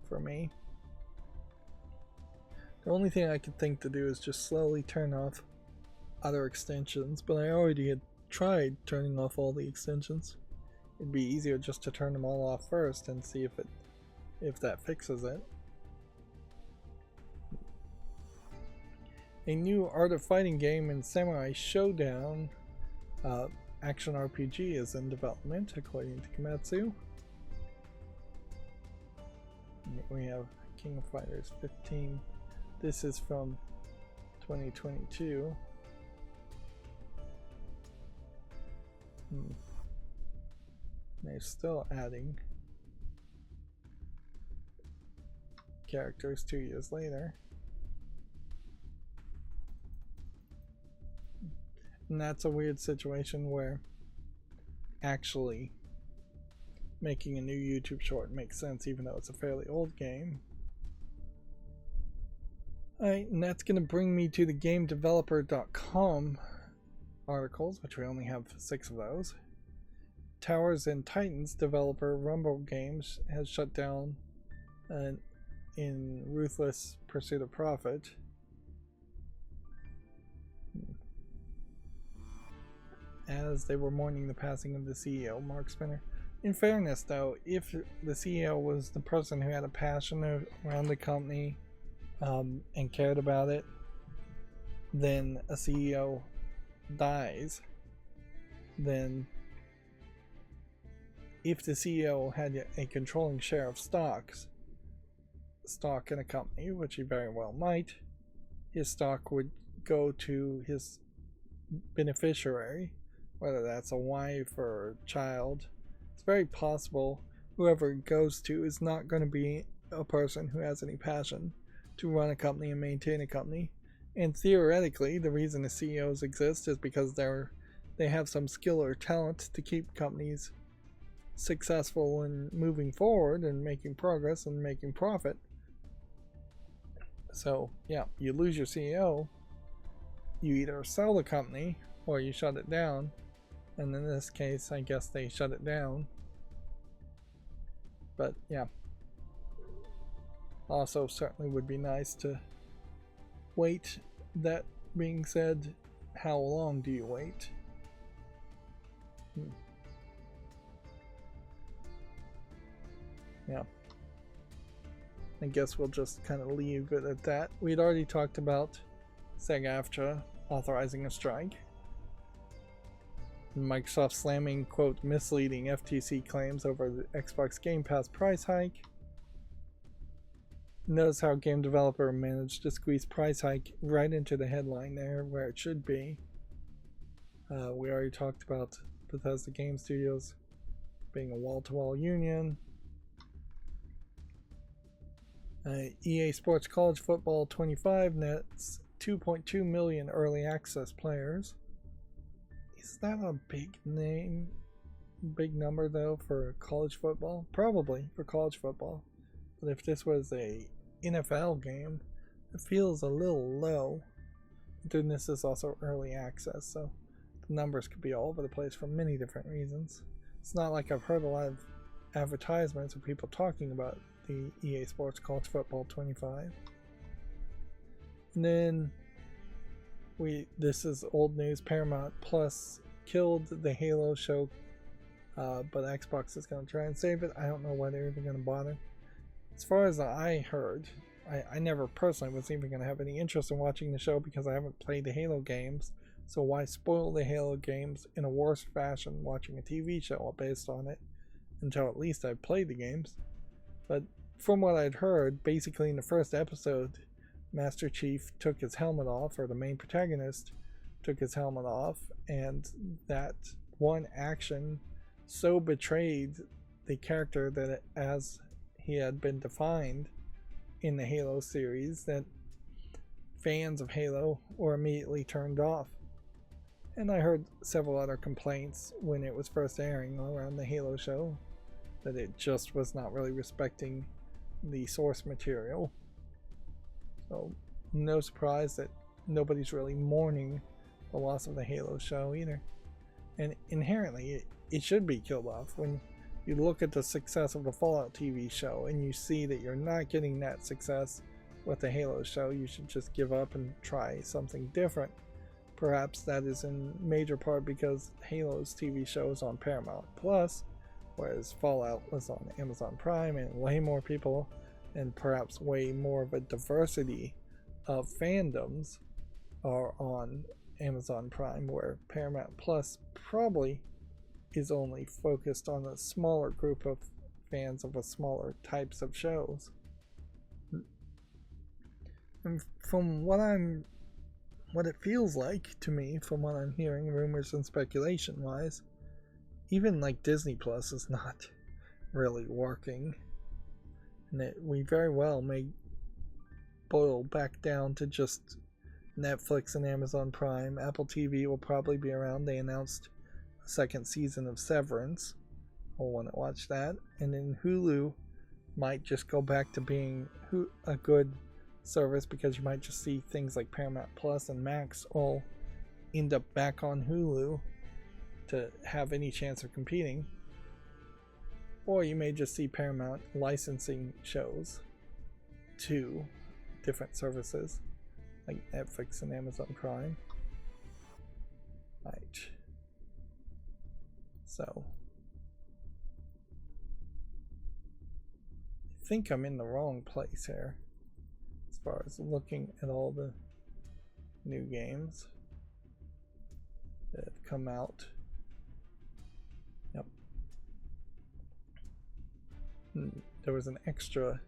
for me. The only thing I could think to do is just slowly turn off other extensions, but I already had tried turning off all the extensions. It'd be easier just to turn them all off first and see if that fixes it. A new Art of Fighting game in Samurai Showdown action RPG is in development, according to Komatsu. We have King of Fighters 15. This is from 2022. They're still adding characters 2 years later. And that's a weird situation where actually making a new YouTube short makes sense even though it's a fairly old game. Alright, and that's going to bring me to the GameDeveloper.com articles, which we only have 6 of those. Towers and Titans developer Rumble Games has shut down in ruthless pursuit of profit. As they were mourning the passing of the CEO, Mark Spinner. In fairness, though, if the CEO was the person who had a passion around the company and cared about it, then a CEO dies. Then if the CEO had a controlling share of stock in a company, which he very well might, his stock would go to his beneficiary, whether that's a wife or a child. It's very possible whoever it goes to is not going to be a person who has any passion to run a company and maintain a company. And theoretically, the reason the CEOs exist is because they have some skill or talent to keep companies successful and moving forward and making progress and making profit. So yeah, you lose your CEO, you either sell the company or you shut it down, and in this case I guess they shut it down. But yeah, also certainly would be nice to wait. That being said, how long do you wait? Yeah, I guess we'll just kind of leave it at that. We'd already talked about SAG-AFTRA authorizing a strike, Microsoft slamming, quote, misleading FTC claims over the Xbox Game Pass price hike. Notice how Game Developer managed to squeeze price hike right into the headline there where it should be. We already talked about Bethesda Game Studios being a wall-to-wall union. EA Sports College Football 25 nets 2.2 million early access players. Is that a big number though for college football? Probably for college football. But if this was a NFL game, it feels a little low. Then this is also early access, so the numbers could be all over the place for many different reasons. It's not like I've heard a lot of advertisements or people talking about the EA Sports College Football 25. And then this is old news. Paramount Plus killed the Halo show, but Xbox is going to try and save it. I don't know why they're even going to bother. As far as I heard, I never personally was even going to have any interest in watching the show because I haven't played the Halo games. So why spoil the Halo games in a worse fashion watching a TV show based on it until at least I've played the games? But from what I'd heard, basically in the first episode, Master Chief took his helmet off, or the main protagonist took his helmet off, and that one action so betrayed the character that as he had been defined in the Halo series that fans of Halo were immediately turned off. And I heard several other complaints when it was first airing around the Halo show that it just was not really respecting the source material. So no surprise that nobody's really mourning the loss of the Halo show either. And inherently it should be killed off. When you look at the success of the Fallout TV show and you see that you're not getting that success with the Halo show, you should just give up and try something different. Perhaps that is in major part because Halo's TV show is on Paramount Plus, whereas Fallout was on Amazon Prime, and way more people and perhaps way more of a diversity of fandoms are on Amazon Prime, where Paramount Plus probably is only focused on a smaller group of fans of a smaller types of shows. And from what it feels like to me, from what I'm hearing, rumors and speculation wise, even like Disney Plus is not really working, and that we very well may boil back down to just Netflix and Amazon Prime. Apple TV will probably be around. They announced a second season of Severance. I'll want to watch that. And then Hulu might just go back to being a good service, because you might just see things like Paramount Plus and Max all end up back on Hulu to have any chance of competing. Or you may just see Paramount licensing shows to different services like Netflix and Amazon Prime. Right. So I think I'm in the wrong place here as far as looking at all the new games that have come out. Yep. There was an extra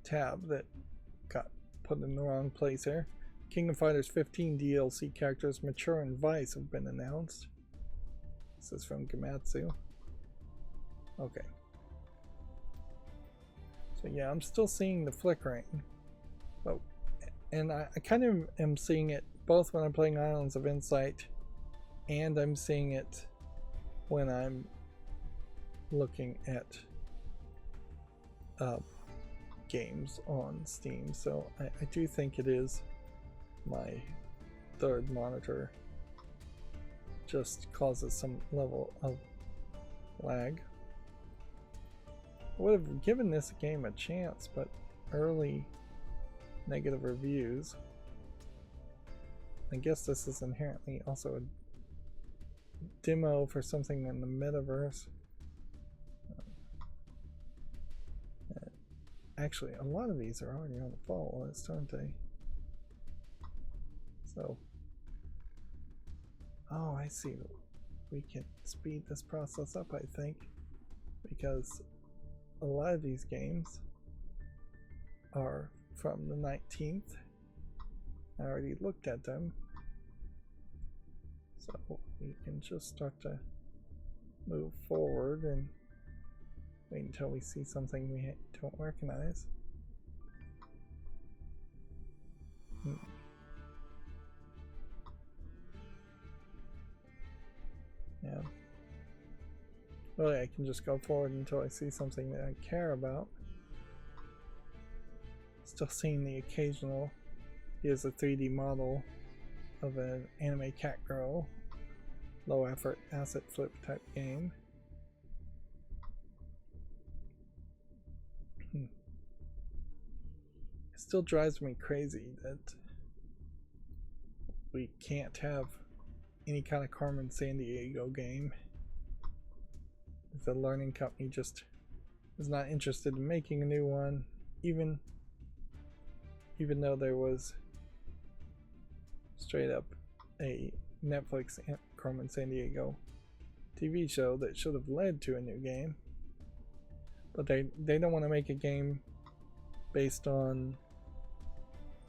tab that got put in the wrong place here. King of Fighters 15 DLC characters Mature and Vice have been announced. This is from Gamatsu. Okay. So yeah, I'm still seeing the flickering. And I kind of am seeing it both when I'm playing Islands of Insight, and I'm seeing it when I'm looking at games on Steam. So I do think it is my third monitor just causes some level of lag. I would have given this game a chance, but early negative reviews. I guess this is inherently also a demo for something in the metaverse. Actually, a lot of these are already on the fall list, aren't they? So, oh, I see. We can speed this process up, I think, because a lot of these games are from the 19th. I already looked at them, so we can just start to move forward and wait until we see something we don't recognize. Yeah. Really, I can just go forward until I see something that I care about. Still seeing the occasional, here's a 3D model of an anime cat girl, low effort asset flip type game. It still drives me crazy that we can't have any kind of Carmen Sandiego game. The learning company just is not interested in making a new one, even though there was straight up a Netflix Carmen Sandiego TV show that should have led to a new game. But they don't want to make a game based on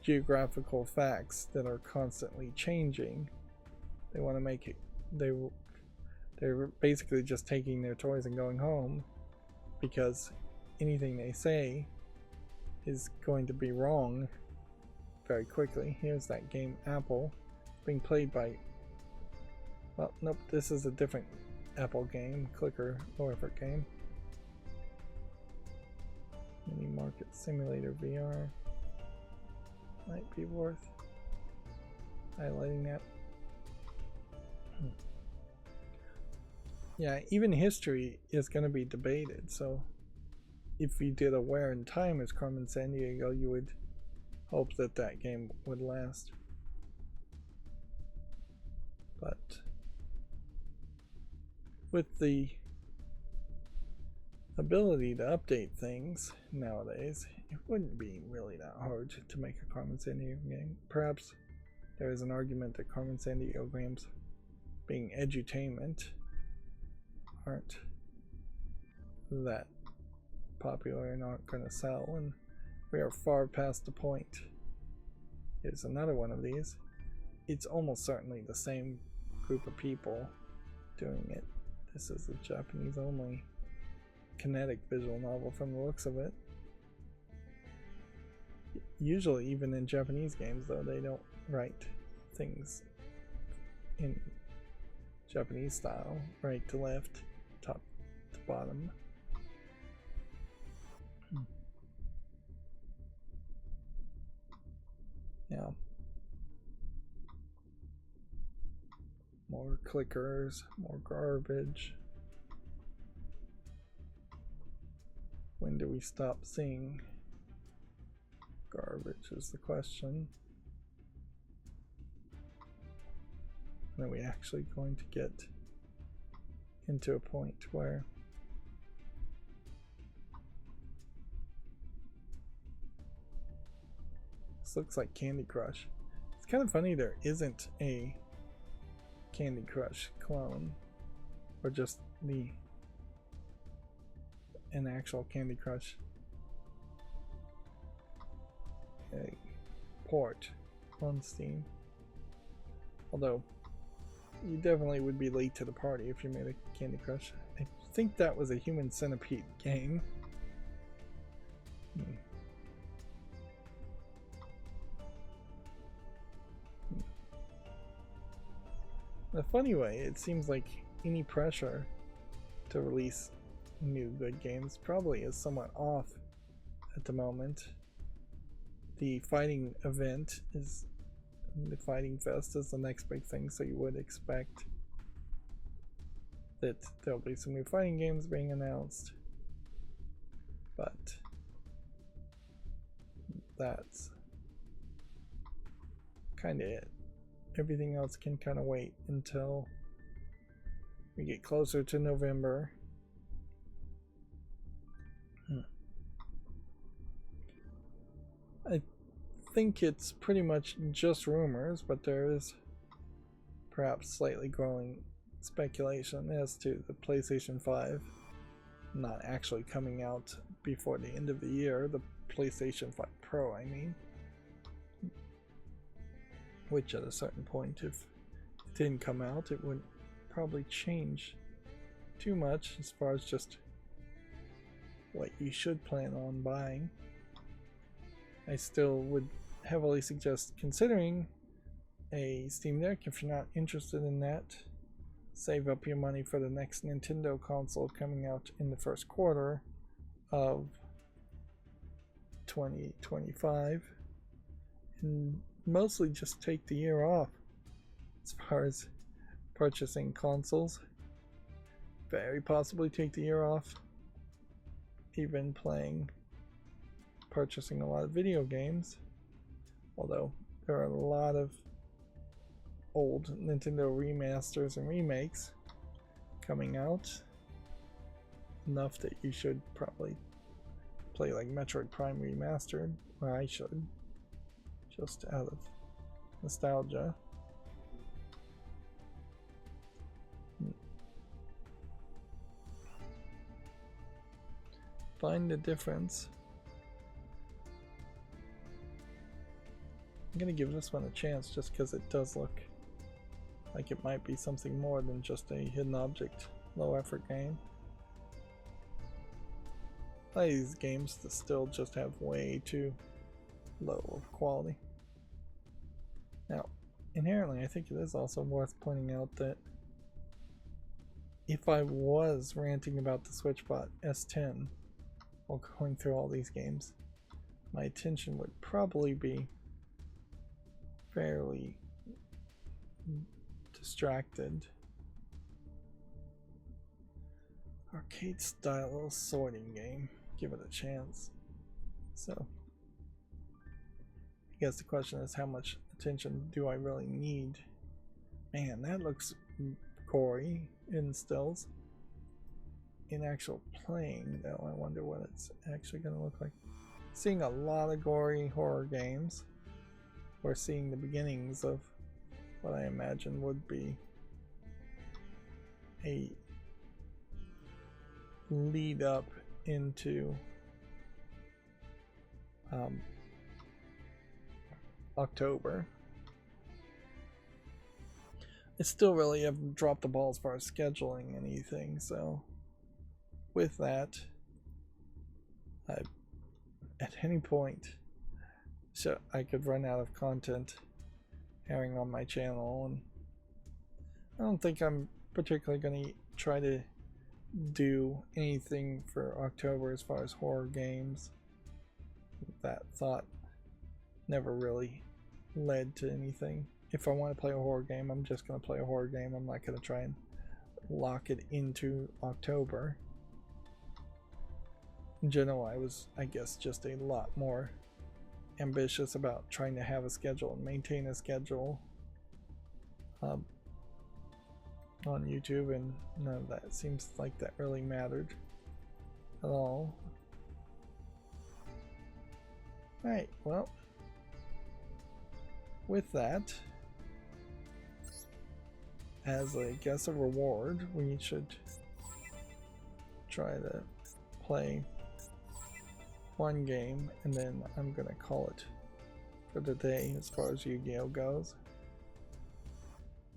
geographical facts that are constantly changing. They want to make it, they're basically just taking their toys and going home, because anything they say is going to be wrong very quickly. Here's that game Apple being played by, well, nope, this is a different Apple game, clicker, low effort game. Mini Market Simulator VR might be worth highlighting that. Yeah, even history is going to be debated, so if you did a Where in Time as Carmen Sandiego, you would hope that that game would last. But with the ability to update things nowadays, it wouldn't be really that hard to make a Carmen Sandiego game. Perhaps there is an argument that Carmen Sandiego games, being edutainment, aren't that popular and aren't going to sell, and we are far past the point. Here's another one of these. It's almost certainly the same group of people doing it. This is a Japanese only kinetic visual novel from the looks of it. Usually, even in Japanese games, though, they don't write things in Japanese style, right to left, top to bottom. Yeah. More clickers, more garbage. When do we stop seeing garbage is the question. And are we actually going to get into a point where this looks like Candy Crush? It's kind of funny there isn't a Candy Crush clone, or just an actual Candy Crush port on Steam. Although you definitely would be late to the party if you made a Candy Crush. I think that was a Human Centipede game. In a funny way, it seems like any pressure to release new good games probably is somewhat off at the moment. The fighting event is, the Fighting Fest is the next big thing, so you would expect that there'll be some new fighting games being announced, but that's kind of it. Everything else can kind of wait until we get closer to November. I think it's pretty much just rumors, but there is perhaps slightly growing speculation as to the PlayStation 5 not actually coming out before the end of the year. The PlayStation 5 Pro, I mean. Which at a certain point, if it didn't come out, it would probably change too much as far as just what you should plan on buying. I still would heavily suggest considering a Steam Deck if you're not interested in that. Save up your money for the next Nintendo console coming out in the first quarter of 2025, and mostly just take the year off as far as purchasing consoles. Very possibly take the year off even purchasing a lot of video games, although there are a lot of old Nintendo remasters and remakes coming out, enough that you should probably play like Metroid Prime Remastered, or I should, just out of nostalgia. Find the difference. I'm gonna give this one a chance just because it does look like it might be something more than just a hidden object low effort game. A lot of these games that still just have way too low of quality. Now, inherently I think it is also worth pointing out that if I was ranting about the SwitchBot S10 while going through all these games, my attention would probably be fairly distracted. Arcade style sorting game. Give it a chance. So, I guess the question is, how much attention do I really need? Man, that looks gory in stills. In actual playing, though, I wonder what it's actually going to look like. Seeing a lot of gory horror games. We're seeing the beginnings of what I imagine would be a lead up into October. I still really haven't dropped the ball as far as scheduling anything, so with that, at any point, so I could run out of content airing on my channel, and I don't think I'm particularly going to try to do anything for October as far as horror games. That thought never really led to anything. If I want to play a horror game, I'm just going to play a horror game. I'm not going to try and lock it into October. In general, I was, I guess, just a lot more ambitious about trying to have a schedule and maintain a schedule on YouTube, and none of that seems like that really mattered at all. Alright, well, with that, as I guess a reward, we should try to play one game, and then I'm gonna call it for the day as far as Yu-Gi-Oh goes.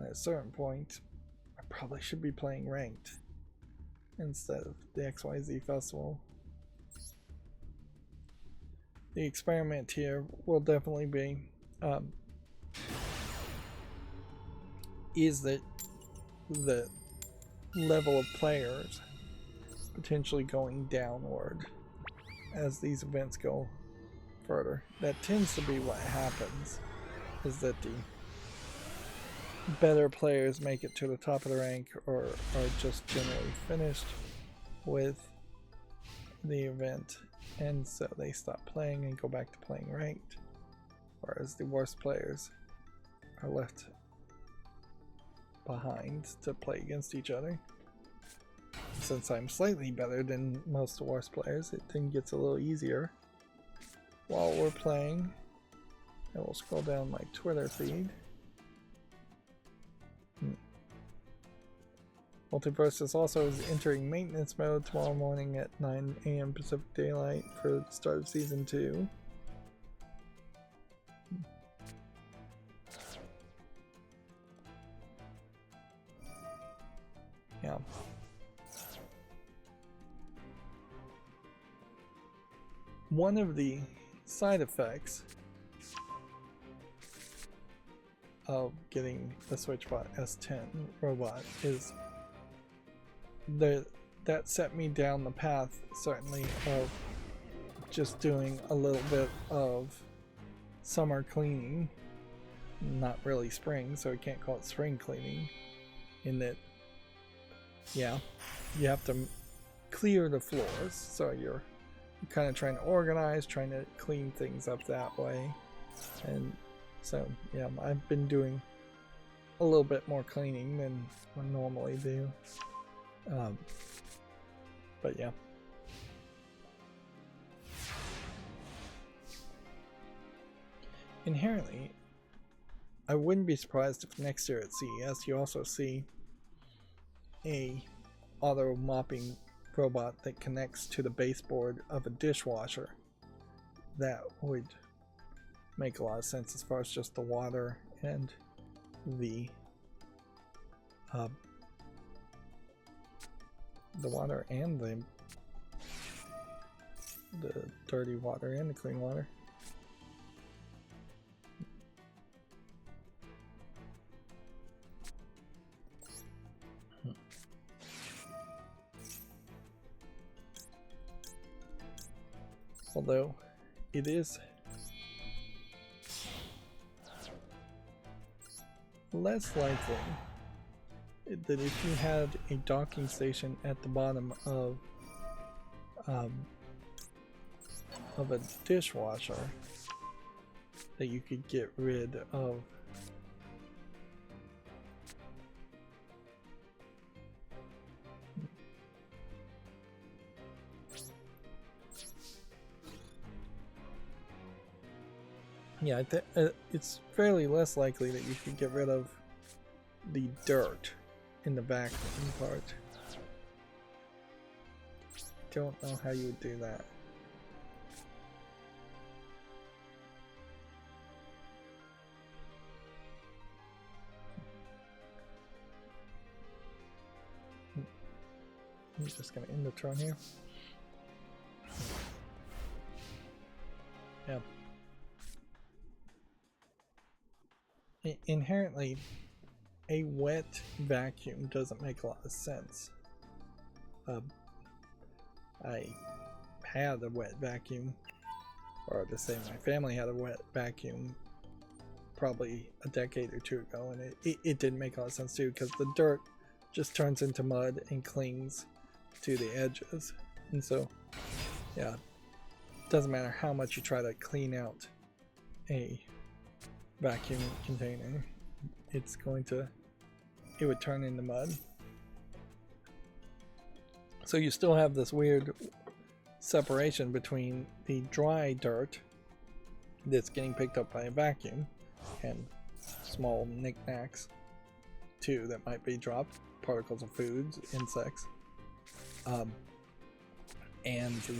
At a certain point, I probably should be playing ranked instead of the XYZ festival. The experiment here will definitely be is that the level of players potentially going downward as these events go further. That tends to be what happens, is that the better players make it to the top of the rank, or are just generally finished with the event, and so they stop playing and go back to playing ranked, whereas the worst players are left behind to play against each other. Since I'm slightly better than most of the worst players, it then gets a little easier. While we're playing, I will scroll down my Twitter feed. Multiversus also is entering maintenance mode tomorrow morning at 9 AM Pacific Daylight for the start of Season 2. Yeah. one of the side effects of getting the SwitchBot S10 robot is that set me down the path, certainly, of just doing a little bit of summer cleaning. Not really spring, so I can't call it spring cleaning, in that, yeah, you have to clear the floors, so you're kind of trying to organize, trying to clean things up that way. And so, yeah, I've been doing a little bit more cleaning than I normally do. But yeah. Inherently, I wouldn't be surprised if next year at CES you also see a auto mopping robot that connects to the baseboard of a dishwasher. That would make a lot of sense as far as just the water and the water and the dirty water and the clean water. Although it is less likely that if you had a docking station at the bottom of a dishwasher, that you could get rid of it's fairly less likely that you could get rid of the dirt in the vacuum part. Don't know how you would do that. I'm just gonna end the turn here. Yeah. Inherently, a wet vacuum doesn't make a lot of sense. I had a wet vacuum, or to say my family had a wet vacuum probably a decade or two ago, and it didn't make a lot of sense too, because the dirt just turns into mud and clings to the edges. And so, yeah, it doesn't matter how much you try to clean out a vacuum container, it would turn into mud. So you still have this weird separation between the dry dirt that's getting picked up by a vacuum and small knickknacks too that might be dropped, particles of foods, insects, and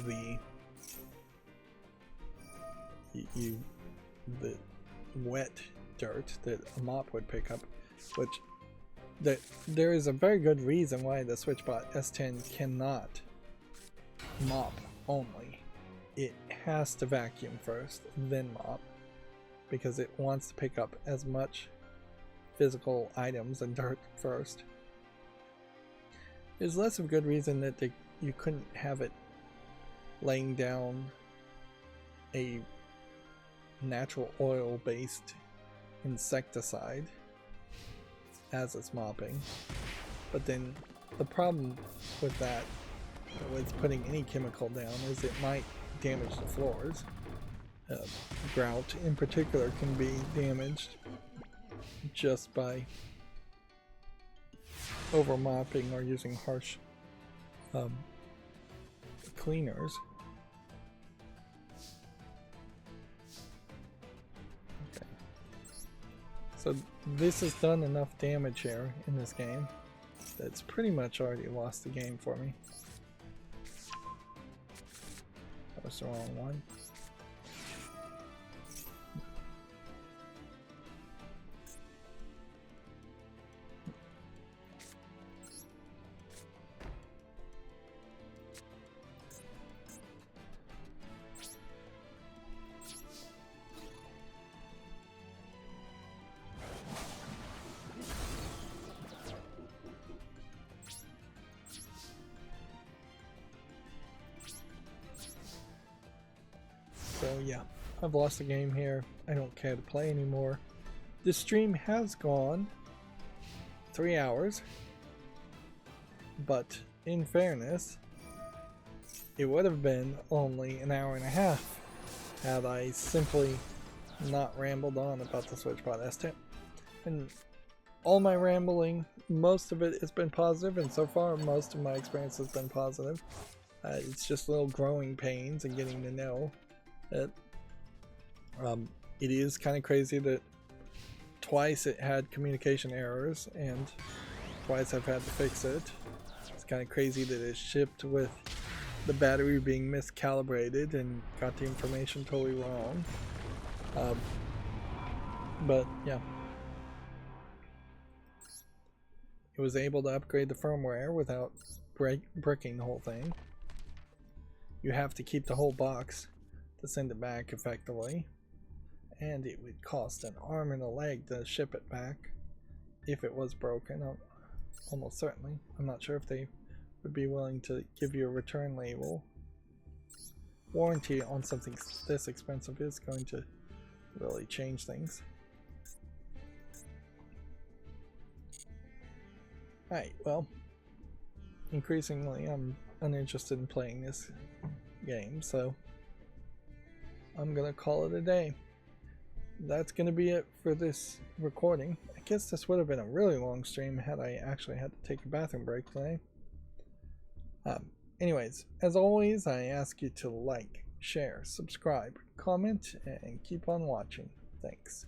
the wet dirt that a mop would pick up, which there is a very good reason why the SwitchBot S10 cannot mop only. It has to vacuum first, then mop, because it wants to pick up as much physical items and dirt first. There's less of a good reason that you couldn't have it laying down a natural oil based insecticide as it's mopping. But then the problem with that, with putting any chemical down, is it might damage the floors. Grout in particular can be damaged just by over mopping or using harsh cleaners. Okay. So this has done enough damage here in this game that's pretty much already lost the game for me. That was the wrong one. So yeah, I've lost the game here. I don't care to play anymore. The stream has gone 3 hours, but in fairness, it would have been only an hour and a half had I simply not rambled on about the SwitchBot S10. And all my rambling, most of it has been positive, and so far most of my experience has been positive. It's just little growing pains and getting to know it. It is kind of crazy that twice it had communication errors and twice I've had to fix it. It's kind of crazy that it shipped with the battery being miscalibrated and got the information totally wrong. But yeah, it was able to upgrade the firmware without bricking the whole thing. You have to keep the whole box to send it back effectively, and it would cost an arm and a leg to ship it back if it was broken. Almost certainly. I'm not sure if they would be willing to give you a return label. Warranty on something this expensive is going to really change things. Alright, well, increasingly I'm uninterested in playing this game, so I'm gonna call it a day. That's gonna be it for this recording. I guess this would have been a really long stream had I actually had to take a bathroom break today. Anyways, as always, I ask you to like, share, subscribe, comment, and keep on watching. Thanks.